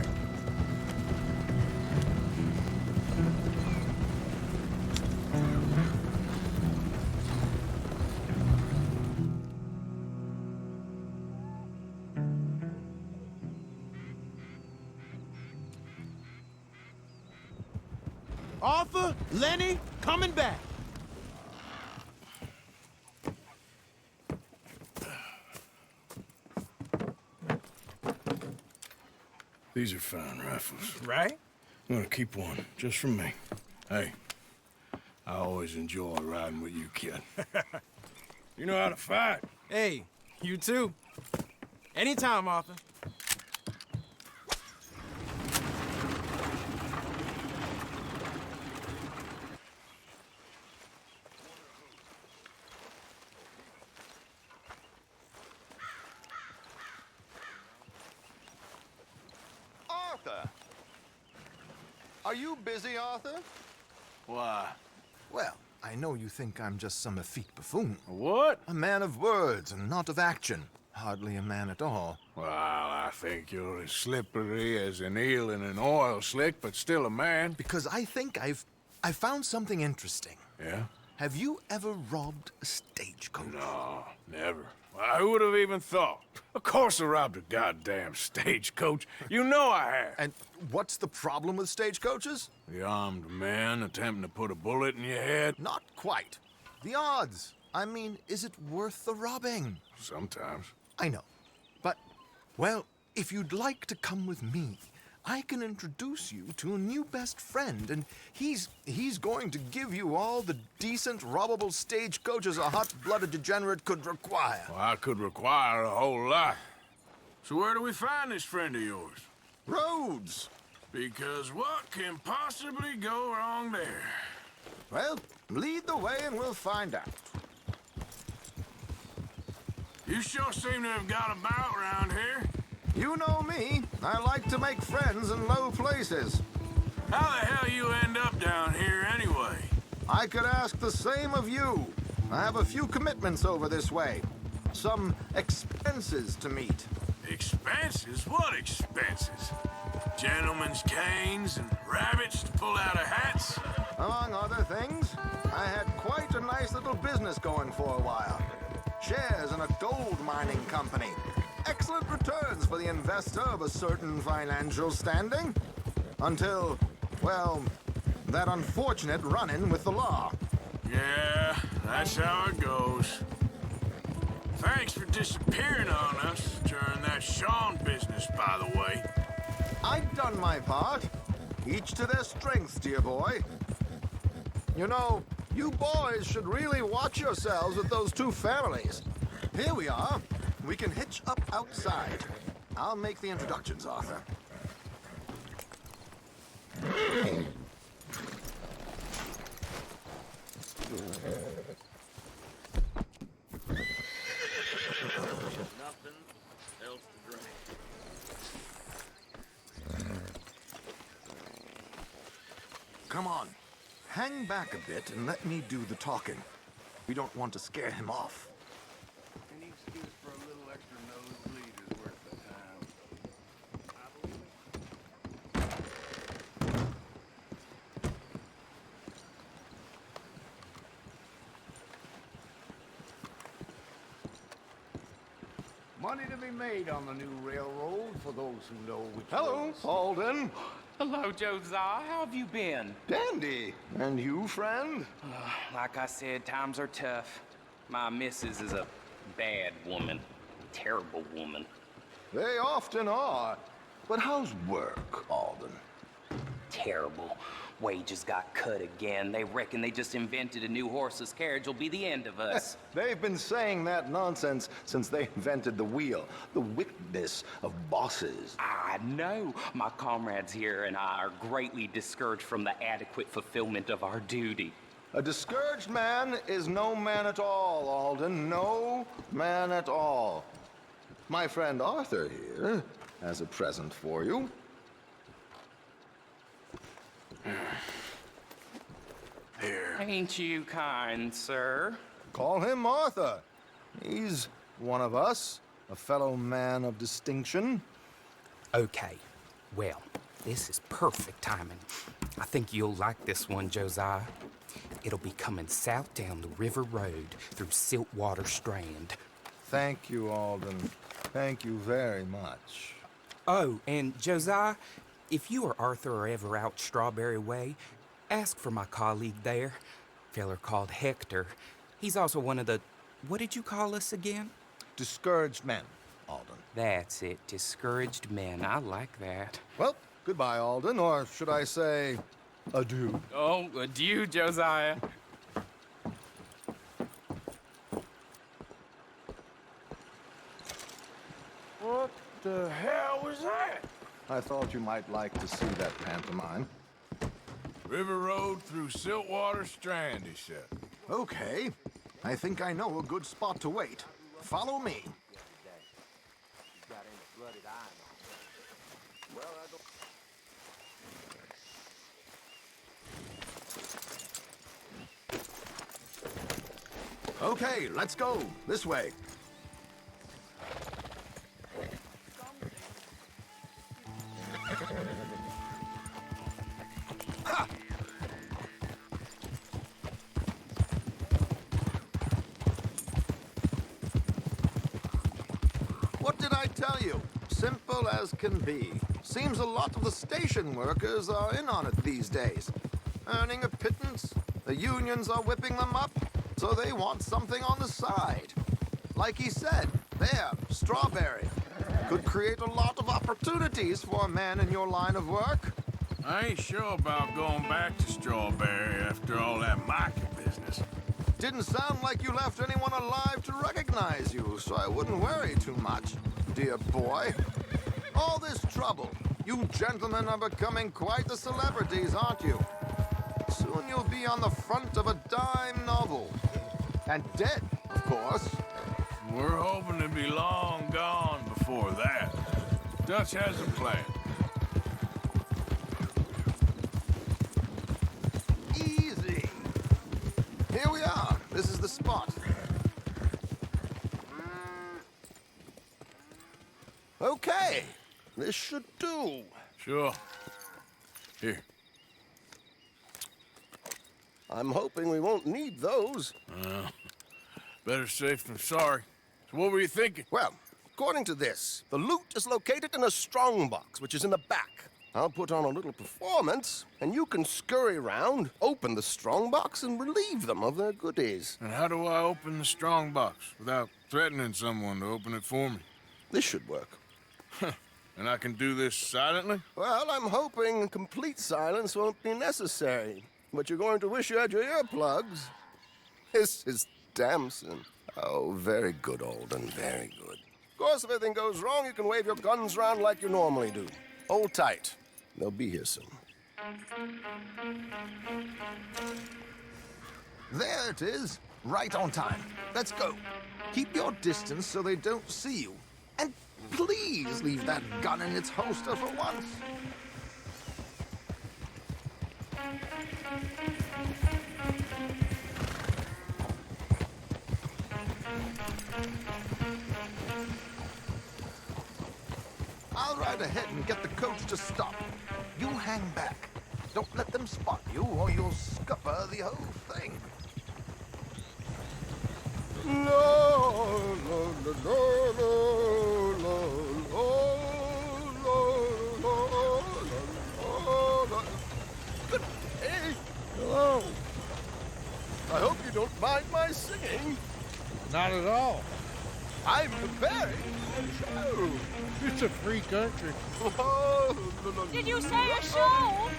Arthur, Lenny, coming back. These are fine rifles. Right? I'm gonna keep one, just for me. Hey, I always enjoy riding with you, kid. You know how to fight. Hey, you too. Anytime, Arthur. Arthur! Are you busy, Arthur? Why? Well, I know you think I'm just some effete buffoon. What? A man of words and not of action. Hardly a man at all. Well, I think you're as slippery as an eel in an oil slick, but still a man. Because I think I found something interesting. Yeah? Have you ever robbed a stagecoach? No, never. Well, who would have even thought? Of course I robbed a goddamn stagecoach. You know I have. And what's the problem with stagecoaches? The armed man attempting to put a bullet in your head? Not quite. The odds. I mean, is it worth the robbing? Sometimes. I know. But, well, if you'd like to come with me, I can introduce you to a new best friend, and he's going to give you all the decent, robbable stagecoaches a hot-blooded degenerate could require. Well, I could require a whole lot. So where do we find this friend of yours? Roads. Because what can possibly go wrong there? Well, lead the way and we'll find out. You sure seem to have got about around here. You know me. I like to make friends in low places. How the hell you end up down here anyway? I could ask the same of you. I have a few commitments over this way. Some expenses to meet. Expenses? What expenses? Gentlemen's canes and rabbits to pull out of hats? Among other things, I had quite a nice little business going for a while. Shares in a gold mining company. Excellent returns for the investor of a certain financial standing. Until, well, that unfortunate run-in with the law. Yeah, that's how it goes. Thanks for disappearing on us during that Sean business, by the way. I've done my part. Each to their strengths, dear boy. You know, you boys should really watch yourselves with those two families. Here we are. We can hitch up outside. I'll make the introductions, Arthur. Nothing else to drink. Come on. Hang back a bit and let me do the talking. We don't want to scare him off. Any excuse for a little extra nosebleed is worth the time. Money to be made on the new railroad for those who know which Hello, roads. Alden. Hello, Josiah. How have you been? Dandy. And you, friend? Like I said, times are tough. My missus is a bad woman. Terrible woman. They often are. But how's work, Alden? Terrible. Wages got cut again. They reckon they just invented a new horseless carriage will be the end of us. They've been saying that nonsense since they invented the wheel. The wickedness of bosses. I know. My comrades here and I are greatly discouraged from the adequate fulfillment of our duty. A discouraged man is no man at all, Alden. No man at all. My friend Arthur here has a present for you. Here. Ain't you kind, sir? Call him Arthur. He's one of us. a fellow man of distinction. Okay, well, this is perfect timing. I think you'll like this one, Josiah. It'll be coming south down the river road through Siltwater Strand. Thank you, Alden. Thank you very much. Oh, and Josiah, if you or Arthur are ever out Strawberry Way, ask for my colleague there, feller called Hector. He's also one of the, what did you call us again? Discouraged men, Alden. That's it, discouraged men. I like that. Well, goodbye, Alden, or should I say, adieu. Oh, adieu, Josiah. What the hell was that? I thought you might like to see that pantomime. River Road through Siltwater Strand, he said. Okay. I think I know a good spot to wait. Follow me. Okay, let's go. This way. Ha! What did I tell you? Simple as can be. Seems a lot of the station workers are in on it these days. Earning a pittance. The unions are whipping them up, so they want something on the side. Like he said, there, Strawberry. Could create a lot of opportunities for a man in your line of work. I ain't sure about going back to Strawberry after all that market business. Didn't sound like you left anyone alive to recognize you, so I wouldn't worry too much, dear boy. All this trouble. You gentlemen are becoming quite the celebrities, aren't you? Soon you'll be on the front of a dime novel. And dead, of course. We're hoping to be long gone before that. Dutch has a plan. Easy. Here we are. This is the spot. Okay. This should do. Sure. Here. I'm hoping we won't need those. Better safe than sorry. So what were you thinking? Well, according to this, the loot is located in a strongbox, which is in the back. I'll put on a little performance, and you can scurry around, open the strongbox, and relieve them of their goodies. And how do I open the strongbox without threatening someone to open it for me? This should work. And I can do this silently? Well, I'm hoping complete silence won't be necessary. But you're going to wish you had your earplugs. This is Damson. Oh, very good, Alden, very good. Of course, if anything goes wrong, you can wave your guns around like you normally do. Hold tight. They'll be here soon. There it is. Right on time. Let's go. Keep your distance so they don't see you. And please leave that gun in its holster for once. I'll ride ahead and get the coach to stop. You hang back. Don't let them spot you or you'll scupper the whole thing. Good day. Hello. I hope you don't mind my singing. Not at all. I'm preparing for the show. It's a free country. Did you say a show?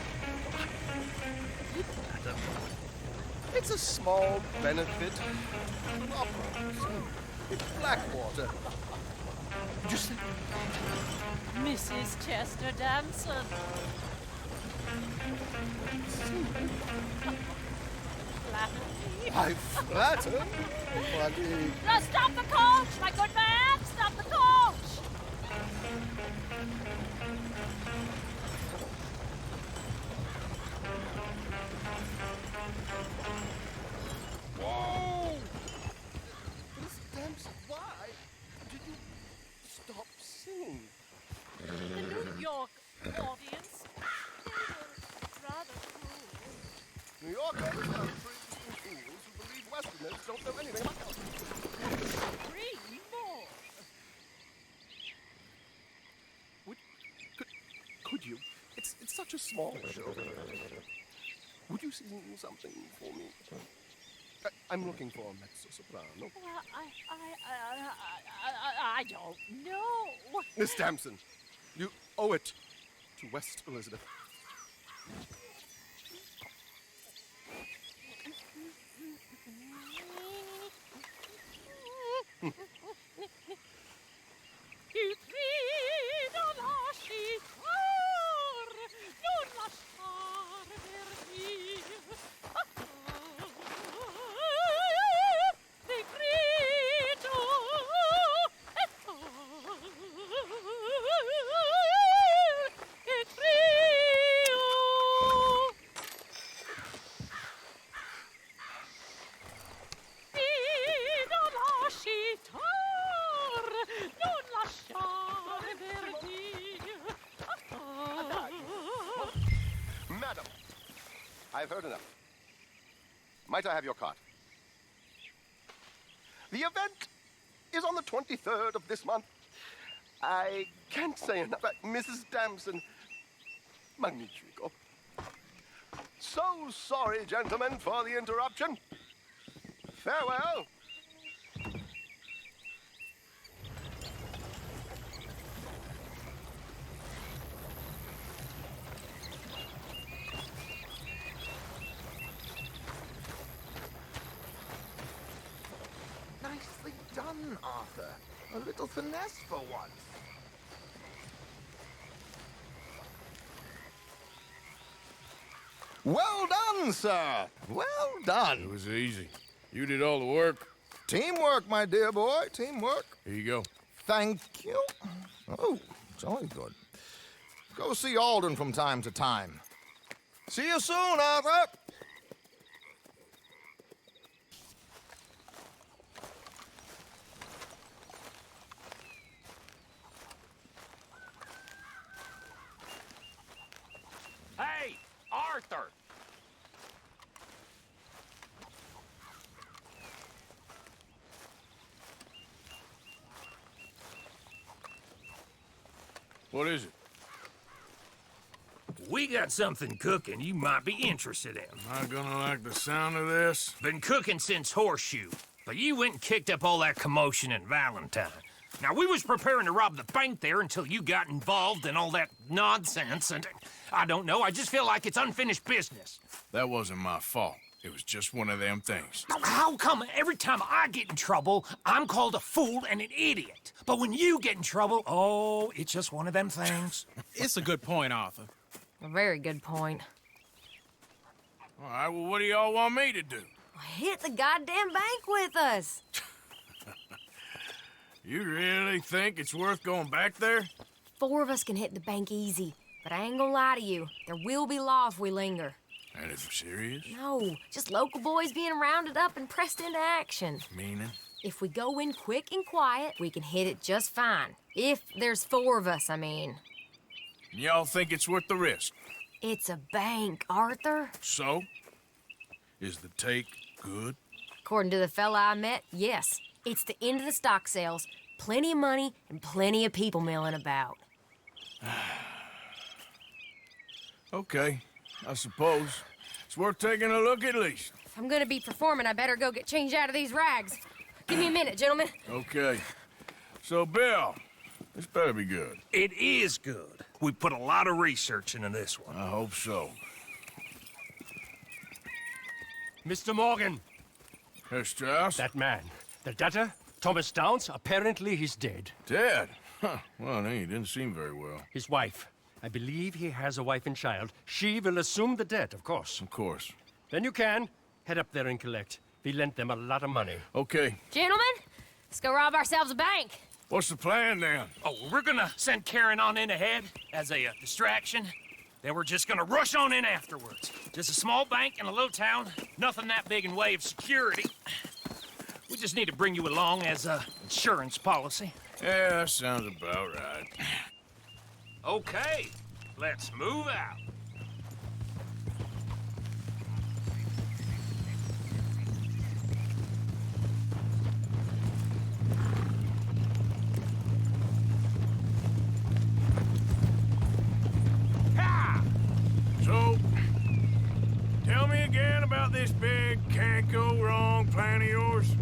It's a small benefit opera. It's Blackwater. Just Mrs. Chester Damson. I flatter, buddy. Now stop the coach, my good man! Stop the coach! Whoa! Miss Dempsey, why did you such a small show. Would you sing something for me? I'm looking for a mezzo-soprano. Well, I don't know. Miss Damson, you owe it to West Elizabeth. Ti grido lasci far, non lasciare perdir. Ti grido e crio. Grido lasci far, non lasciare perdir. Madam, I've heard enough. Might I have your card? The event is on the 23rd of this month. I can't say enough. Mrs. Damson, magnifico. So sorry, gentlemen, for the interruption. Farewell. Nicely done, Arthur. A little finesse for once. Well done, sir. Well done. It was easy. You did all the work. Teamwork, my dear boy. Teamwork. Here you go. Thank you. Oh, jolly good. Go see Alden from time to time. See you soon, Arthur. Hey, Arthur! What is it? We got something cooking you might be interested in. Am I gonna like the sound of this? Been cooking since Horseshoe, but you went and kicked up all that commotion in Valentine. Now, we was preparing to rob the bank there until you got involved in all that nonsense, and I don't know, I just feel like it's unfinished business. That wasn't my fault. It was just one of them things. How come every time I get in trouble, I'm called a fool and an idiot? But when you get in trouble, oh, it's just one of them things. It's a good point, Arthur. A very good point. All right, well, what do y'all want me to do? Hit the goddamn bank with us. You really think it's worth going back there? 4 of us can hit the bank easy, but I ain't gonna lie to you. There will be law if we linger. And if serious? No, just local boys being rounded up and pressed into action. Meaning? If we go in quick and quiet, we can hit it just fine. If there's 4 of us, I mean. Y'all think it's worth the risk? It's a bank, Arthur. So? Is the take good? According to the fella I met, yes. It's the end of the stock sales. Plenty of money and plenty of people milling about. Okay, I suppose. It's worth taking a look at least. If I'm gonna be performing, I better go get changed out of these rags. Give me a minute, gentlemen. Okay. So, Bill, this better be good. It is good. We put a lot of research into this one. I hope so. Mr. Morgan. Herr Strauss? That man. The debtor, Thomas Downs, apparently he's dead. Dead? Huh. Well, he didn't seem very well. His wife. I believe he has a wife and child. She will assume the debt, of course. Of course. Then you can head up there and collect. We lent them a lot of money. Okay. Gentlemen, let's go rob ourselves a bank. What's the plan, then? Oh, we're gonna send Karen on in ahead as a distraction. Then we're just gonna rush on in afterwards. Just a small bank in a little town. Nothing that big in way of security. We just need to bring you along as a insurance policy. Yeah, that sounds about right. Okay, let's move out. Ha! this big can't go wrong plan of yours?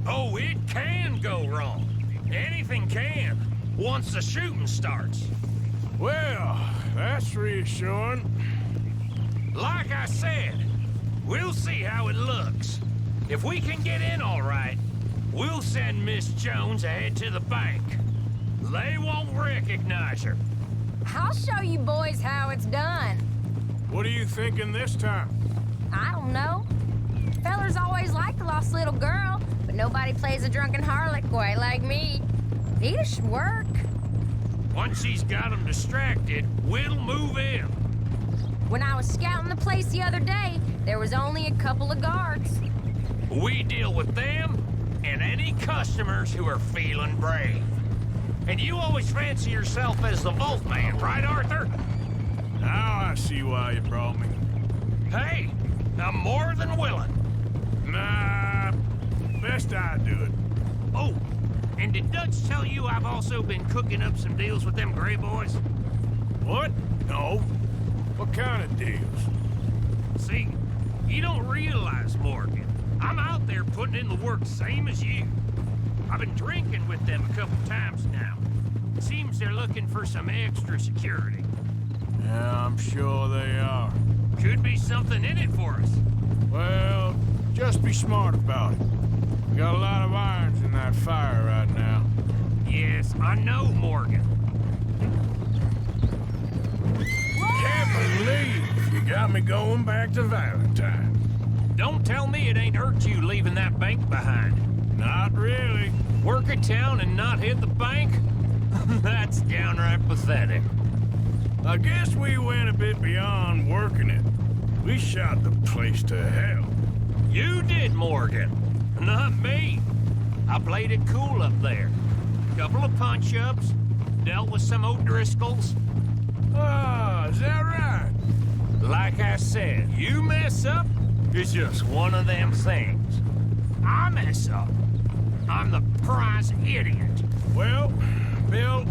Oh, it can go wrong. Anything can, once the shooting starts. Well, that's reassuring. Like I said, we'll see how it looks. If we can get in all right, we'll send Miss Jones ahead to the bank. They won't recognize her. I'll show you boys how it's done. What are you thinking this time? I don't know. Fellers always liked a lost little girl, but nobody plays a drunken harlot quite like me. It should work. Once he's got them distracted, we'll move in. When I was scouting the place the other day, there was only a couple of guards. We deal with them and any customers who are feeling brave. And you always fancy yourself as the vault man, right, Arthur? Now I see why you brought me. Hey, I'm more than willing. Nah, best I do it. Oh, and did Dutch tell you I've also been cooking up some deals with them Gray boys? What? No. What kind of deals? See, you don't realize, Morgan. I'm out there putting in the work same as you. I've been drinking with them a couple times now. Seems they're looking for some extra security. Yeah, I'm sure they are. Could be something in it for us. Well, just be smart about it. We got a lot of irons in that fire right now. Yes, I know, Morgan. Can't believe you got me going back to Valentine. Don't tell me it ain't hurt you leaving that bank behind. Not really. Work a town and not hit the bank? That's downright pathetic. I guess we went a bit beyond working it. We shot the place to hell. You did, Morgan. Not me. I played it cool up there. Couple of punch-ups, dealt with some O'Driscolls. Ah, is that right? Like I said, you mess up, it's just one of them things. I mess up. I'm the prize idiot. Well, Bill,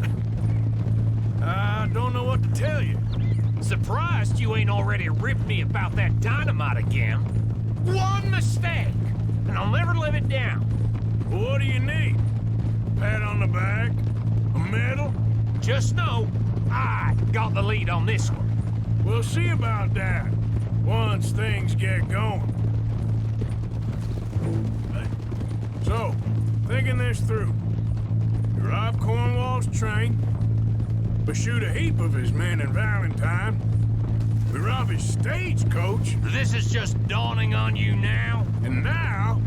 I don't know what to tell you. Surprised you ain't already ripped me about that dynamite again. One mistake, and I'll never live it down. What do you need? Pat on the back? A medal? Just know, I got the lead on this one. We'll see about that, once things get going. So, thinking this through. You rob Cornwall's train. We shoot a heap of his men in Valentine. We rob his stagecoach. This is just dawning on you now? And now,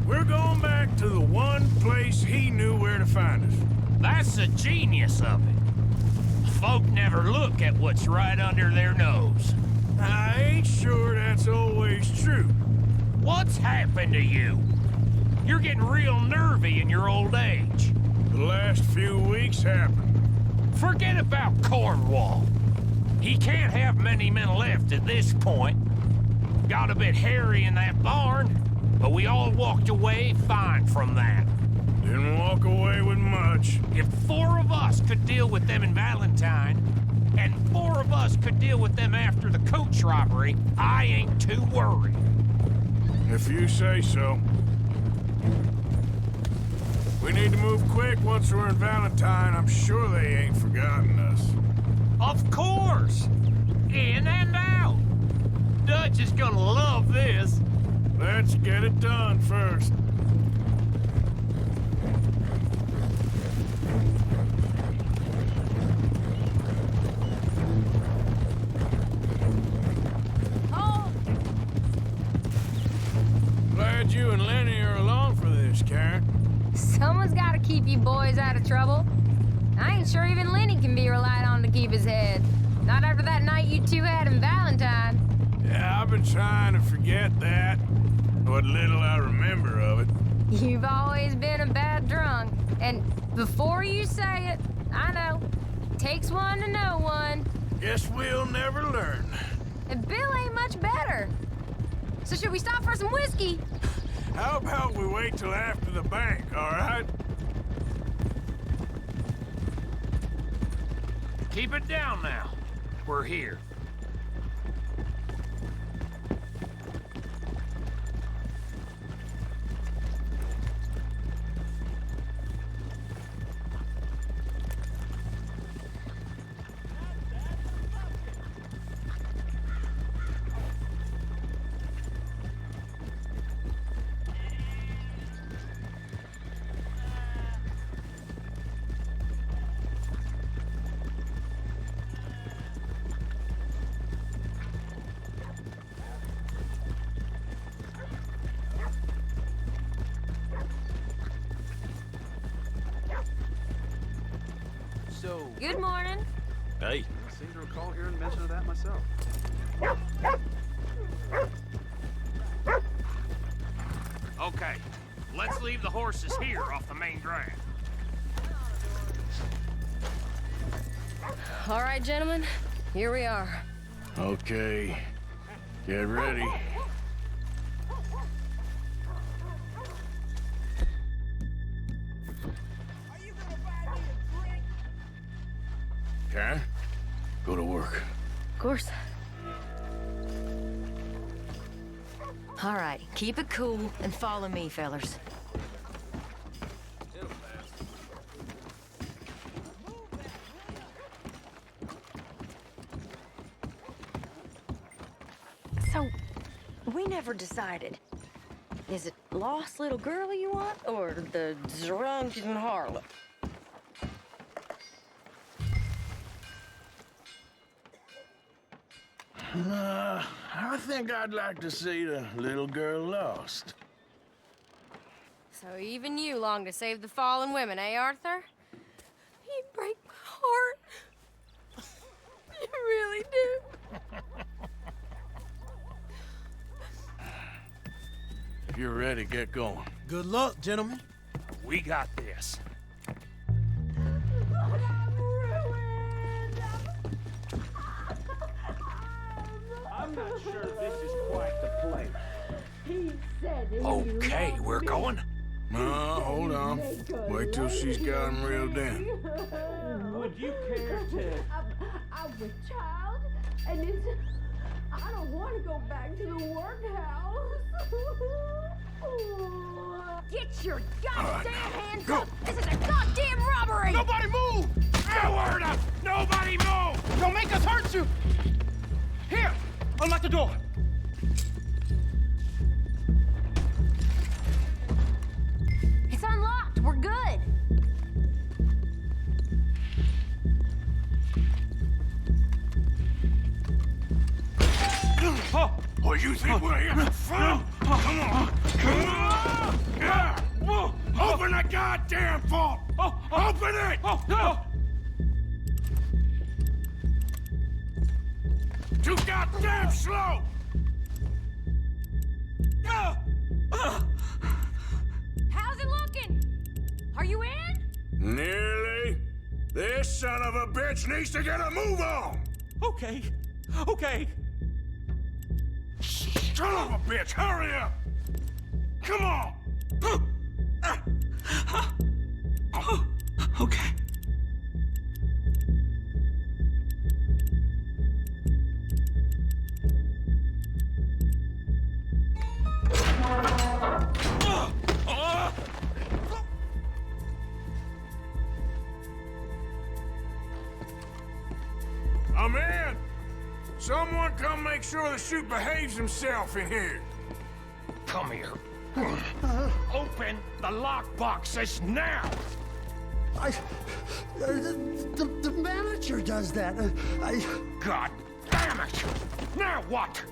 we're going back to the one place he knew where to find us. That's the genius of it. Folk never look at what's right under their nose. I ain't sure that's always true. What's happened to you? You're getting real nervy in your old age. The last few weeks happened. Forget about Cornwall. He can't have many men left at this point. Got a bit hairy in that barn, but we all walked away fine from that. Didn't walk away with much. If 4 of us could deal with them in Valentine, and 4 of us could deal with them after the coach robbery, I ain't too worried. If you say so. We need to move quick once we're in Valentine. I'm sure they ain't forgotten us. Of course! In and out! Dutch is gonna love this. Let's get it done first. Oh! Glad you and Lenny are along for this, Karen. Someone's gotta keep you boys out of trouble. I ain't sure even Lenny can be relied on to keep his head. Not after that night you two had in Valentine. Yeah, I've been trying to forget that. What little I remember of it. You've always been a bad drunk. And before you say it, I know. Takes one to know one. Guess we'll never learn. And Bill ain't much better. So should we stop for some whiskey? How about we wait till after the bank, all right? Keep it down now. We're here. So... Good morning. Hey. I seem to recall hearing mention of that myself. Okay, let's leave the horses here off the main drag. All right, gentlemen, here we are. Okay, get ready. Karen, go to work. Of course. All right, keep it cool and follow me, fellers. So, we never decided. Is it lost little girl you want, or the drunken harlot? I think I'd like to see the little girl lost. So even you long to save the fallen women, eh, Arthur? You break my heart. You really do. If you're ready, get going. Good luck, gentlemen. We got this. I'm not sure this is quite the place. He said Okay, we're going. No, hold on. Wait till she's got him reeled in. Would you care to... I'm a child, and it's... I don't want to go back to the workhouse. Get your goddamn hands up! This is a goddamn robbery! Nobody move! No word up! Nobody move! Don't make us hurt you! Here! Unlock the door! It's unlocked. We're good. Oh, you think we're here? Come on! Come on! Yeah. Open the goddamn vault! Open it! Too goddamn slow! How's it looking? Are you in? Nearly. This son of a bitch needs to get a move on! Okay. Okay. Son of a bitch, hurry up! Come on! Okay. I'm in! Someone come make sure the chute behaves himself in here. Come here. Open the lockboxes now! The manager does that. God damn it! Now what?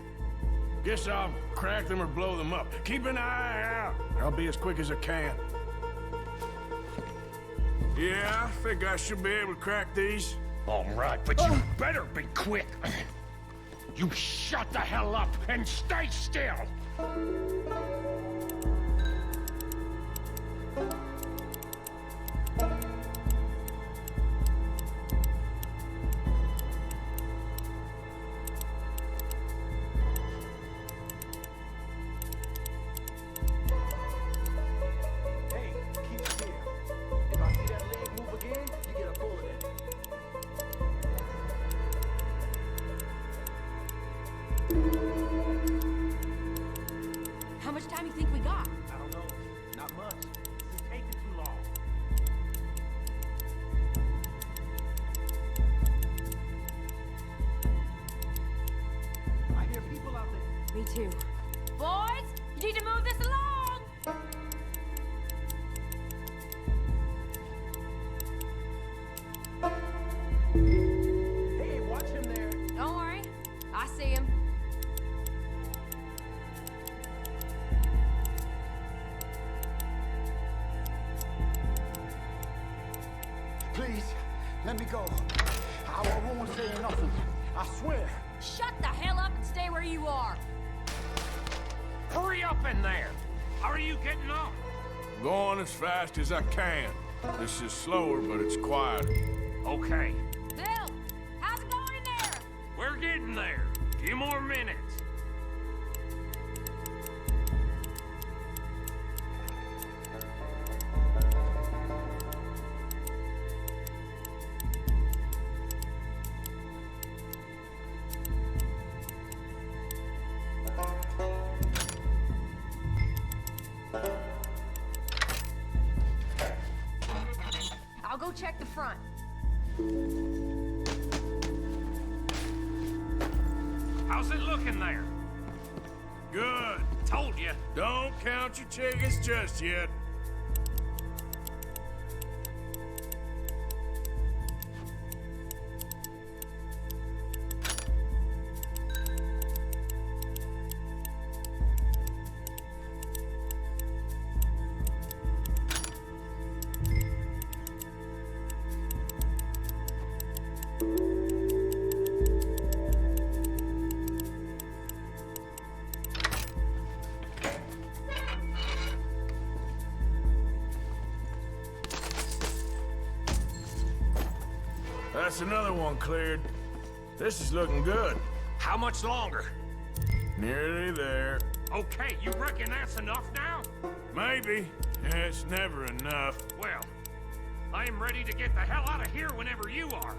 Guess I'll crack them or blow them up. Keep an eye out. I'll be as quick as I can. Yeah, I think I should be able to crack these. All right, but you better be quick. You shut the hell up and stay still! How much time you think we got? I don't know. Not much. This is taking too long. I hear people out there. Me too. Boys, you need to move this along! Hey, watch him there. Don't worry. I see him. Please, Let me go. I won't say nothing. I swear. Shut the hell up and stay where you are. Hurry up in there. How are you getting on? Going as fast as I can. This is slower, but it's quieter. Okay. Bill, how's it going in there? We're getting there. A few more minutes. I'll go check the front. How's it looking there? Good. Told you. Don't count your chickens just yet. That's another one cleared. This is looking good. How much longer? Nearly there. Okay, you reckon that's enough now? Maybe. It's never enough. Well, I am ready to get the hell out of here whenever you are.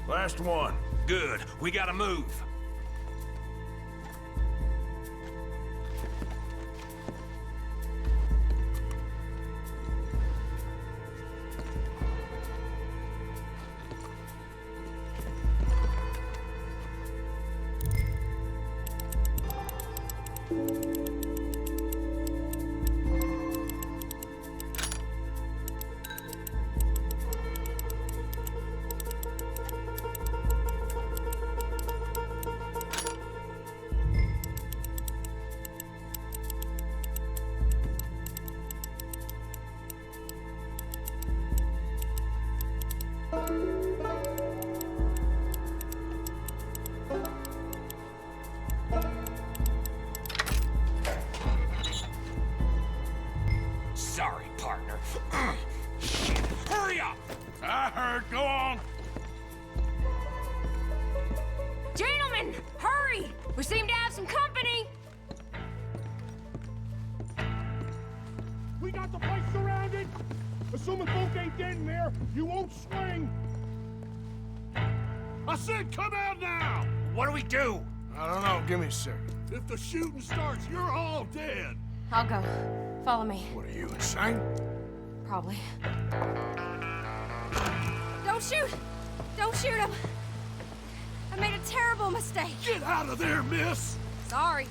Last one. Good. We gotta move. Sorry, partner. Shit. Hurry up! I heard. Go on. Gentlemen, hurry! We seem to have some company. We got the place surrounded. Assuming folk ain't dead in there, you won't swing. I said come out now! What do we do? I don't know. Give me a second. If the shooting starts, you're all dead. I'll go. Follow me. What are you, insane? Probably. Don't shoot! Don't shoot him! I made a terrible mistake. Get out of there, miss! Sorry.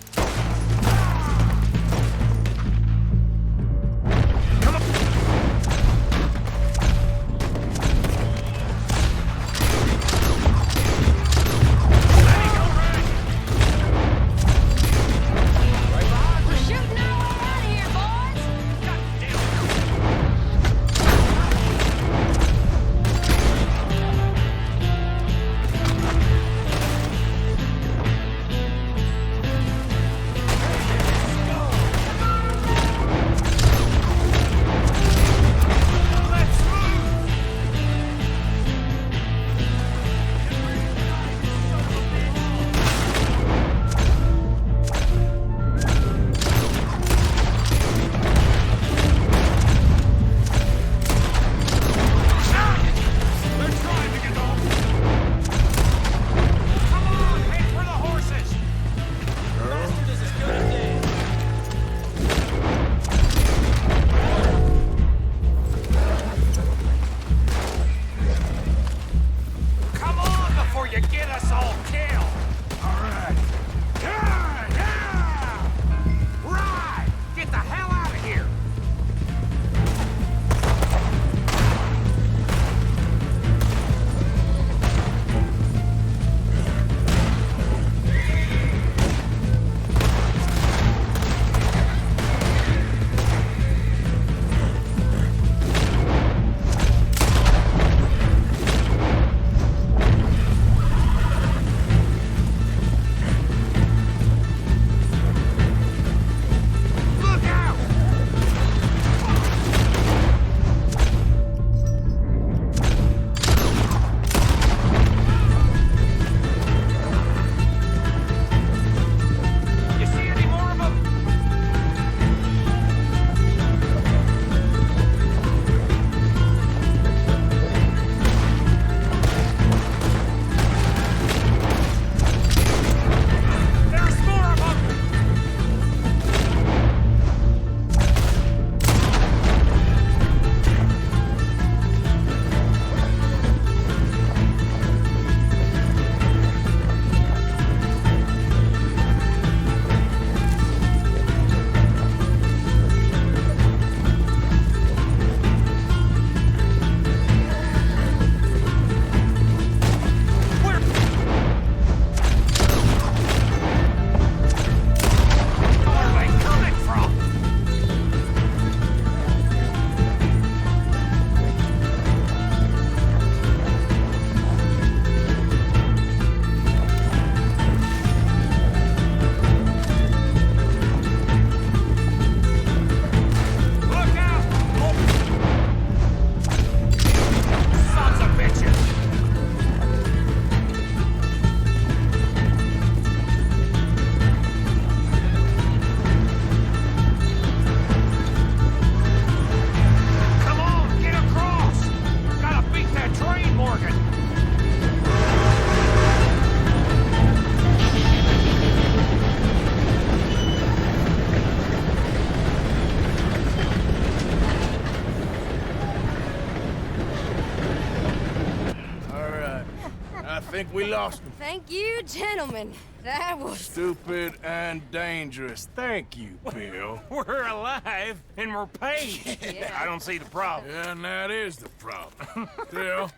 think we lost him? Thank you, gentlemen. That was... Stupid and dangerous. Thank you, Bill. We're alive and we're paid. Yeah. I don't see the problem. Yeah, and that is the problem. Still,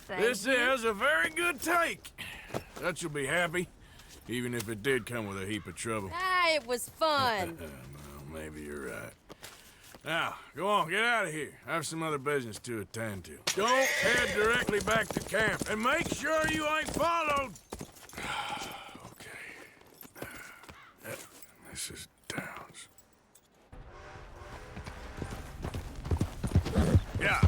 this you. is a very good take. Dutch will be happy, even if it did come with a heap of trouble. Ah, it was fun. Well, maybe you're right. Now, go on, get out of here. I have some other business to attend to. Don't head directly back to camp, and make sure you ain't followed. Okay. Mrs. Downs. Yeah.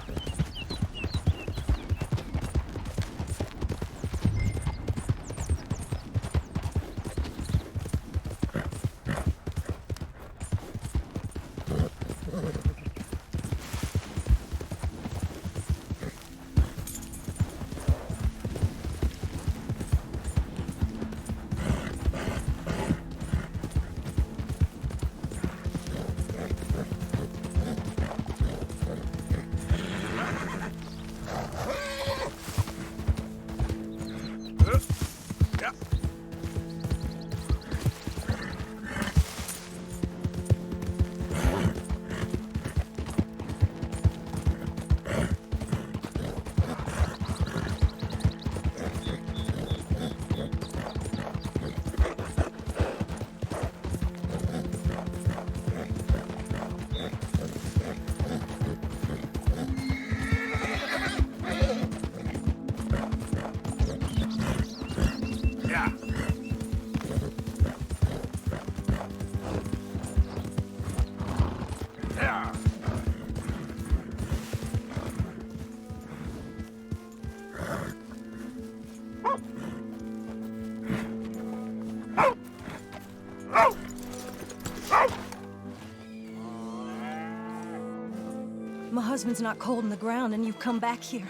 My husband's not cold in the ground, and you've come back here.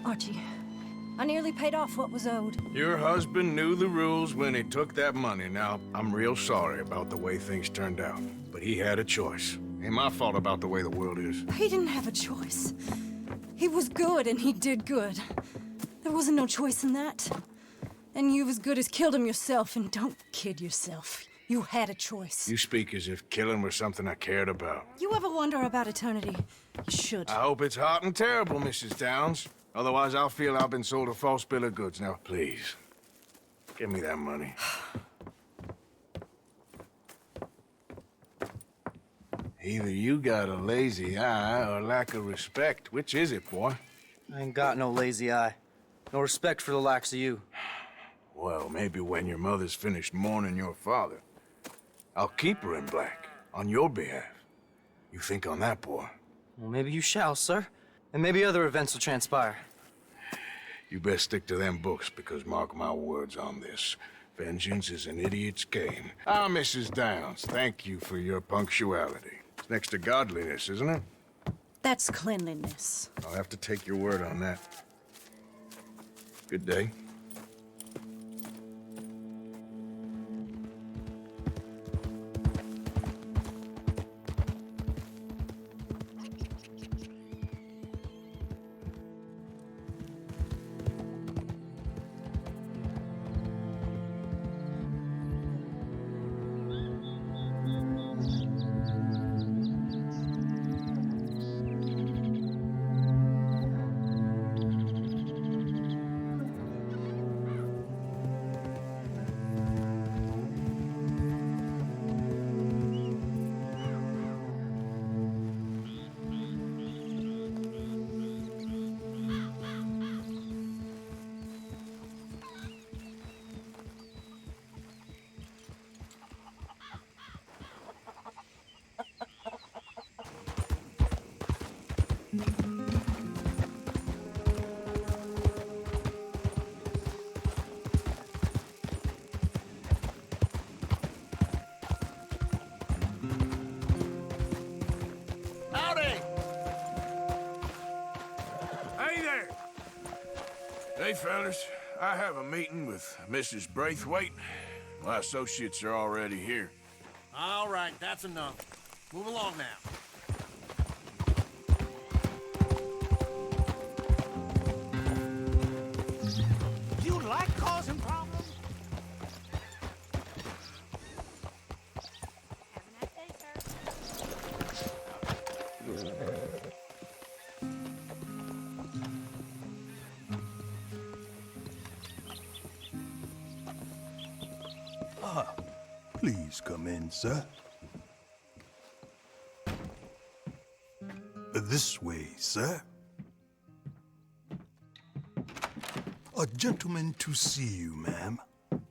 Archie, I nearly paid off what was owed. Your husband knew the rules when he took that money. Now, I'm real sorry about the way things turned out. But he had a choice. Ain't my fault about the way the world is. He didn't have a choice. He was good, and he did good. There wasn't no choice in that. And you've as good as killed him yourself, and don't kid yourself. You had a choice. You speak as if killing was something I cared about. You ever wonder about eternity? You should. I hope it's hot and terrible, Mrs. Downs. Otherwise, I'll feel I've been sold a false bill of goods. Now, please, give me that money. Either you got a lazy eye or lack of respect. Which is it, boy? I ain't got no lazy eye. No respect for the likes of you. Well, maybe when your mother's finished mourning your father, I'll keep her in black, on your behalf. You think on that, boy? Well, maybe you shall, sir. And maybe other events will transpire. You best stick to them books, because mark my words on this. Vengeance is an idiot's game. Ah, Mrs. Downs, thank you for your punctuality. It's next to godliness, isn't it? That's cleanliness. I'll have to take your word on that. Good day. Hey, fellas. I have a meeting with Mrs. Braithwaite. My associates are already here. All right, that's enough. Move along now. You like Please come in, sir. This way, sir. A gentleman to see you, ma'am.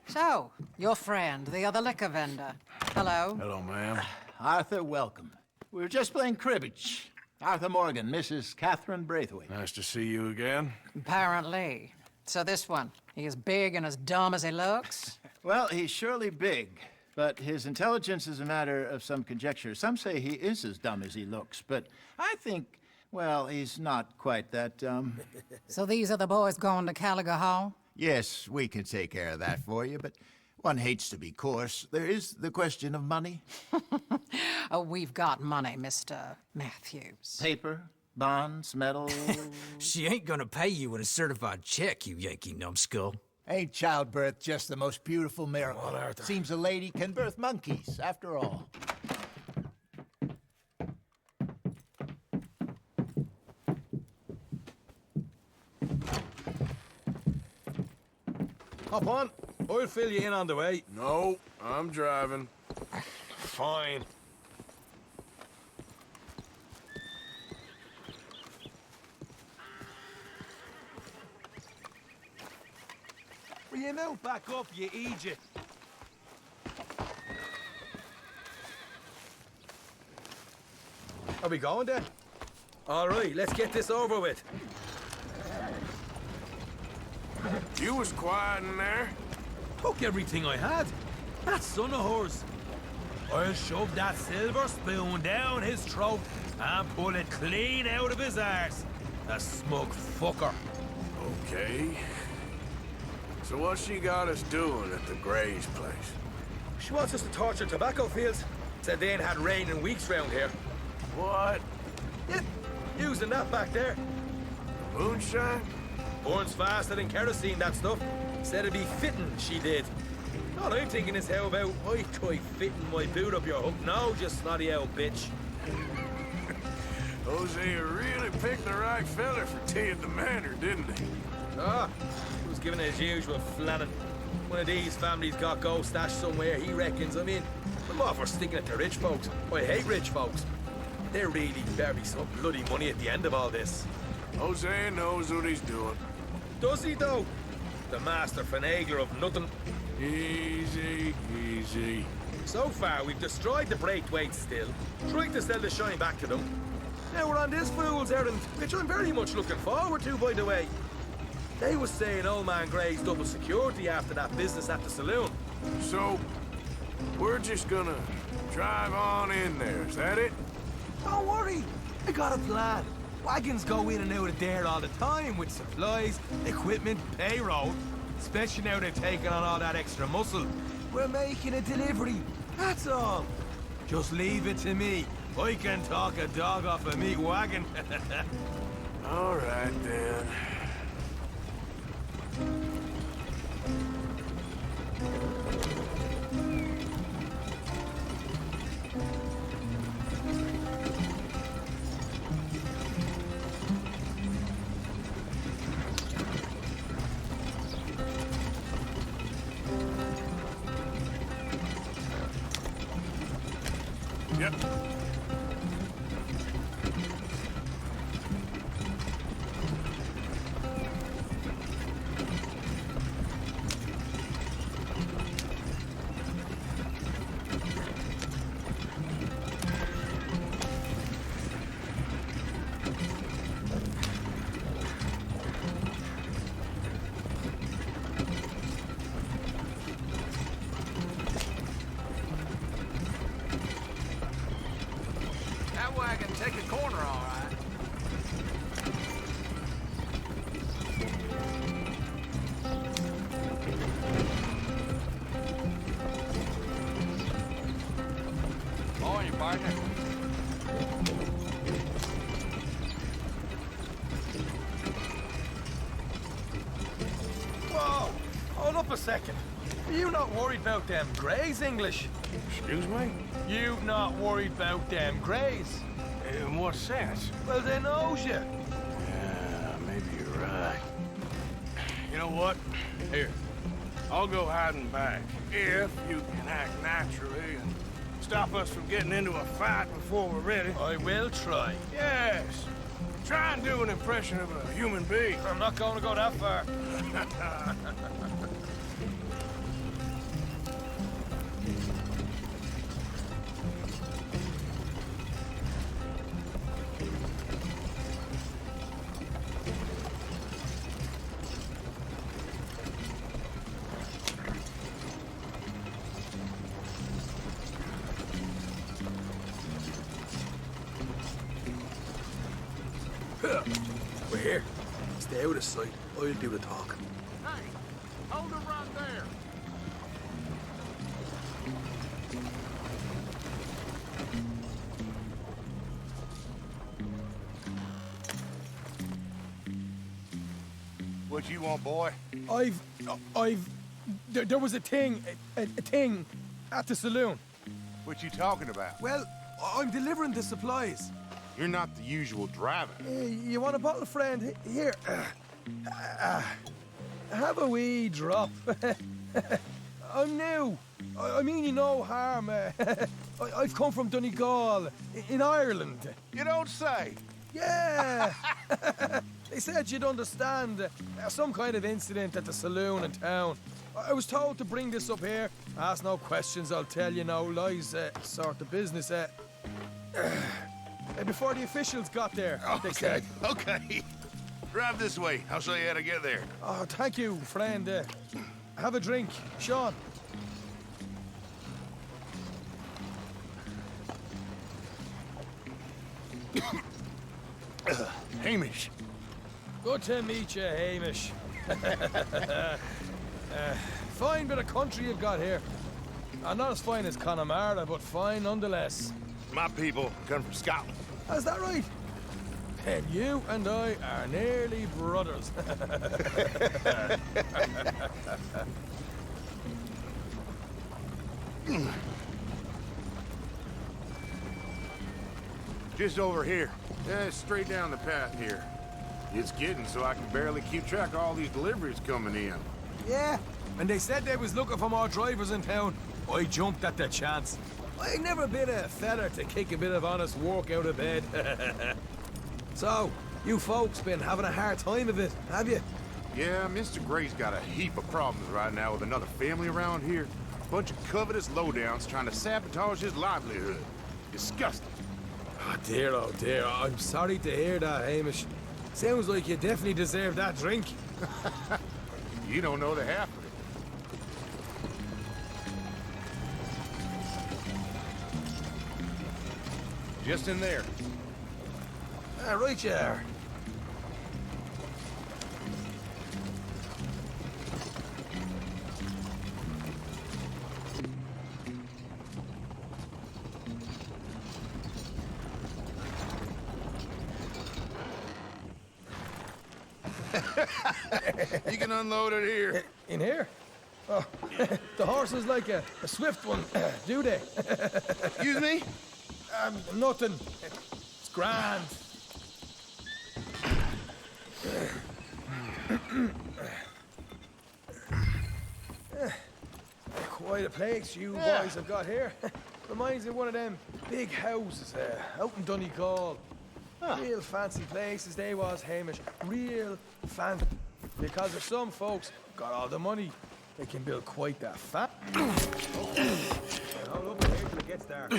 So, your friend, the other liquor vendor. Hello. Hello, ma'am. Arthur, welcome. We were just playing cribbage. Arthur Morgan, Mrs. Catherine Braithwaite. Nice to see you again. Apparently. So this one, he is big and as dumb as he looks? Well, he's surely big, but his intelligence is a matter of some conjecture. Some say he is as dumb as he looks, but I think, well, he's not quite that dumb. So these are the boys going to Caliga Hall? Yes, we can take care of that for you, but one hates to be coarse. There is the question of money. Oh, we've got money, Mr. Matthews. Paper, bonds, metal. She ain't gonna pay you with a certified check, you Yankee numbskull. Ain't childbirth just the most beautiful miracle? Come on, Arthur. Seems a lady can birth monkeys, after all. Hop on. I'll fill you in on the way. No, I'm driving. Fine. Will you now back up, you idiot? Are we going then? All right, let's get this over with. You was quiet in there. Took everything I had. That son of hers. I'll shove that silver spoon down his throat and pull it clean out of his arse. The smug fucker. Okay. So what's she got us doing at the Gray's place? She wants us to torture tobacco fields. Said they ain't had rain in weeks round here. What? Yep, using that back there. Moonshine? Burns faster than kerosene, that stuff. Said it'd be fitting, she did. All I'm thinking is how about I try fitting my boot up your hook now, just snotty old bitch. Hosea really picked the right fella for tea at the manor, didn't he? Ah, he was giving his usual flannin'. One of these families got gold stashed somewhere, he reckons. I mean, I'm all for sticking it to rich folks. I hate rich folks. There really better be some bloody money at the end of all this. Hosea knows what he's doing. Does he, though? The master finagler of nothing. Easy, easy. So far, we've destroyed the Braithwaites still, trying to sell the shine back to them. Now we're on this fool's errand, which I'm very much looking forward to, by the way. They was saying old man Gray's double security after that business at the saloon. So, we're just gonna drive on in there, is that it? Don't worry, I got a plan. Wagons go in and out of there all the time with supplies, equipment, payroll. Especially now they've taken on all that extra muscle. We're making a delivery, that's all. Just leave it to me. I can talk a dog off a meat wagon. All right, then. Yep. Take a corner, all right. Morning, partner. Whoa! Hold up a second. Are you not worried about them Greys, English? Excuse me? You not worried about them Greys? In what sense? Well, they knows you. Yeah, maybe you're right. You know what? Here. I'll go hiding back, if you can act naturally and stop us from getting into a fight before we're ready. I will try. Yes. Try and do an impression of a human being. I'm not going to go that far. We're here. Stay out of sight. I'll do the talk. Hey, hold it right there. What you want, boy? There was a thing at the saloon. What you talking about? Well, I'm delivering the supplies. You're not the usual driver. You want a bottle, friend? Here. Have a wee drop. I'm new. I mean you no harm. I've come from Donegal, in Ireland. You don't say. Yeah. They said you'd understand. Some kind of incident at the saloon in town. I was told to bring this up here. Ask no questions, I'll tell you no lies. Sort of business. Before the officials got there, they said. Okay. Drive this way. I'll show you how to get there. Oh, thank you, friend. Have a drink, Sean. Hamish. Good to meet you, Hamish. Fine bit of country you've got here. Not as fine as Connemara, but fine nonetheless. My people come from Scotland. Is that right? Then you and I are nearly brothers. Just over here. Yeah, straight down the path here. It's getting so I can barely keep track of all these deliveries coming in. Yeah, and they said they was looking for more drivers in town. I jumped at the chance. I never been a feller to kick a bit of honest work out of bed. So, you folks been having a hard time of it, have you? Yeah, Mr. Gray's got a heap of problems right now with another family around here. Bunch of covetous lowdowns trying to sabotage his livelihood. Disgusting. Oh dear, I'm sorry to hear that, Hamish. Sounds like you definitely deserve that drink. You don't know the half of it. Just in there. Right you are. You can unload it here. In here? Oh, the horse is like a swift one, do they? Excuse me? Nothing. It's grand. Quite a place you boys have got here. Reminds me of one of them big houses out in Donegal. Real fancy places they was, Hamish. Real fancy. Because if some folks got all the money, they can build quite that fat. Hold up here till it gets dark.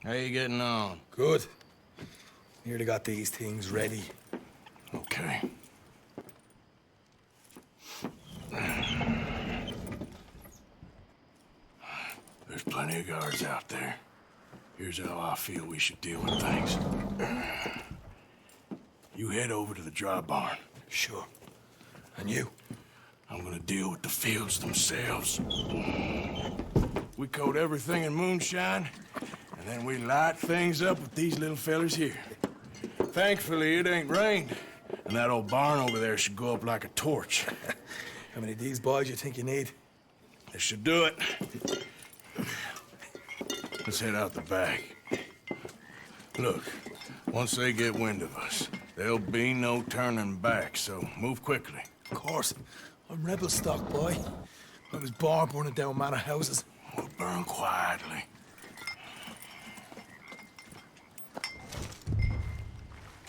How you getting on? Good. Nearly got these things ready. Okay. There's plenty of guards out there. Here's how I feel we should deal with things. You head over to the dry barn. Sure. And you? I'm gonna deal with the fields themselves. We coat everything in moonshine, and then we light things up with these little fellers here. Thankfully, it ain't rained, and that old barn over there should go up like a torch. How many of these boys you think you need? This should do it. Let's head out the back. Look, once they get wind of us, there'll be no turning back, so move quickly. Of course. I'm rebel stock, boy. I was born burning down manor houses. We'll burn quietly.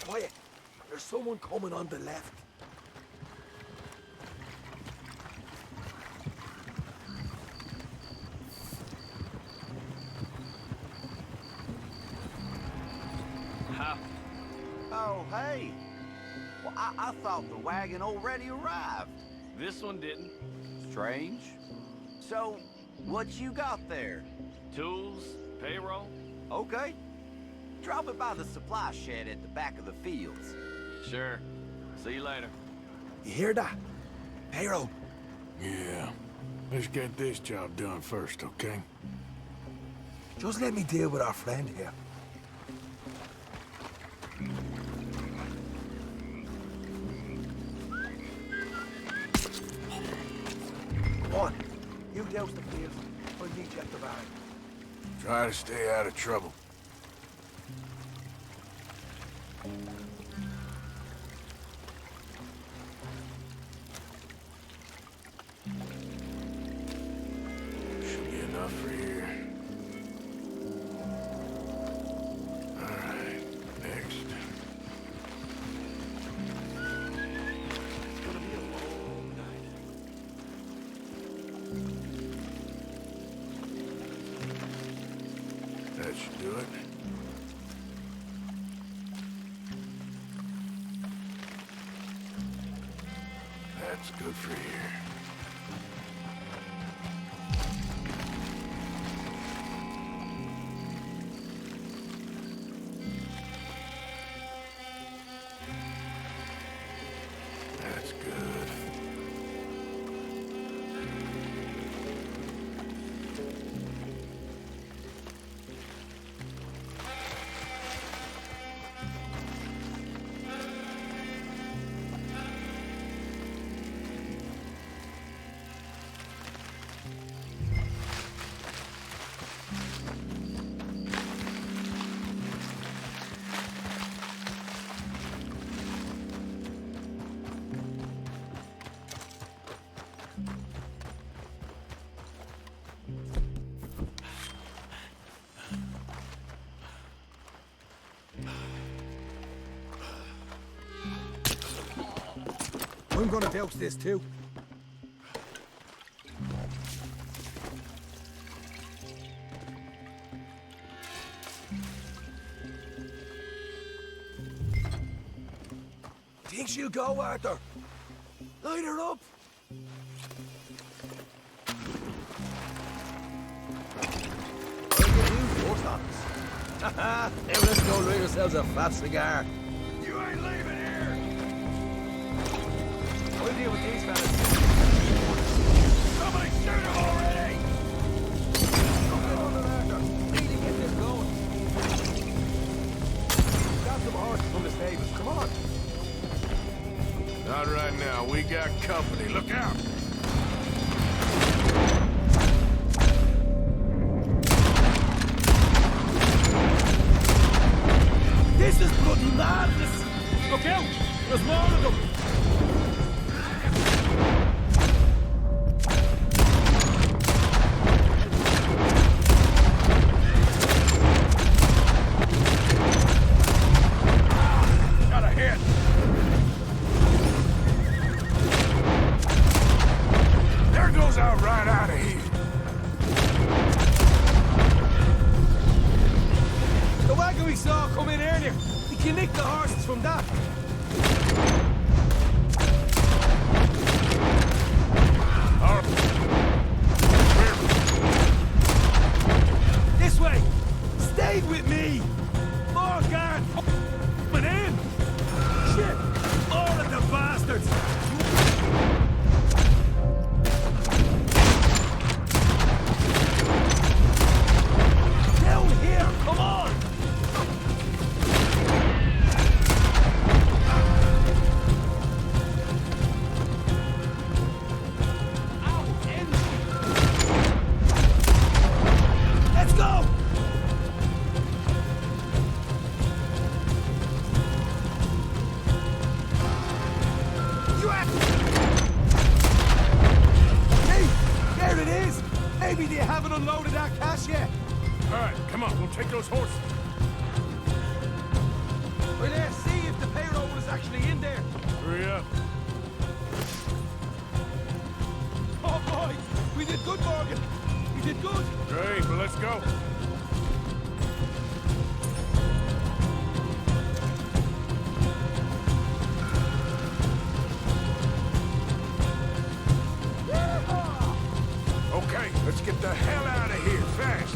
Quiet. There's someone coming on the left. Oh, hey. Well, I thought the wagon already arrived. This one didn't. Strange. So, what you got there? Tools, payroll. Okay. Drop it by the supply shed at the back of the fields. Sure. See you later. You hear that? Payroll. Yeah. Let's get this job done first, okay? Just let me deal with our friend here. Come on. You douse the fields. I'll meet you at the barn. Try to stay out of trouble. Should be enough for here. All right, next. It's gonna be a long night. That should do it. That's good for here. That's good. I'm gonna douse this too. Think she'll go, Arthur? Light her up! I'll give you 4 stops. Haha! Now let's go light ourselves a fat cigar. You ain't leaving here! I'll deal with these fellas. Somebody shoot him already! Come on, Arthur. Really get this going. Got some horses from the stables. Come on. Not right now. We got company. Look out! This is bloody madness! Look out! There's more of them! Got a hit! There goes out right out of here! The wagon we saw come in earlier. We can nick the horses from that. unloaded that cash yet? All right, come on, we'll take those horses. Well, let's see if the payroll is actually in there. Hurry up. Oh, boy! We did good, Morgan. We did good. Great, but let's go. Okay, let's get the hell out of here, fast.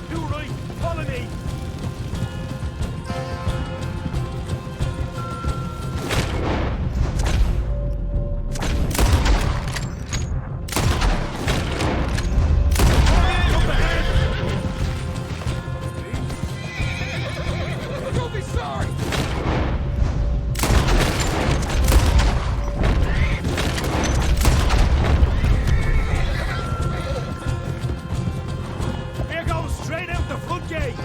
Do right, follow me. You'll be sorry. Here goes straight out the front gate.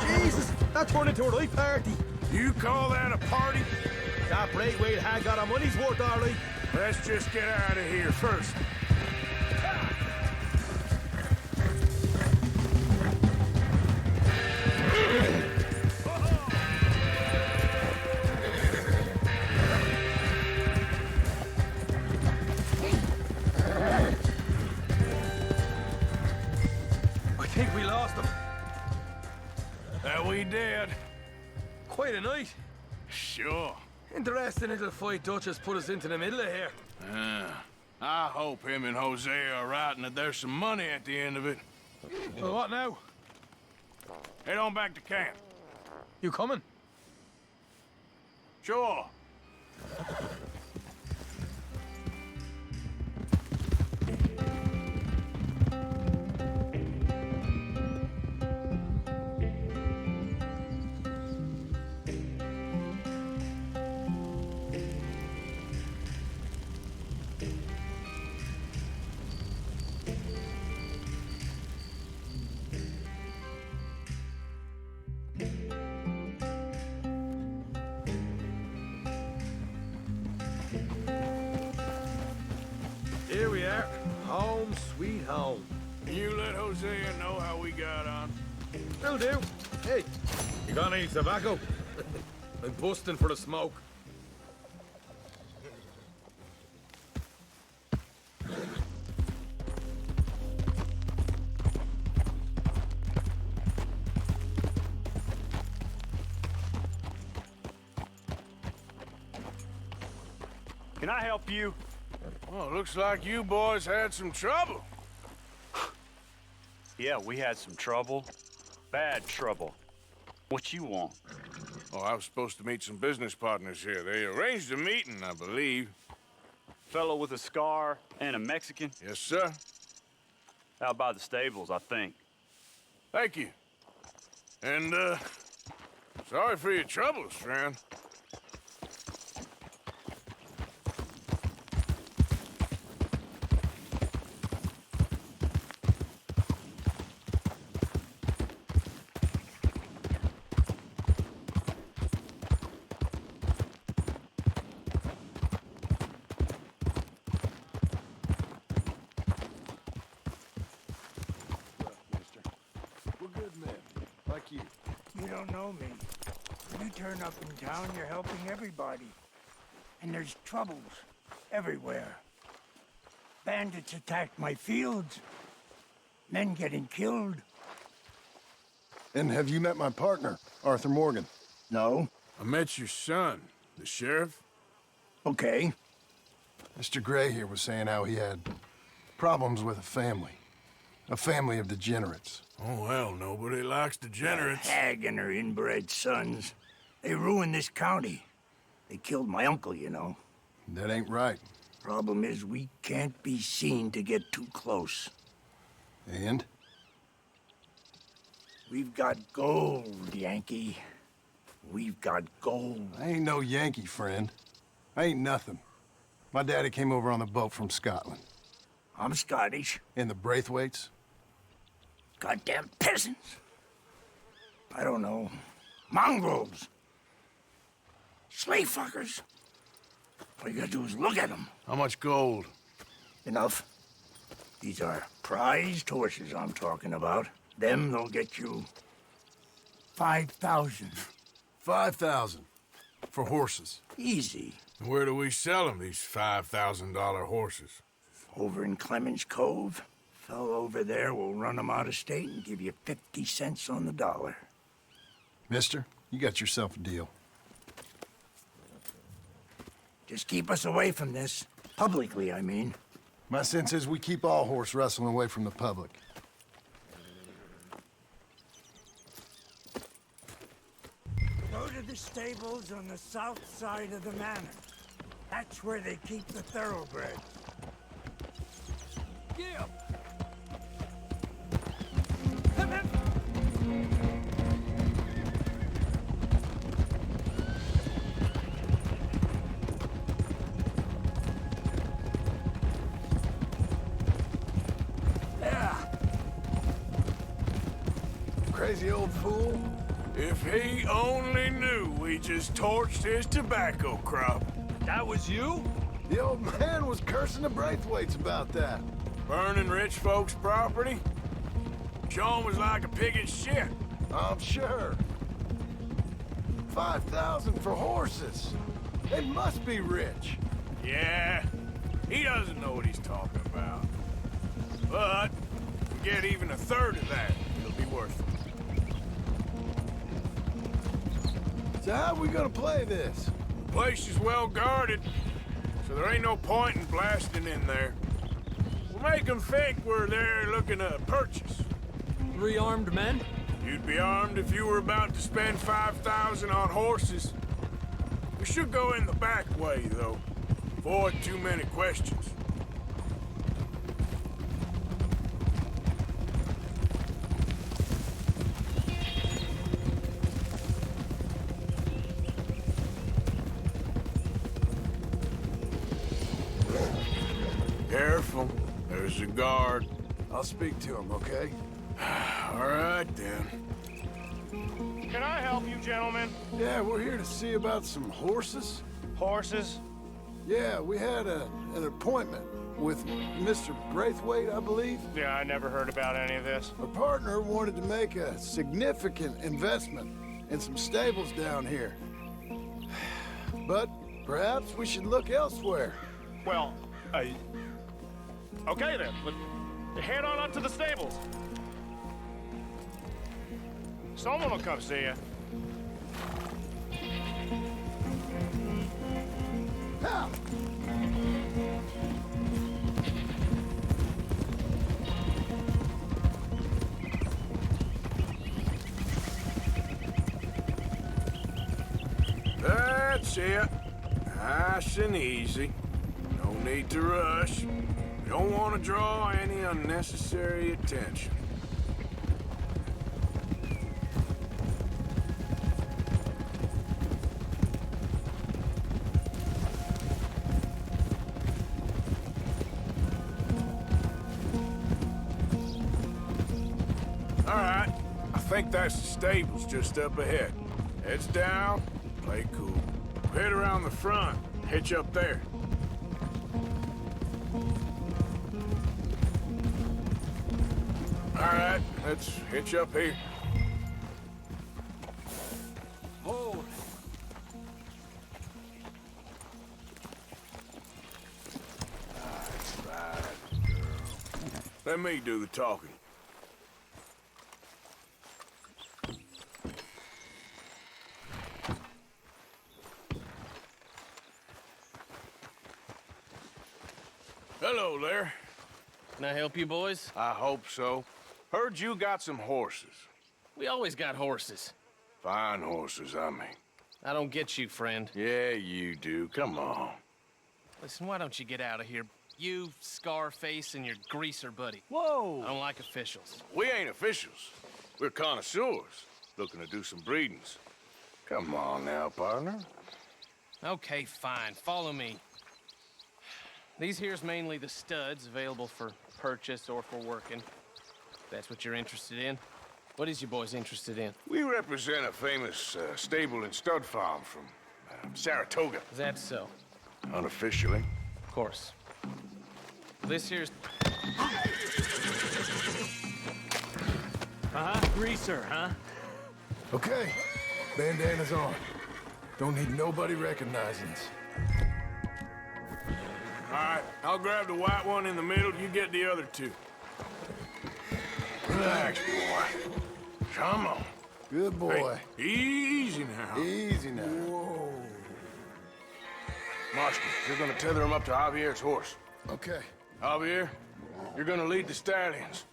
Jesus, that turned into a right party. You call that a party? That Braithwaite had got our money's worth, all right. Let's just get out of here first. I think we lost him. That we did. Quite a night. Sure. Interesting little fight Dutch has put us into the middle of here. I hope him and Hosea are right and that there's some money at the end of it. Well, what now? Head on back to camp. You coming? Sure. Here we are. Home sweet home. You let Hosea know how we got on. Will do. Hey, you got any tobacco? I'm busting for the smoke. Can I help you? Well, looks like you boys had some trouble. Yeah, we had some trouble. Bad trouble. What you want? Oh, I was supposed to meet some business partners here. They arranged a meeting, I believe. Fellow with a scar and a Mexican? Yes, sir. Out by the stables, I think. Thank you. And, sorry for your troubles, friend. We're good men, like you. You don't know me. When you turn up in town, you're helping everybody. And there's troubles everywhere. Bandits attacked my fields. Men getting killed. And have you met my partner, Arthur Morgan? No. I met your son, the sheriff. Okay. Mr. Gray here was saying how he had problems with a family of degenerates. Oh, well, nobody likes degenerates. That hag and her inbred sons. They ruined this county. They killed my uncle, you know. That ain't right. Problem is, we can't be seen to get too close. And? We've got gold, Yankee. We've got gold. I ain't no Yankee, friend. I ain't nothing. My daddy came over on the boat from Scotland. I'm Scottish. And the Braithwaites? Goddamn peasants. I don't know. Mongrels. Slave fuckers. All you gotta do is look at them. How much gold? Enough. These are prized horses I'm talking about. Them, they'll get you 5,000. 5,000 for horses. Easy. And where do we sell them, these $5,000 horses? Over in Clemens Cove. Fellow over there will run them out of state and give you 50 cents on the dollar. Mister, you got yourself a deal. Just keep us away from this. Publicly, I mean. My sense is we keep all horse rustling away from the public. Go to the stables on the south side of the manor. That's where they keep the thoroughbreds. Yeah. Crazy old fool. If he only knew we just torched his tobacco crop. That was you? The old man was cursing the Braithwaites about that. Burning rich folks' property? Sean was like a pig in shit. I'm sure. 5,000 for horses. They must be rich. Yeah, he doesn't know what he's talking about. But, if we get even a third of that, it'll be worth it. So how are we gonna play this? The place is well guarded, so there ain't no point in blasting in there. We'll make them think we're there looking to purchase. 3 armed men? You'd be armed if you were about to spend 5,000 on horses. We should go in the back way, though. Avoid too many questions. Careful. There's a guard. I'll speak to him, okay? All right, then. Can I help you, gentlemen? Yeah, we're here to see about some horses. Horses? Yeah, we had an appointment with Mr. Braithwaite, I believe. Yeah, I never heard about any of this. Our partner wanted to make a significant investment in some stables down here. But perhaps we should look elsewhere. Well, okay then. Let's head on up to the stables. Someone will come see you. Ha! That's it. Nice and easy. No need to rush. We don't want to draw any unnecessary attention. All right. I think that's the stables just up ahead. Heads down, play cool. Head around the front, hitch up there. All right, let's hitch up here. Hold. Right, girl. Let me do the talking. Hello there. Can I help you, boys? I hope so. Heard you got some horses. We always got horses. Fine horses, I mean. I don't get you, friend. Yeah, you do. Come on. Listen, why don't you get out of here? You, Scarface, and your greaser buddy. Whoa! I don't like officials. We ain't officials. We're connoisseurs, looking to do some breedings. Come on now, partner. Okay, fine. Follow me. These here's mainly the studs available for purchase or for working. If that's what you're interested in. What is you boys interested in? We represent a famous stable and stud farm from Saratoga. Is that so? Unofficially. Of course. This here's... Greaser, huh? Okay, bandana's on. Don't need nobody recognizing us. All right, I'll grab the white one in the middle. You get the other two. Relax, boy. Come on. Good boy. Hey, easy now. Easy now. Whoa. Marston, you're gonna tether him up to Javier's horse. Okay. Javier, you're gonna lead the stallions.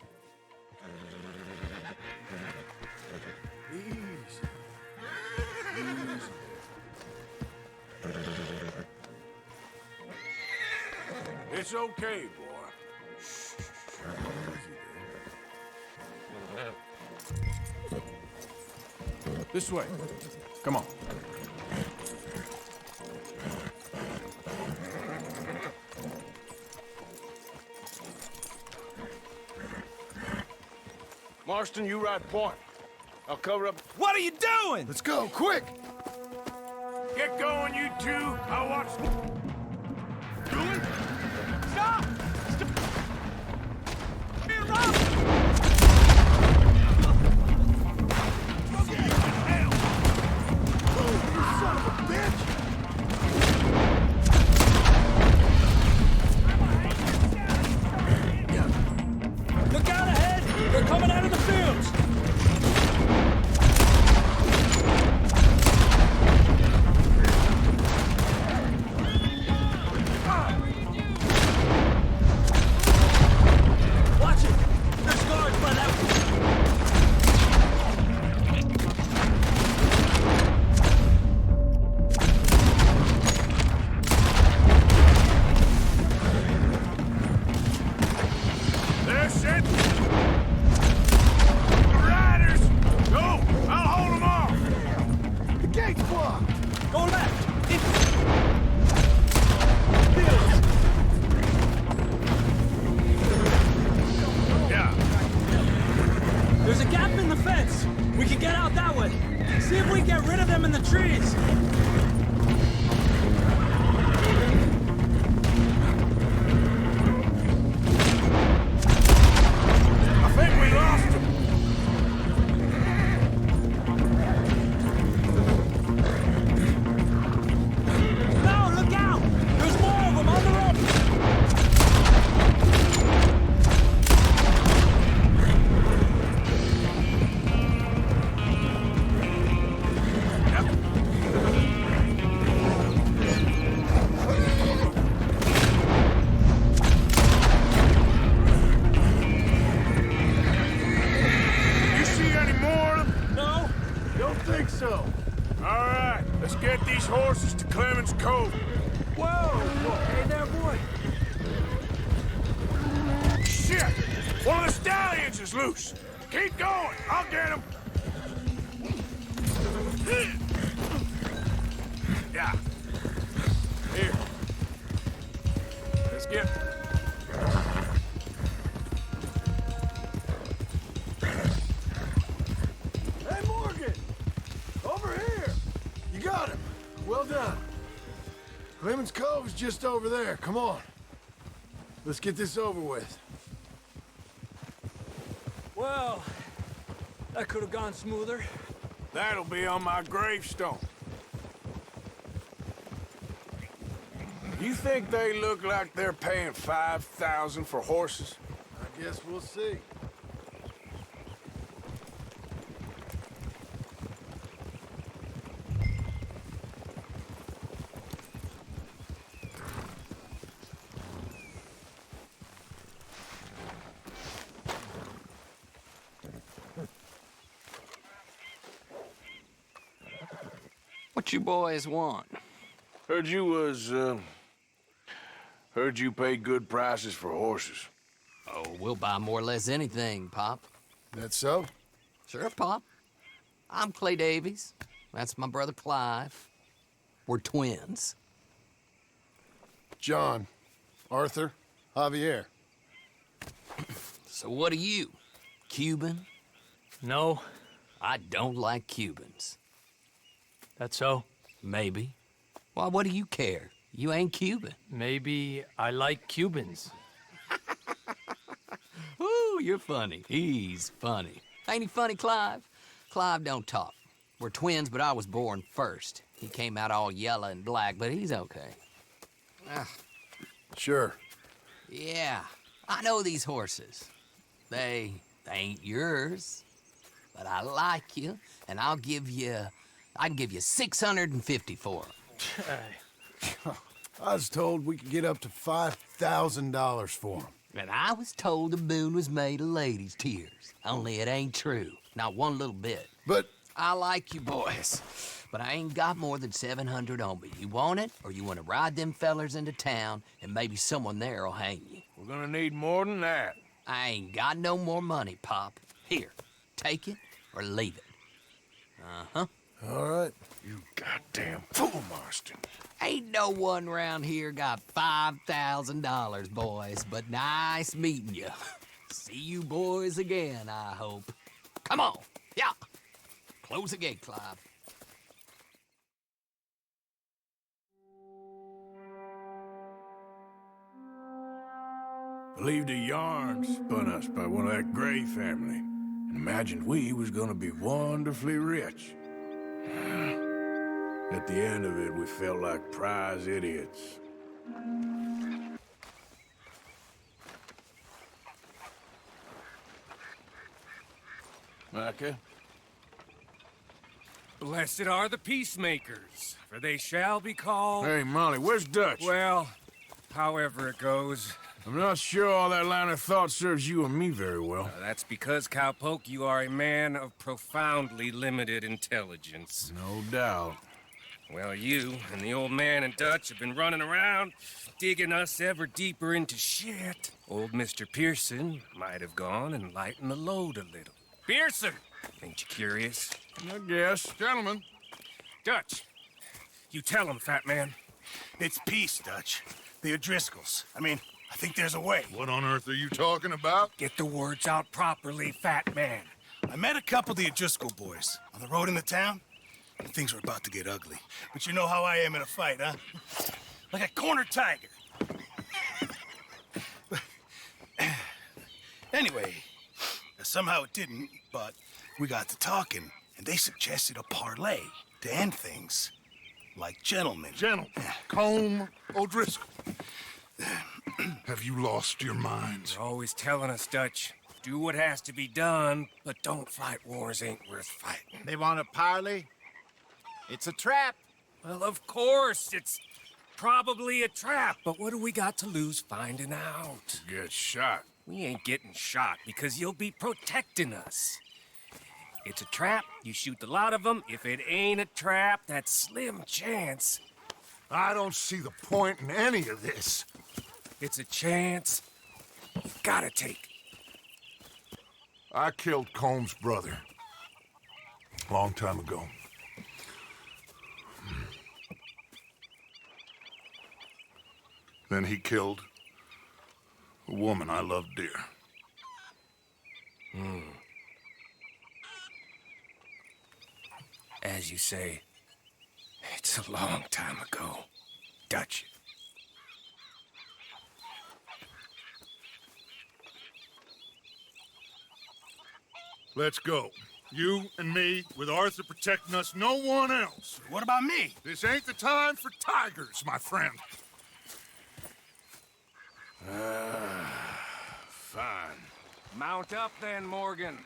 Easy. It's okay, boy. This way. Come on. Marston, you ride point. I'll cover up. What are you doing? Let's go, quick! Get going, you two. I'll watch. Doing? Stop! Being robbed! Son of a bitch! Look out ahead! They're coming out of the fields! Watch it! There's guards by that... That's it! Riders! Go! I'll hold them off! The gate's blocked! Go left! Yeah. There's a gap in the fence! We can get out that way! See if we can get rid of them in the trees! I think we lost them. No, look out! There's more of them on the road! You see any more of them? No? Don't think so. All right, let's get these horses to Clemens Cove. Whoa! Hey there, boy! Shit! One of the stallions is loose. Keep going. I'll get him. Yeah. Here. Let's get... Hey, Morgan! Over here! You got him. Well done. Clemens Cove's just over there. Come on. Let's get this over with. Well, that could have gone smoother. That'll be on my gravestone. You think they look like they're paying $5,000 for horses? I guess we'll see. What you boys want? Heard you pay good prices for horses. Oh, we'll buy more or less anything, Pop. That so? Sure, Pop. I'm Clay Davies. That's my brother Clive. We're twins. John, Arthur, Javier. So what are you? Cuban? No. I don't like Cubans. That so? Maybe. Why, what do you care? You ain't Cuban. Maybe I like Cubans. Ooh, you're funny. He's funny. Ain't he funny, Clive? Clive don't talk. We're twins, but I was born first. He came out all yellow and black, but he's okay. Sure. Yeah, I know these horses. They ain't yours. But I like you, and I can give you 650 for them. I was told we could get up to $5,000 for them. And I was told the moon was made of ladies' tears. Only it ain't true. Not one little bit. But I like you boys, but I ain't got more than 700 on me. You want it, or you want to ride them fellers into town, and maybe someone there'll hang you? We're gonna need more than that. I ain't got no more money, Pop. Here, take it or leave it. Uh-huh. All right. You goddamn fool, Marston. Ain't no one round here got $5,000, boys, but nice meeting you. See you boys again, I hope. Come on, yeah. Close the gate, Clive. Believed a yarn spun us by one of that Gray family, and imagined we was gonna be wonderfully rich. At the end of it, we felt like prize idiots. Micah? Blessed are the Peacemakers, for they shall be called... Hey, Molly, where's Dutch? Well, however it goes. I'm not sure all that line of thought serves you and me very well. That's because, Cowpoke, you are a man of profoundly limited intelligence. No doubt. Well, you and the old man and Dutch have been running around, digging us ever deeper into shit. Old Mr. Pearson might have gone and lightened the load a little. Pearson! Ain't you curious? I guess. Gentlemen. Dutch, you tell him, fat man. It's peace, Dutch. The O'Driscolls. I think there's a way. What on earth are you talking about? Get the words out properly, fat man. I met a couple of the O'Driscoll boys on the road into town, and things were about to get ugly. But you know how I am in a fight, huh? Like a cornered tiger. Anyway, somehow it didn't, but we got to talking, and they suggested a parlay to end things. Like gentlemen. Gentlemen. Combe O'Driscoll. Have you lost your minds? You're always telling us, Dutch. Do what has to be done, but don't fight wars ain't worth fighting. They want a parley? It's a trap. Well, of course, it's probably a trap, but what do we got to lose finding out? Get shot. We ain't getting shot because you'll be protecting us. It's a trap, you shoot the lot of them. If it ain't a trap, that's slim chance. I don't see the point in any of this. It's a chance you gotta take. I killed Combs' brother. Long time ago. Then he killed a woman I loved dear. As you say, it's a long time ago, Dutch. Let's go. You and me, with Arthur protecting us, no one else. What about me? This ain't the time for tigers, my friend. Fine. Mount up then, Morgan.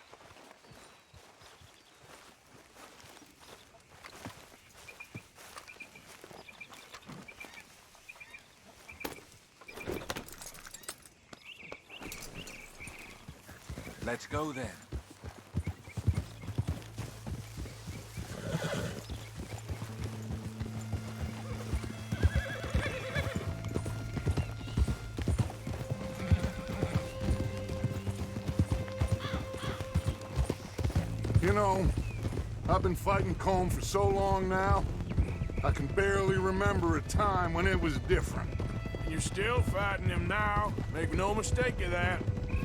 Let's go then. You know, I've been fighting Combe for so long now, I can barely remember a time when it was different. You're still fighting him now. Make no mistake of that.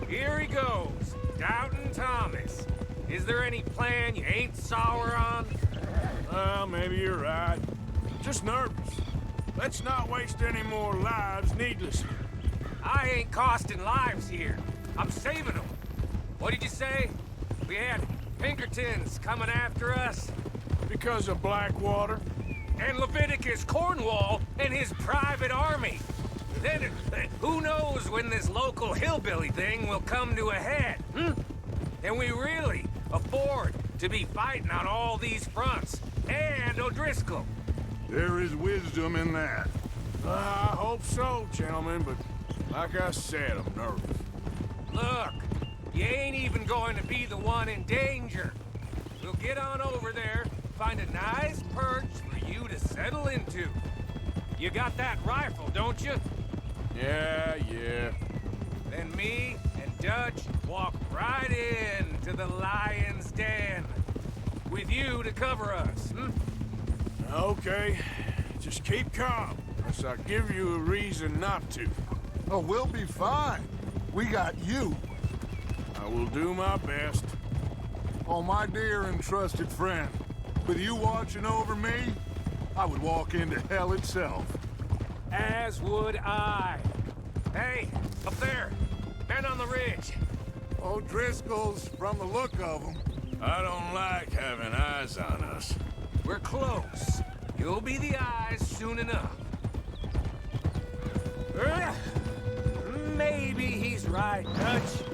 Here he goes. Doubting Thomas. Is there any plan you ain't sour on? Well, maybe you're right. Just nervous. Let's not waste any more lives needlessly. I ain't costing lives here. I'm saving them. What did you say? We had Pinkertons coming after us? Because of Blackwater? And Leviticus Cornwall and his private army. Then, who knows when this local hillbilly thing will come to a head, Can we really afford to be fighting on all these fronts? And O'Driscoll? There is wisdom in that. I hope so, gentlemen, but like I said, I'm nervous. Look, you ain't even going to be the one in danger. We'll get on over there, find a nice perch for you to settle into. You got that rifle, don't you? Yeah. Then me and Dutch walk right in to the lion's den. With you to cover us, Okay. Just keep calm, unless I give you a reason not to. Oh, we'll be fine. We got you. I will do my best. Oh, my dear and trusted friend. With you watching over me, I would walk into hell itself. As would I. Hey, up there. Men on the ridge. O'Driscoll's, from the look of them. I don't like having eyes on us. We're close. You'll be the eyes soon enough. Maybe he's right, Dutch.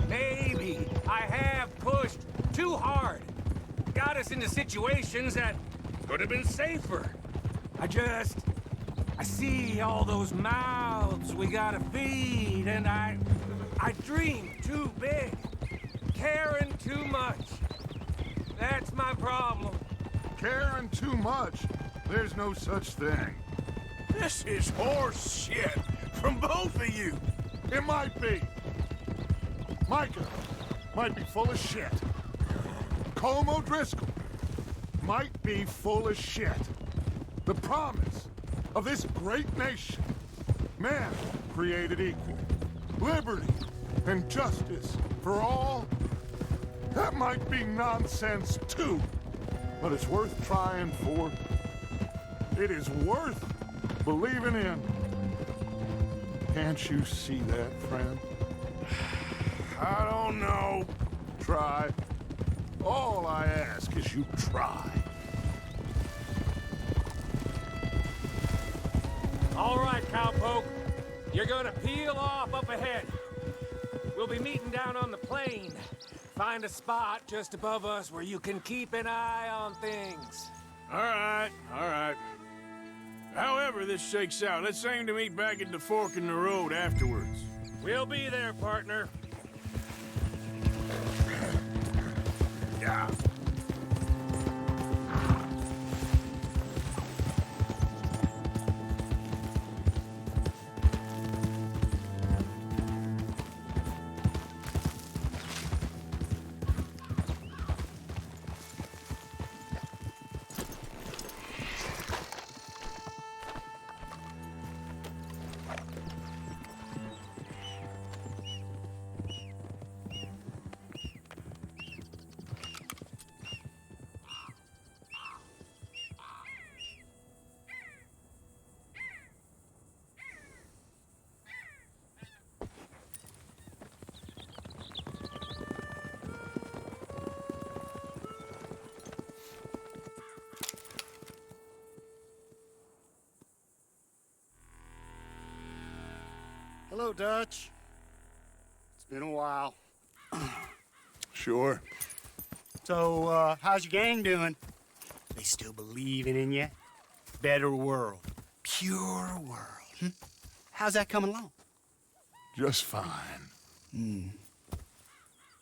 Maybe I have pushed too hard. Got us into situations that could have been safer. I see all those mouths we gotta feed, and I dream too big. Caring too much. That's my problem. Caring too much? There's no such thing. This is horse shit from both of you. It might be. Micah might be full of shit. Colm O'Driscoll might be full of shit. The promise of this great nation, man created equal, liberty and justice for all, that might be nonsense too, but it's worth trying for. It is worth believing in. Can't you see that, friend? I don't know. Try. All I ask is you try. All right, cowpoke. You're gonna peel off up ahead. We'll be meeting down on the plain. Find a spot just above us where you can keep an eye on things. All right. However this shakes out, let's aim to meet back at the fork in the road afterwards. We'll be there, partner. Yeah. Hello, Dutch. It's been a while. Sure. So, how's your gang doing? They still believing in you? Better world. Pure world. How's that coming along? Just fine.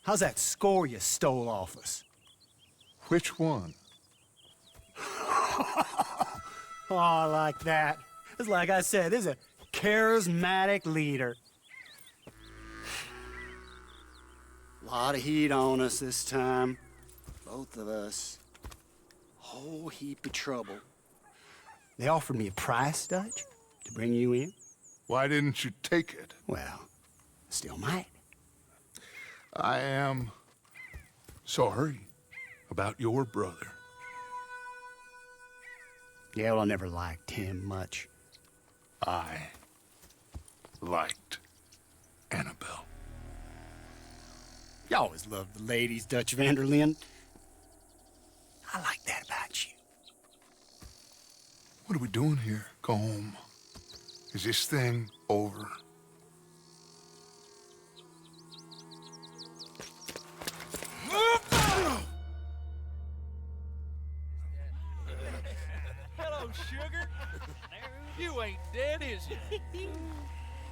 How's that score you stole off us? Which one? Oh, I like that. It's like I said, this is a charismatic leader. Lot of heat on us this time. Both of us. Whole heap of trouble. They offered me a price, Dutch, to bring you in. Why didn't you take it? Well, still might. I am sorry about your brother. Yeah, well, I never liked him much. I liked Annabelle. You always loved the ladies, Dutch Vanderlyn. I like that about you. What are we doing here? Go home. Is this thing over? Hello, sugar. You ain't dead, is you?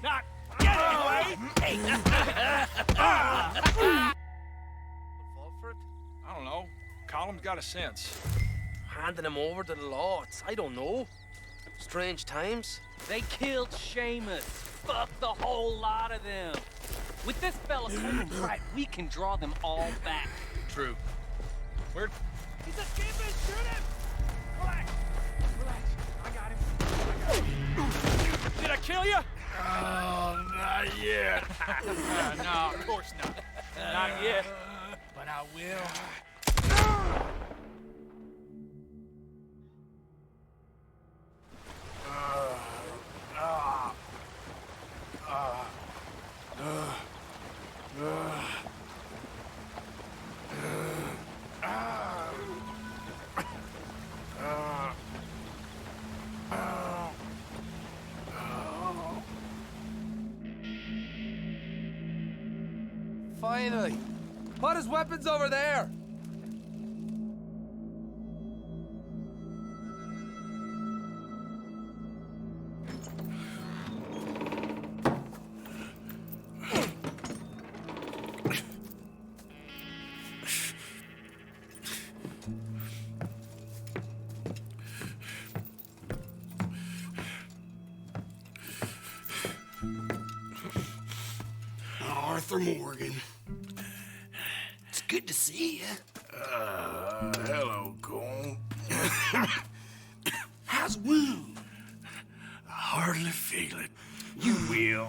Not yet, anyway. Fall for it? I don't know. Column's got a sense. Handing him over to the lords. I don't know. Strange times. They killed Seamus. Fuck the whole lot of them. With this fella coming right, we can draw them all back. True. Where? He's a skipper. Shoot him. Relax. Relax. I got him. Did I kill you? Oh, not yet. No, of course not. Not yet. But I will. Finally! Put his weapons over there! Arthur Morgan. It's good to see you. Hello, Cole. How's the wound? I hardly feel it. You will.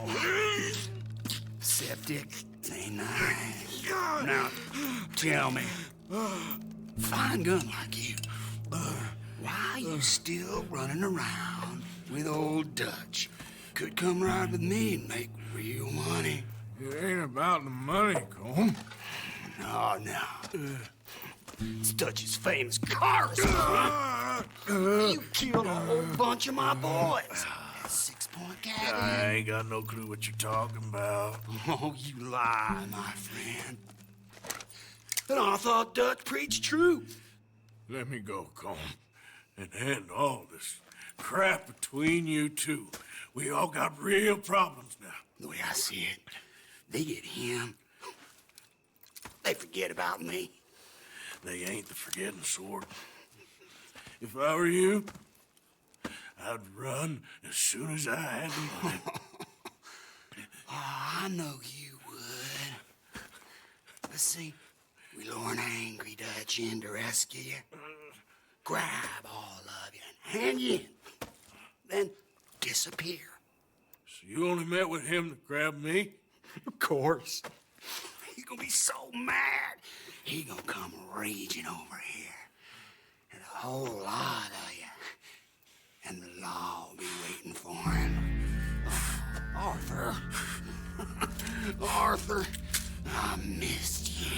Septic. Ain't nice. Now, tell me, fine gun like you, why you still running around with old Dutch? Could come right with me and make real money. It ain't about the money, Cole. No. It's Dutch's famous car. You killed a whole bunch of my boys. That 6-point cabin. I ain't got no clue what you're talking about. Oh, you lie, my friend. And I thought Dutch preached truth. Let me go, Cole, and end all this crap between you two. We all got real problems now. The way I see it, they get him. They forget about me. They ain't the forgetting sort. If I were you, I'd run as soon as I had the money. I know you would. Let's see, we lure an angry Dutch in to rescue you. Grab all of you and hand you in. Then disappear. So you only met with him to grab me? Of course. He's gonna be so mad. He gonna come raging over here. And a whole lot of you. And the law will be waiting for him. Arthur. Arthur, I missed you.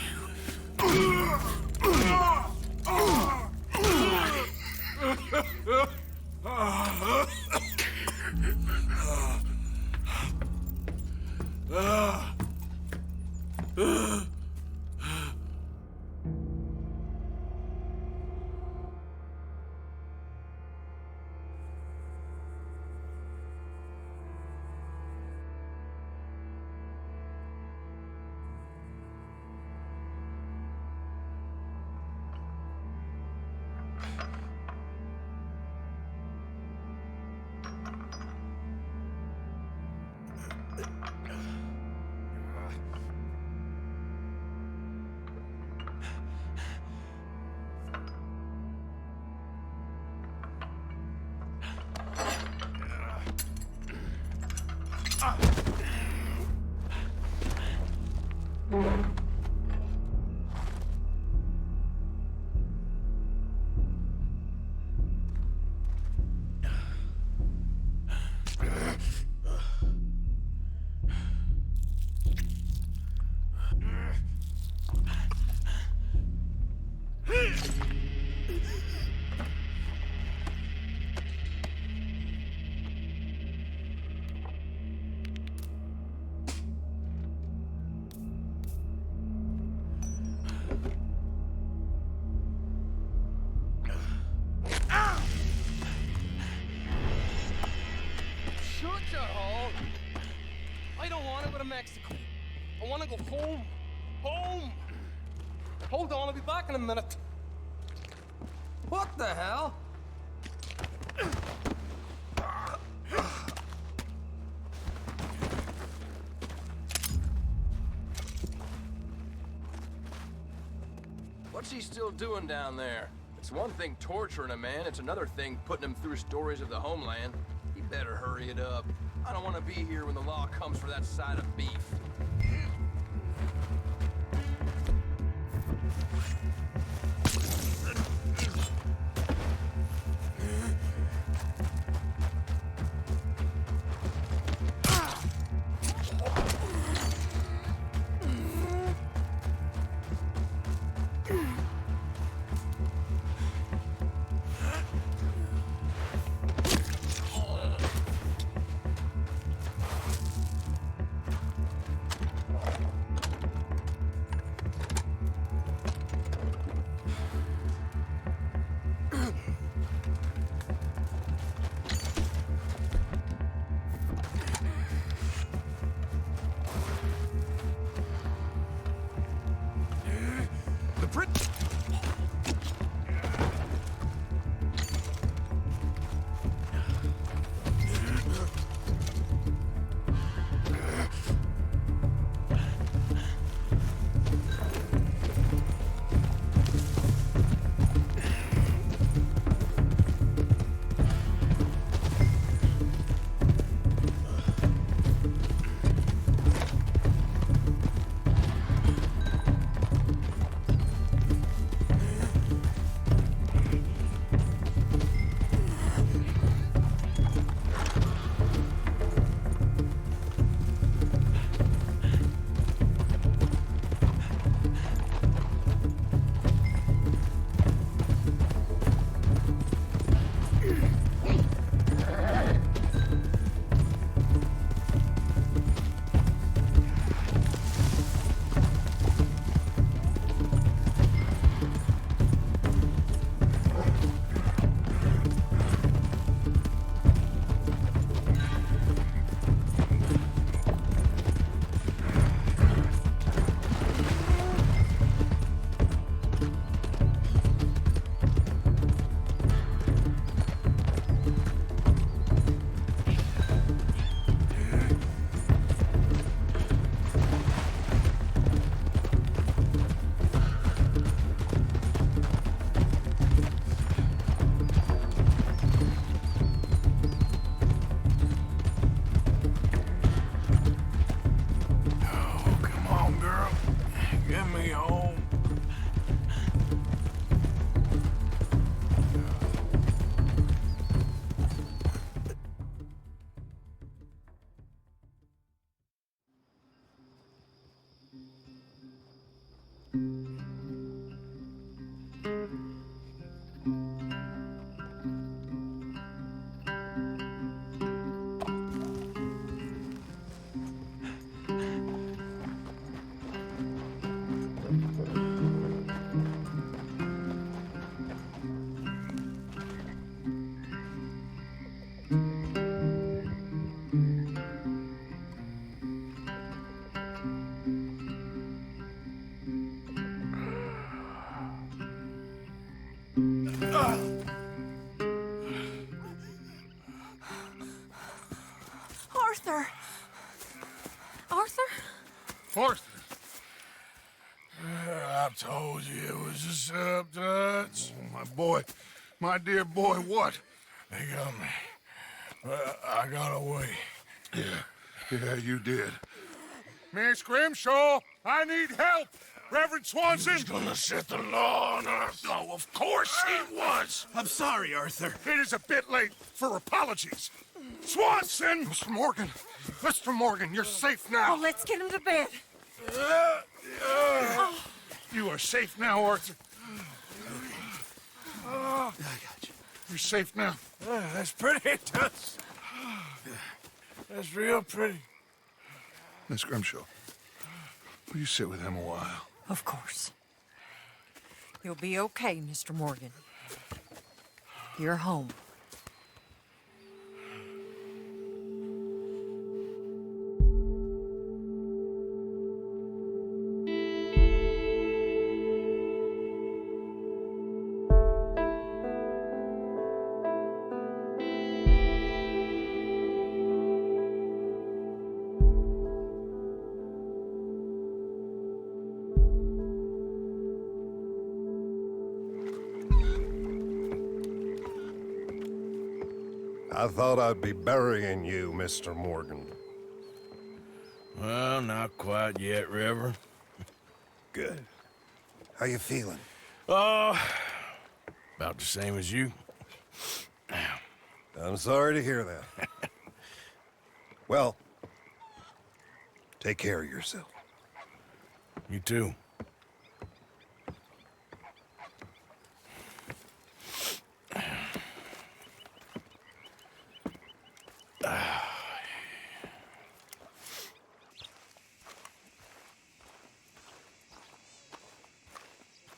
Shut your hole. I don't want to go to Mexico. I want to go home. Home! Hold on, I'll be back in a minute. What the hell? What's he still doing down there? It's one thing torturing a man, it's another thing putting him through stories of the homeland. He better hurry it up. I don't want to be here when the law comes for that side of beef. Arthur! Arthur? Arthur? I told you it was a setup, Dutch. Oh, my boy. My dear boy, what? They got me. But I got away. Yeah, you did. Miss Grimshaw, I need help! Reverend Swanson! He's gonna set the law on us. Oh, of course he was! I'm sorry, Arthur. It is a bit late for apologies. Swanson! Mr. Morgan, you're safe now. Oh, let's get him to bed. You are safe now, Arthur. we safe now? That's pretty, Dutch. That's real pretty. Miss Grimshaw, will you sit with him a while? Of course. You'll be okay, Mr. Morgan. You're home. I thought I'd be burying you, Mr. Morgan. Well, not quite yet, Reverend. Good. How you feeling? Oh, about the same as you. I'm sorry to hear that. Well, take care of yourself. You too.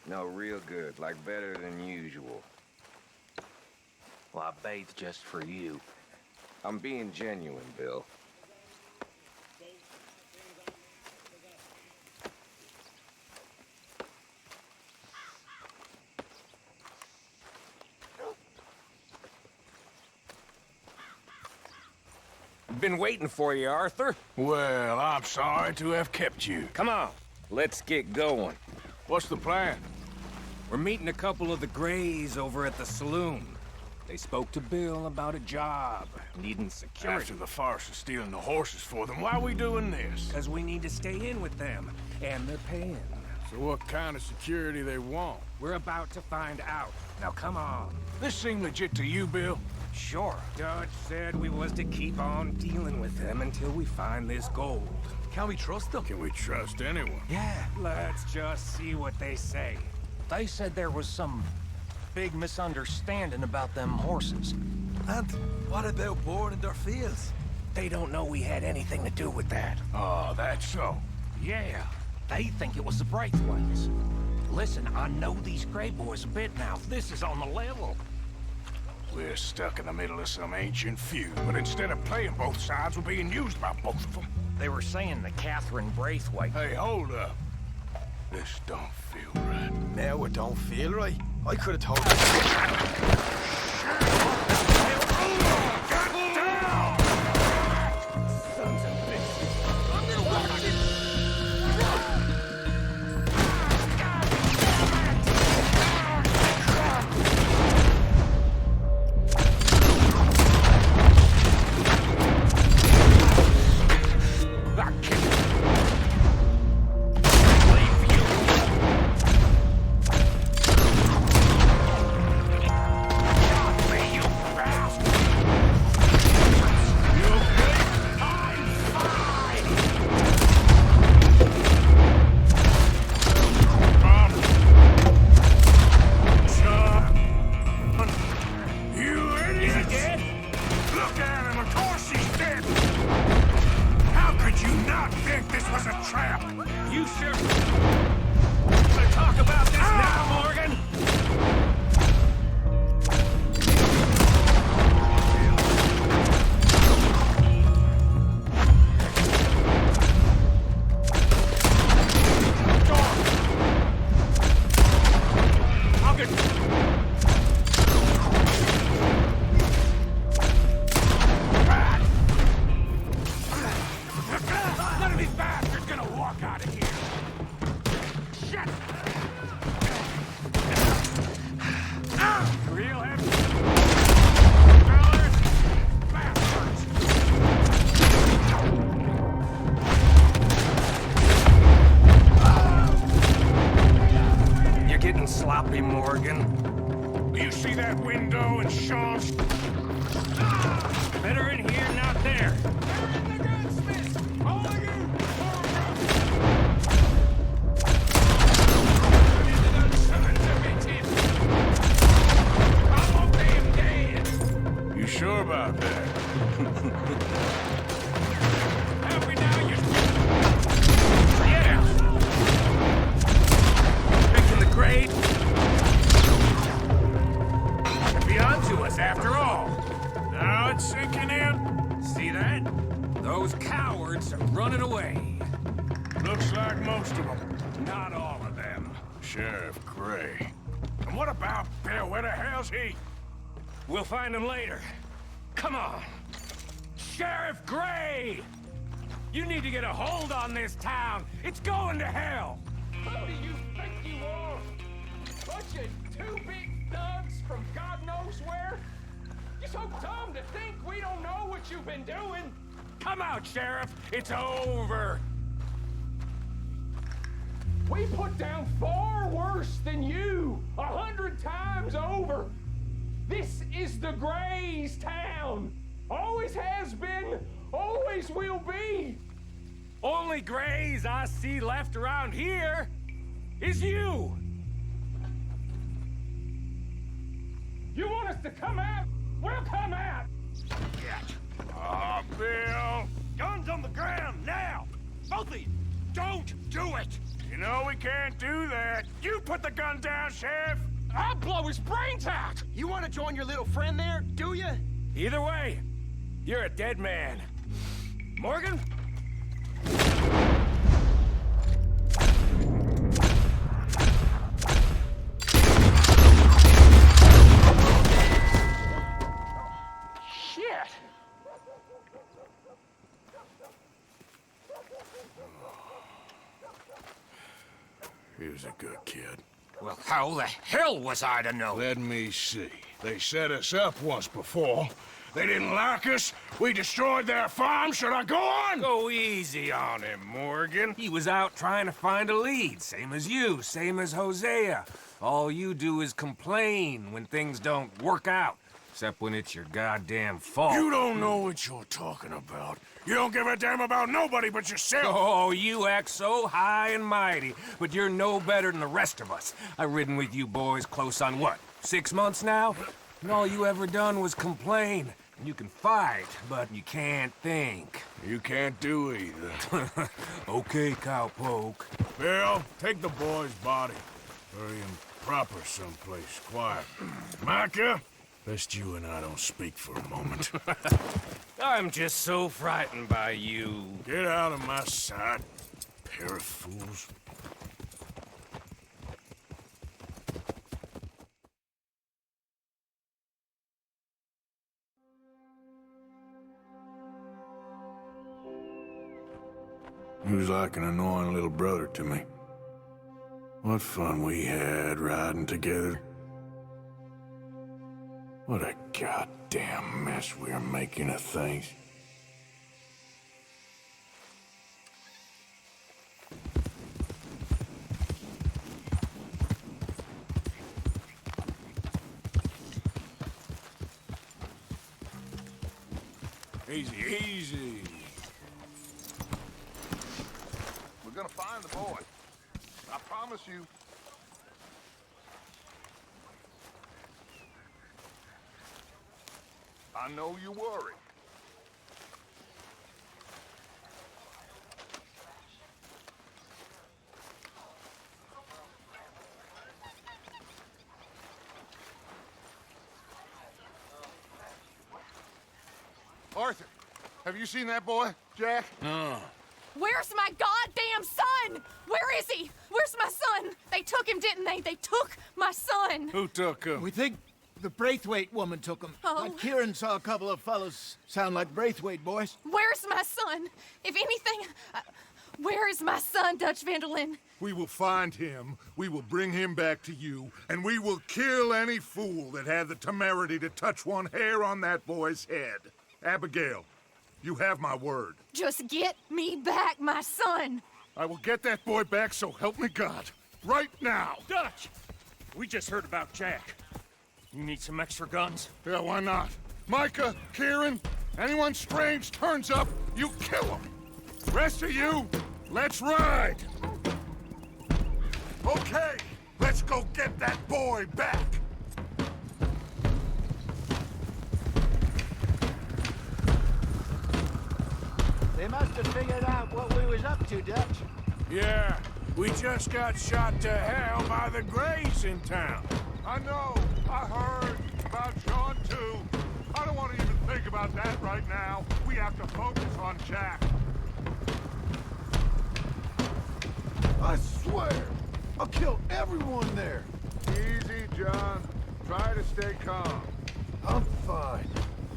No, real good, like better than usual. Well, I bathed just for you. I'm being genuine, Bill. Been waiting for you, Arthur. Well, I'm sorry to have kept you. Come on, let's get going. What's the plan? We're meeting a couple of the Grays over at the saloon. They spoke to Bill about a job, needing security. After the farce of stealing the horses for them, why are we doing this? Because we need to stay in with them, and they're paying. So what kind of security they want? We're about to find out. Now come on. This seem legit to you, Bill? Sure. Dutch said we was to keep on dealing with them until we find this gold. Can we trust them? Can we trust anyone? Yeah. Let's just see what they say. They said there was some big misunderstanding about them horses. And what about boarding their fields? They don't know we had anything to do with that. Oh, that's so. Yeah, they think it was the Braithwaites. Listen, I know these Grey boys a bit now. This is on the level. We're stuck in the middle of some ancient feud, but instead of playing both sides, we're being used by both of them. They were saying that Catherine Braithwaite... Hey, hold up. This don't feel right. Now it don't feel right. I could have told you. Sloppy, Morgan. Do you see that window in Sean's? Better in here, not there. I'm okay, about that? Happy now, you... Yeah! Making the grade? Be onto us after all. Now it's sinking in. See that? Those cowards are running away. Looks like most of them. Not all of them. Sheriff Gray. And what about Belle? Where the hell's he? We'll find him later. Come on. Sheriff Gray! You need to get a hold on this town. It's going to hell. Who do you think you are? Bunch of two big thugs from God knows where? You're so dumb to think we don't know what you've been doing. Come out, Sheriff. It's over. We put down far worse than you, 100 times over. This is the Grays' town. Always has been, always will be. Only Grays I see left around here is you. You want us to come out? We'll come out. Ah, Bill. Guns on the ground, now. Both of you. Don't do it. You know we can't do that. You put the gun down, Sheriff. I'll blow his brains out. You want to join your little friend there, do you? Either way, you're a dead man. Morgan? Shit. He was a good kid. Well, how the hell was I to know? Let me see. They set us up once before. They didn't like us. We destroyed their farm. Should I go on? Go easy on him, Morgan. He was out trying to find a lead, same as you, same as Hosea. All you do is complain when things don't work out, except when it's your goddamn fault. You don't know what you're talking about. You don't give a damn about nobody but yourself. Oh, you act so high and mighty, but you're no better than the rest of us. I've ridden with you boys close on what, 6 months now? And all you ever done was complain. You can fight, but you can't think. You can't do either. Okay, cowpoke. Bill, take the boy's body. Bury him proper someplace, quiet. Micah, best you and I don't speak for a moment. I'm just so frightened by you. Get out of my sight, pair of fools. He was like an annoying little brother to me. What fun we had riding together. What a goddamn mess we are making of things. Easy, easy. We're gonna find the boy. I promise you. I know you worry. Arthur, have you seen that boy, Jack? Where's my goddamn son? Where is he? Where's my son? They took him, didn't they? They took my son. Who took him? We think the Braithwaite woman took him. Oh. But Kieran saw a couple of fellas sound like Braithwaite boys. Where's my son? If anything, where is my son, Dutch Vanderlyn? We will find him, we will bring him back to you, and we will kill any fool that had the temerity to touch one hair on that boy's head. Abigail, you have my word. Just get me back, my son. I will get that boy back, so help me God. Right now. Dutch! We just heard about Jack. You need some extra guns? Yeah, why not? Micah, Kieran, anyone strange turns up, you kill him. Rest of you, let's ride. Okay, let's go get that boy back. have figured out what we was up to, Dutch. Yeah, we just got shot to hell by the Greys in town. I know. I heard about John, too. I don't want to even think about that right now. We have to focus on Jack. I swear, I'll kill everyone there. Easy, John. Try to stay calm. I'm fine.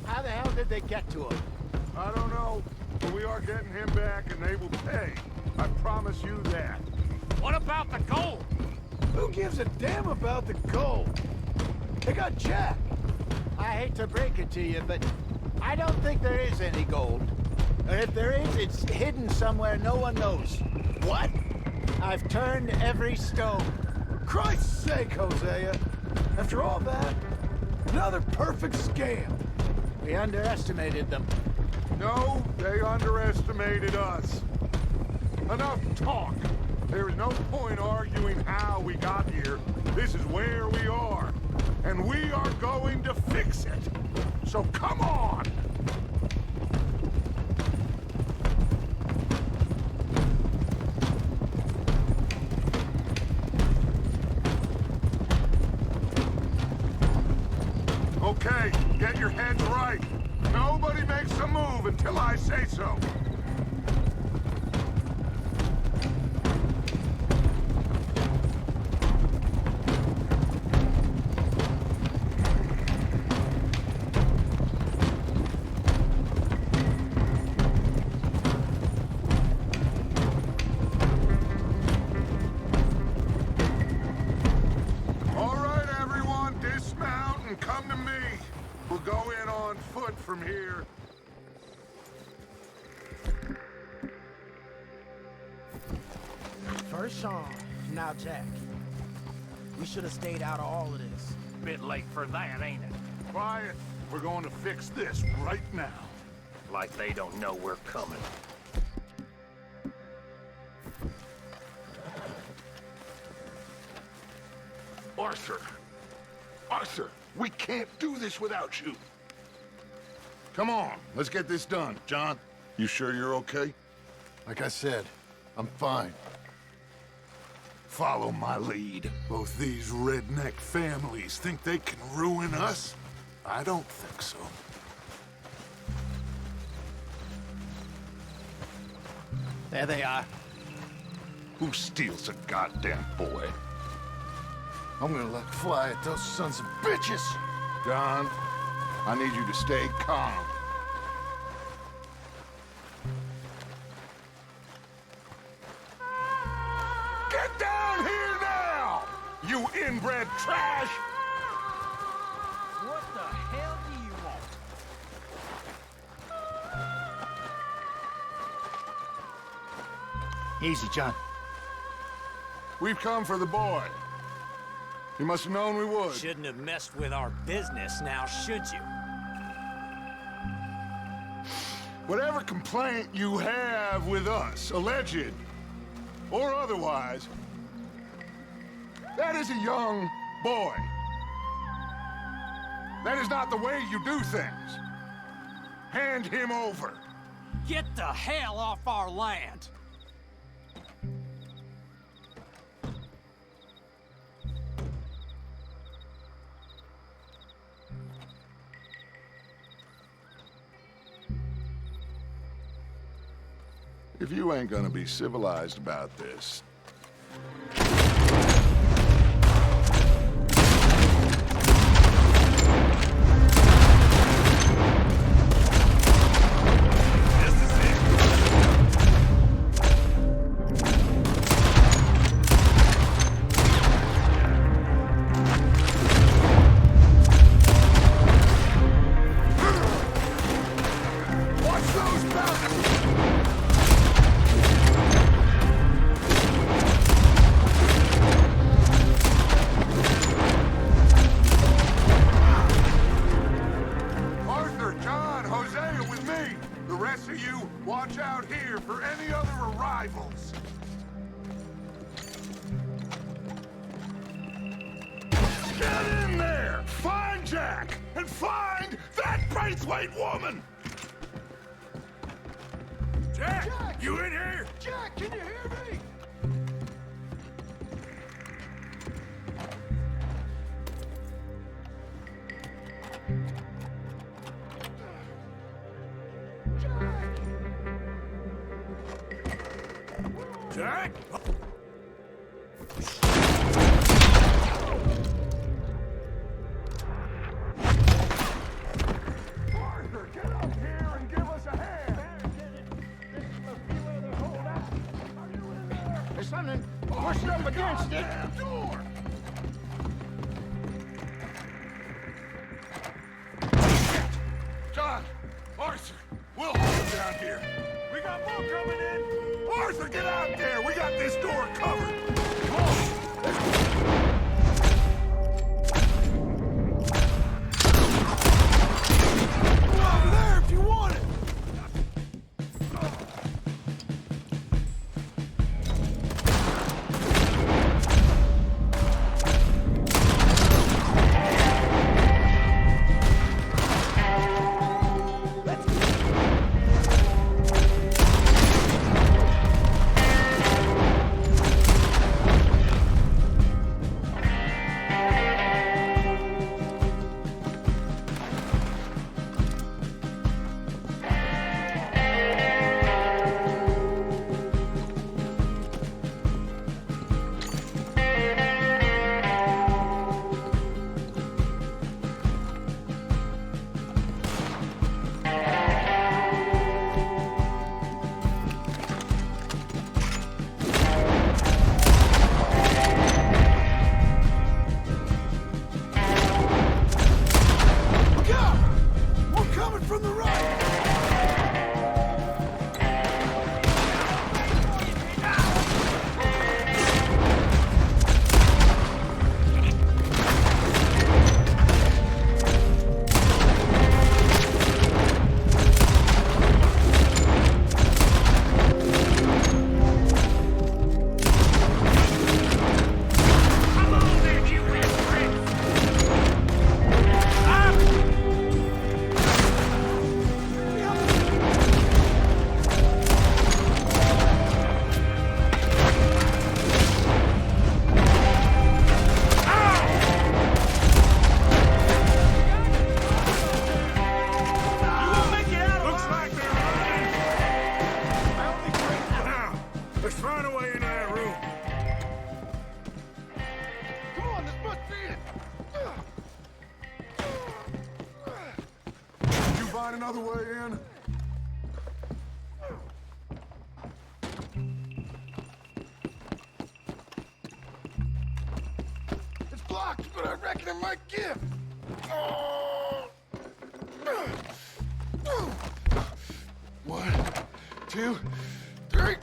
How the hell did they get to him? I don't know, but we are getting him back and they will pay. I promise you that. What about the gold? Who gives a damn about the gold? They got Jack. I hate to break it to you, but I don't think there is any gold. Or if there is, it's hidden somewhere no one knows. What? I've turned every stone. Christ's sake, Hosea. After all that, another perfect scam. We underestimated them. No, they underestimated us. Enough talk. There is no point arguing how we got here. This is where we are. And we are going to fix it. So come on! Okay, get your heads right. Nobody makes a move until I say so. All right, everyone, dismount and come to me. We'll go in on foot from here. First Sean, now Jack. We should have stayed out of all of this. Bit late for that, ain't it? Quiet. We're going to fix this right now. Like they don't know we're coming. Arthur! Arthur! We can't do this without you! Come on, let's get this done. John, you sure you're okay? Like I said, I'm fine. Follow my lead. Both these redneck families think they can ruin us? I don't think so. There they are. Who steals a goddamn boy? I'm gonna let fly at those sons of bitches. John, I need you to stay calm. Get down here now! You inbred trash! What the hell do you want? Easy, John. We've come for the boy. You must have known we would. Shouldn't have messed with our business now, should you? Whatever complaint you have with us, alleged or otherwise, that is a young boy. That is not the way you do things. Hand him over. Get the hell off our land! If you ain't gonna be civilized about this, watch out here for any other arrivals. Get in there! Find Jack! And find that Braithwaite woman! Jack! You in here? Jack, can you hear me? Jack? Arthur, get up here and give us a hand. There's something pushing up against it. Door. John, Arthur, we'll hold him down here. We got more coming in. Arthur, get out there. We got this door covered. Come on. Let's go. Go over there if you want it. find another way in? It's blocked, but I reckon it might give. One, two, three.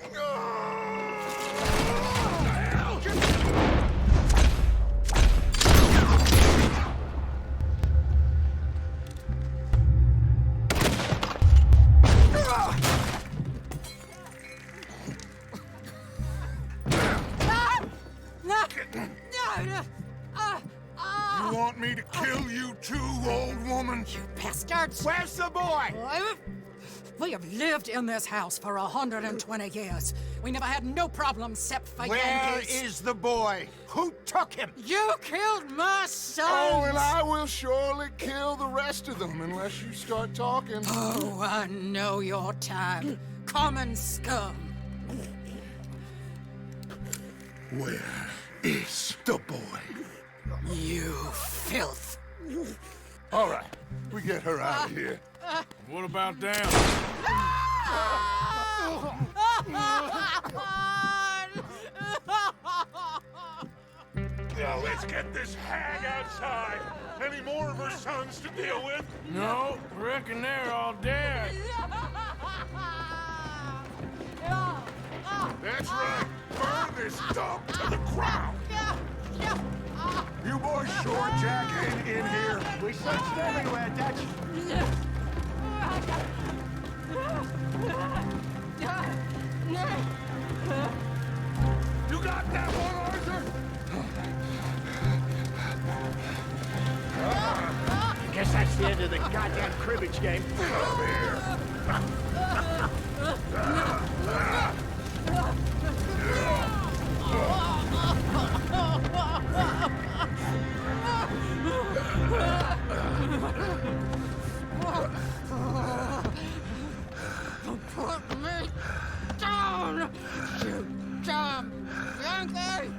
You want me to kill you too, old woman? You bastards! Where's the boy? We have lived in this house for 120 years. We never had no problems except for Where Yankees. is the boy? Who took him? You killed my son! Oh, and I will surely kill the rest of them unless you start talking. Oh, I know your time. Common scum. Where is the boy? You filth. All right, we get her out of here. What about down? Now let's get this hag outside. Any more of her sons to deal with? No, reckon they're all dead. That's right. Burn this dump to the ground. You boys sure Jack ain't in here? We searched everywhere, Dutch. You got that one, Arthur? I guess that's the end of the goddamn cribbage game. Come here. Put me down, you dumb Yankee!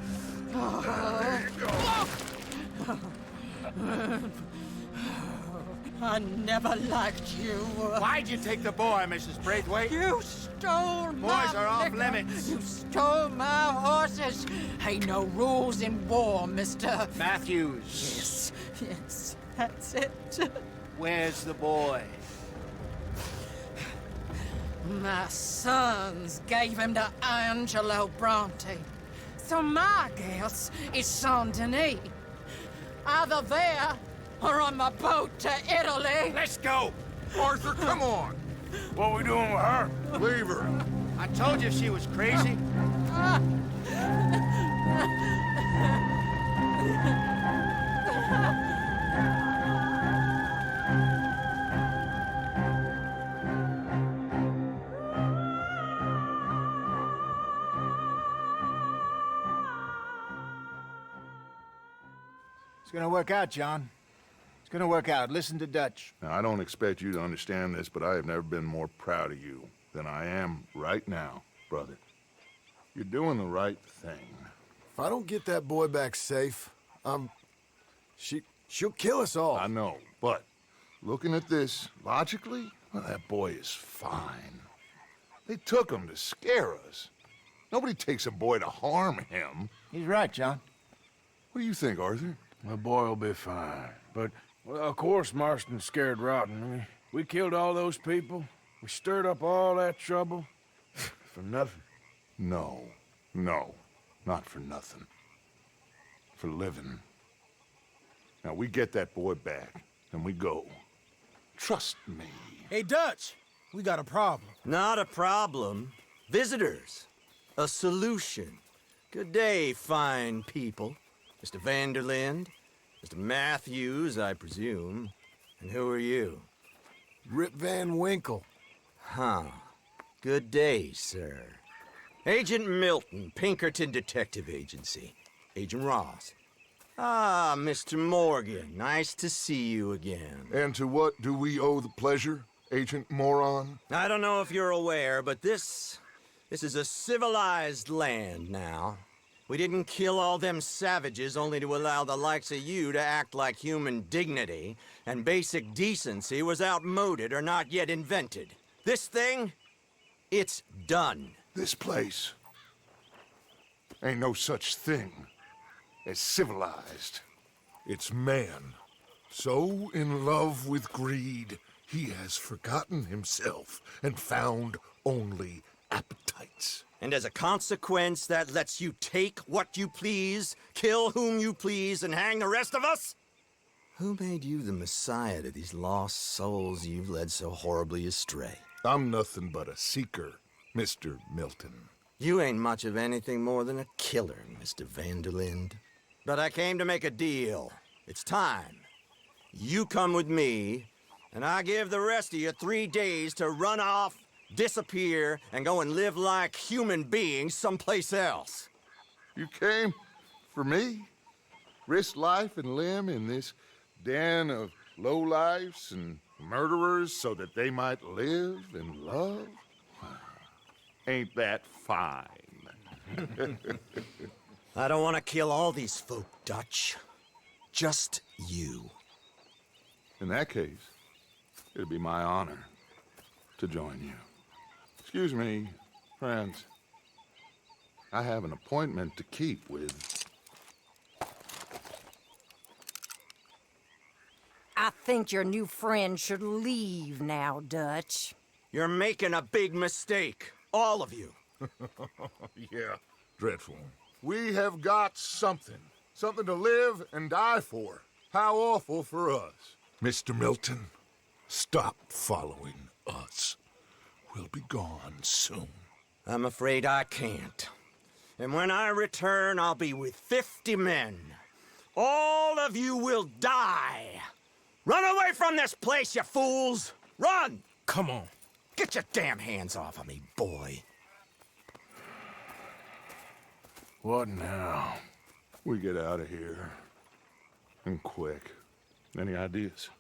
I never liked you. Why'd you take the boy, Mrs. Braithwaite? You stole my Boys are off liquor. limits. You stole my horses. Ain't no rules in war, Mr. Matthews. Yes, that's it. Where's the boy? My sons gave him to Angelo Bronte. So my guess is Saint Denis. Either there or on my boat to Italy. Let's go! Arthur, come on! What are we doing with her? Leave her. I told you she was crazy. It's gonna work out, John. It's gonna work out. Listen to Dutch. Now, I don't expect you to understand this, but I have never been more proud of you than I am right now, brother. You're doing the right thing. If I don't get that boy back safe, she'll kill us all. I know, but looking at this logically, well, that boy is fine. They took him to scare us. Nobody takes a boy to harm him. He's right, John. What do you think, Arthur? My boy will be fine. But, well, of course Marston's scared rotten. I mean, we killed all those people. We stirred up all that trouble. For nothing. No, not for nothing. For living. Now, we get that boy back, and we go. Trust me. Hey, Dutch, we got a problem. Not a problem. Visitors. A solution. Good day, fine people. Mr. Vanderlinde, Mr. Matthews, I presume. And who are you? Rip Van Winkle. Huh. Good day, sir. Agent Milton, Pinkerton Detective Agency. Agent Ross. Ah, Mr. Morgan, nice to see you again. And to what do we owe the pleasure, Agent Moron? I don't know if you're aware, but this is a civilized land now. We didn't kill all them savages only to allow the likes of you to act like human dignity, and basic decency was outmoded or not yet invented. This thing, it's done. This place ain't no such thing as civilized. It's man, so in love with greed, he has forgotten himself and found only appetites. And as a consequence, that lets you take what you please, kill whom you please, and hang the rest of us? Who made you the messiah to these lost souls you've led so horribly astray? I'm nothing but a seeker, Mr. Milton. You ain't much of anything more than a killer, Mr. Vanderlinde. But I came to make a deal. It's time. You come with me, and I give the rest of you 3 days to run off, disappear, and go and live like human beings someplace else. You came for me? Risk life and limb in this den of lowlifes and murderers so that they might live and love? Ain't that fine? I don't want to kill all these folk, Dutch. Just you. In that case, it'd be my honor to join you. Excuse me, friends. I have an appointment to keep with... I think your new friend should leave now, Dutch. You're making a big mistake. All of you. Yeah, dreadful. We have got something. Something to live and die for. How awful for us. Mr. Milton, stop following us. We'll be gone soon. I'm afraid I can't. And when I return, I'll be with 50 men. All of you will die. Run away from this place, you fools! Run! Come on. Get your damn hands off of me, boy. What now? We get out of here. And quick. Any ideas?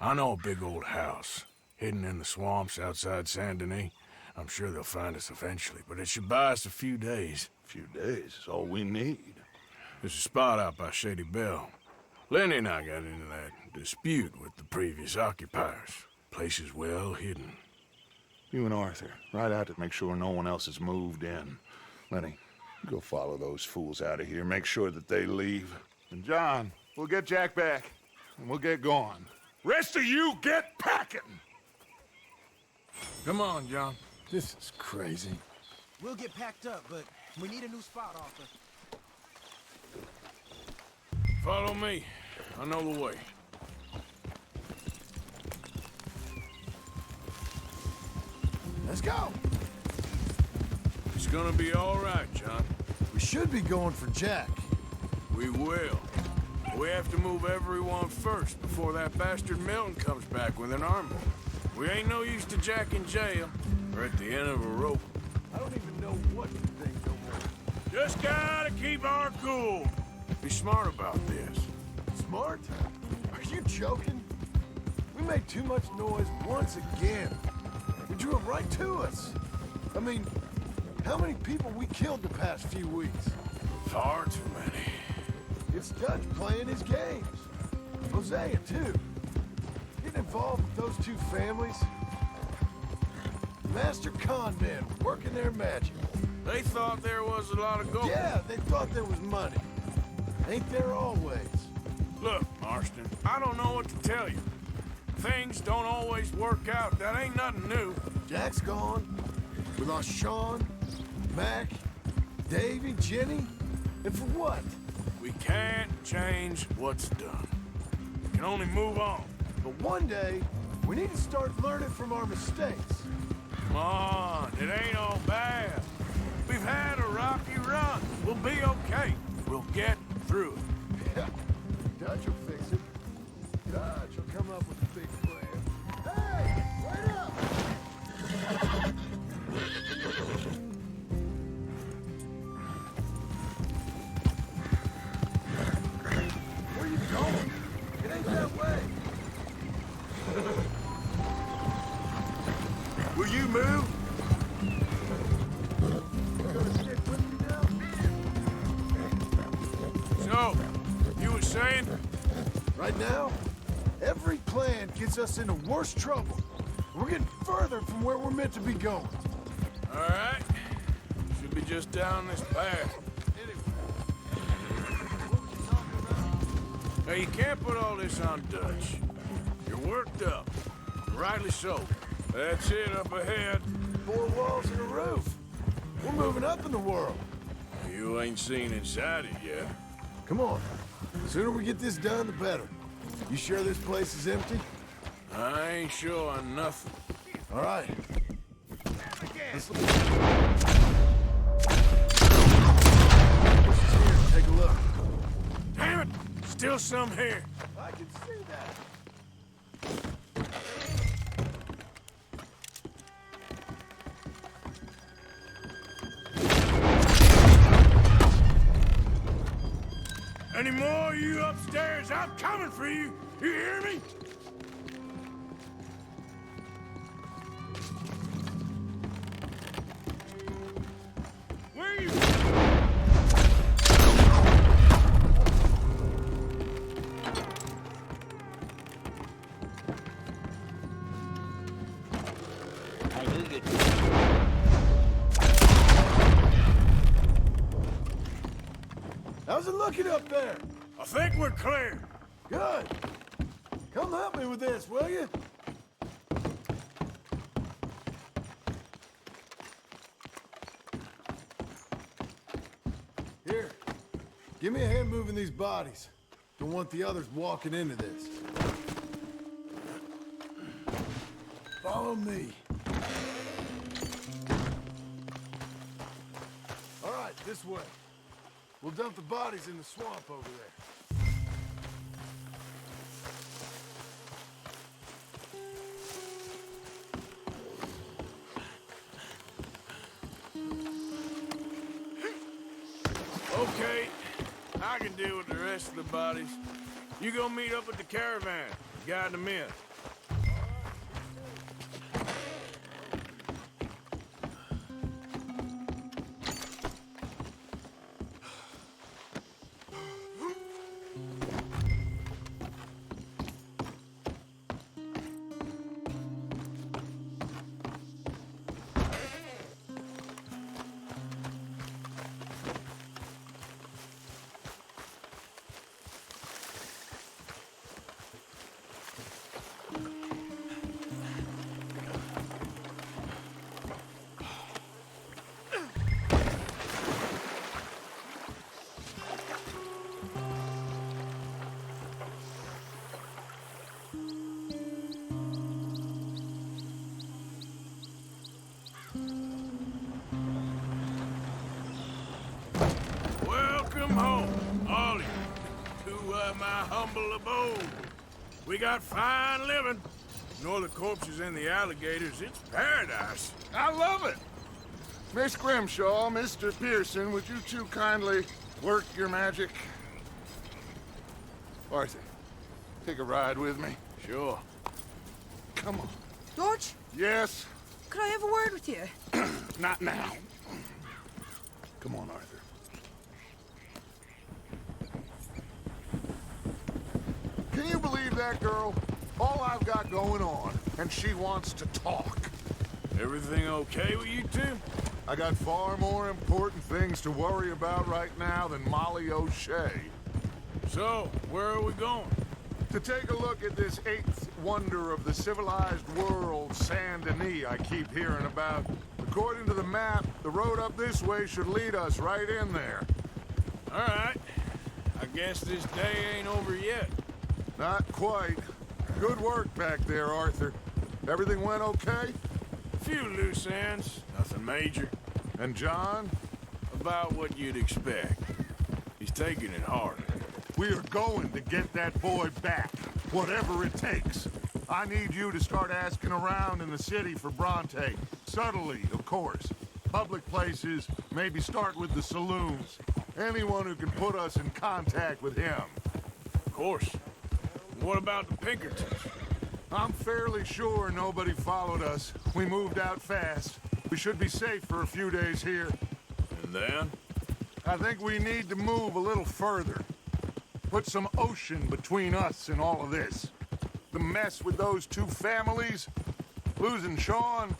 I know a big old house, hidden in the swamps outside Saint Denis. I'm sure they'll find us eventually, but it should buy us a few days. A few days is all we need. There's a spot out by Shady Belle. Lenny and I got into that dispute with the previous occupiers. Place is well hidden. You and Arthur, ride out to make sure no one else has moved in. Lenny, go follow those fools out of here. Make sure that they leave. And John, we'll get Jack back, and we'll get going. Rest of you, get packing! Come on, John. This is crazy. We'll get packed up, but we need a new spot, Arthur. Follow me. I know the way. Let's go. It's gonna be all right, John. We should be going for Jack. We will. We have to move everyone first before that bastard Milton comes back with an army. We ain't no use to Jack in jail or at the end of a rope. I don't even know what to think no more. Just gotta keep our cool. Be smart about this. Smart? Are you joking? We made too much noise once again. We drew them right to us. I mean, how many people we killed the past few weeks? Far too many. It's Dutch playing his games. Hosea, too. Getting involved with those two families. Master con men working their magic. They thought there was a lot of gold. Yeah, they thought there was money. Ain't there always? Look, Marston, I don't know what to tell you. Things don't always work out. That ain't nothing new. Jack's gone. We lost Sean, Mac, Davy, Jenny. And for what? We can't change what's done. We can only move on. But one day, we need to start learning from our mistakes. Come on, it ain't all bad. We've had a rocky run. We'll be okay. We'll get through it. Yeah, Dutch will fix it. Dutch will come up with a big plan. Hey, wait up! Where you going? It ain't that way. Will you move? So, you were saying? Right now, every plan gets us into worse trouble. We're getting further from where we're meant to be going. All right. Should be just down this path. Now, you can't put all this on Dutch. You're worked up. Rightly so. That's it up ahead. 4 walls and a roof. We're moving up in the world. You ain't seen inside it yet. Come on. The sooner we get this done, the better. You sure this place is empty? I ain't sure on nothing. All right. Let's look. Here, take a look. Damn it! Still some here. I can see that. Any more of you upstairs? I'm coming for you. You hear me? Where are you? How's it looking up there? I think we're clear. Good. Come help me with this, will you? Here. Give me a hand moving these bodies. Don't want the others walking into this. Follow me. All right, this way. We'll dump the bodies in the swamp over there. I can deal with the rest of the bodies. You go meet up with the caravan. Guide them in. Welcome home, all of you, to my humble abode. We got fine living. Ignore the corpses and the alligators. It's paradise. I love it. Miss Grimshaw, Mr. Pearson, would you two kindly work your magic? Arthur, take a ride with me. Sure. Come on. Dutch? Yes? Could I have a word with you? Not now. Come on, Arthur. Can you believe that girl? All I've got going on, and she wants to talk. Everything okay with you two? I got far more important things to worry about right now than Molly O'Shea. So, where are we going? To take a look at this eighth wonder of the civilized world, Saint Denis, I keep hearing about. According to the map, the road up this way should lead us right in there. All right. I guess this day ain't over yet. Not quite. Good work back there, Arthur. Everything went okay? A few loose ends, nothing major. And John? About what you'd expect. He's taking it hard. We are going to get that boy back, whatever it takes. I need you to start asking around in the city for Bronte. Subtly, of course. Public places, maybe start with the saloons. Anyone who can put us in contact with him. Of course. What about the Pinkertons? I'm fairly sure nobody followed us. We moved out fast. We should be safe for a few days here. And then? I think we need to move a little further. Put some ocean between us and all of this. The mess with those two families, losing Sean.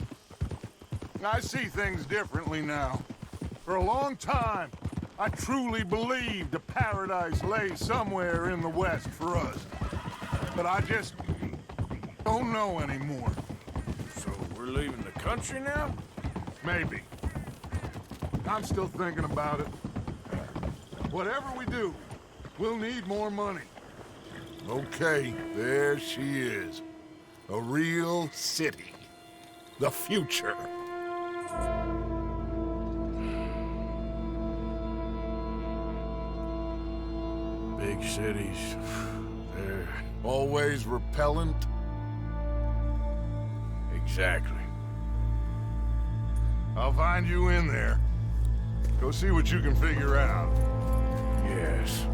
I see things differently now. For a long time, I truly believed a paradise lay somewhere in the West for us. But I just don't know anymore. So we're leaving the country now? Maybe. I'm still thinking about it. Whatever we do, we'll need more money. Okay, there she is. A real city. The future. Big cities. They're always repellent. Exactly. I'll find you in there. Go see what you can figure out. Yes.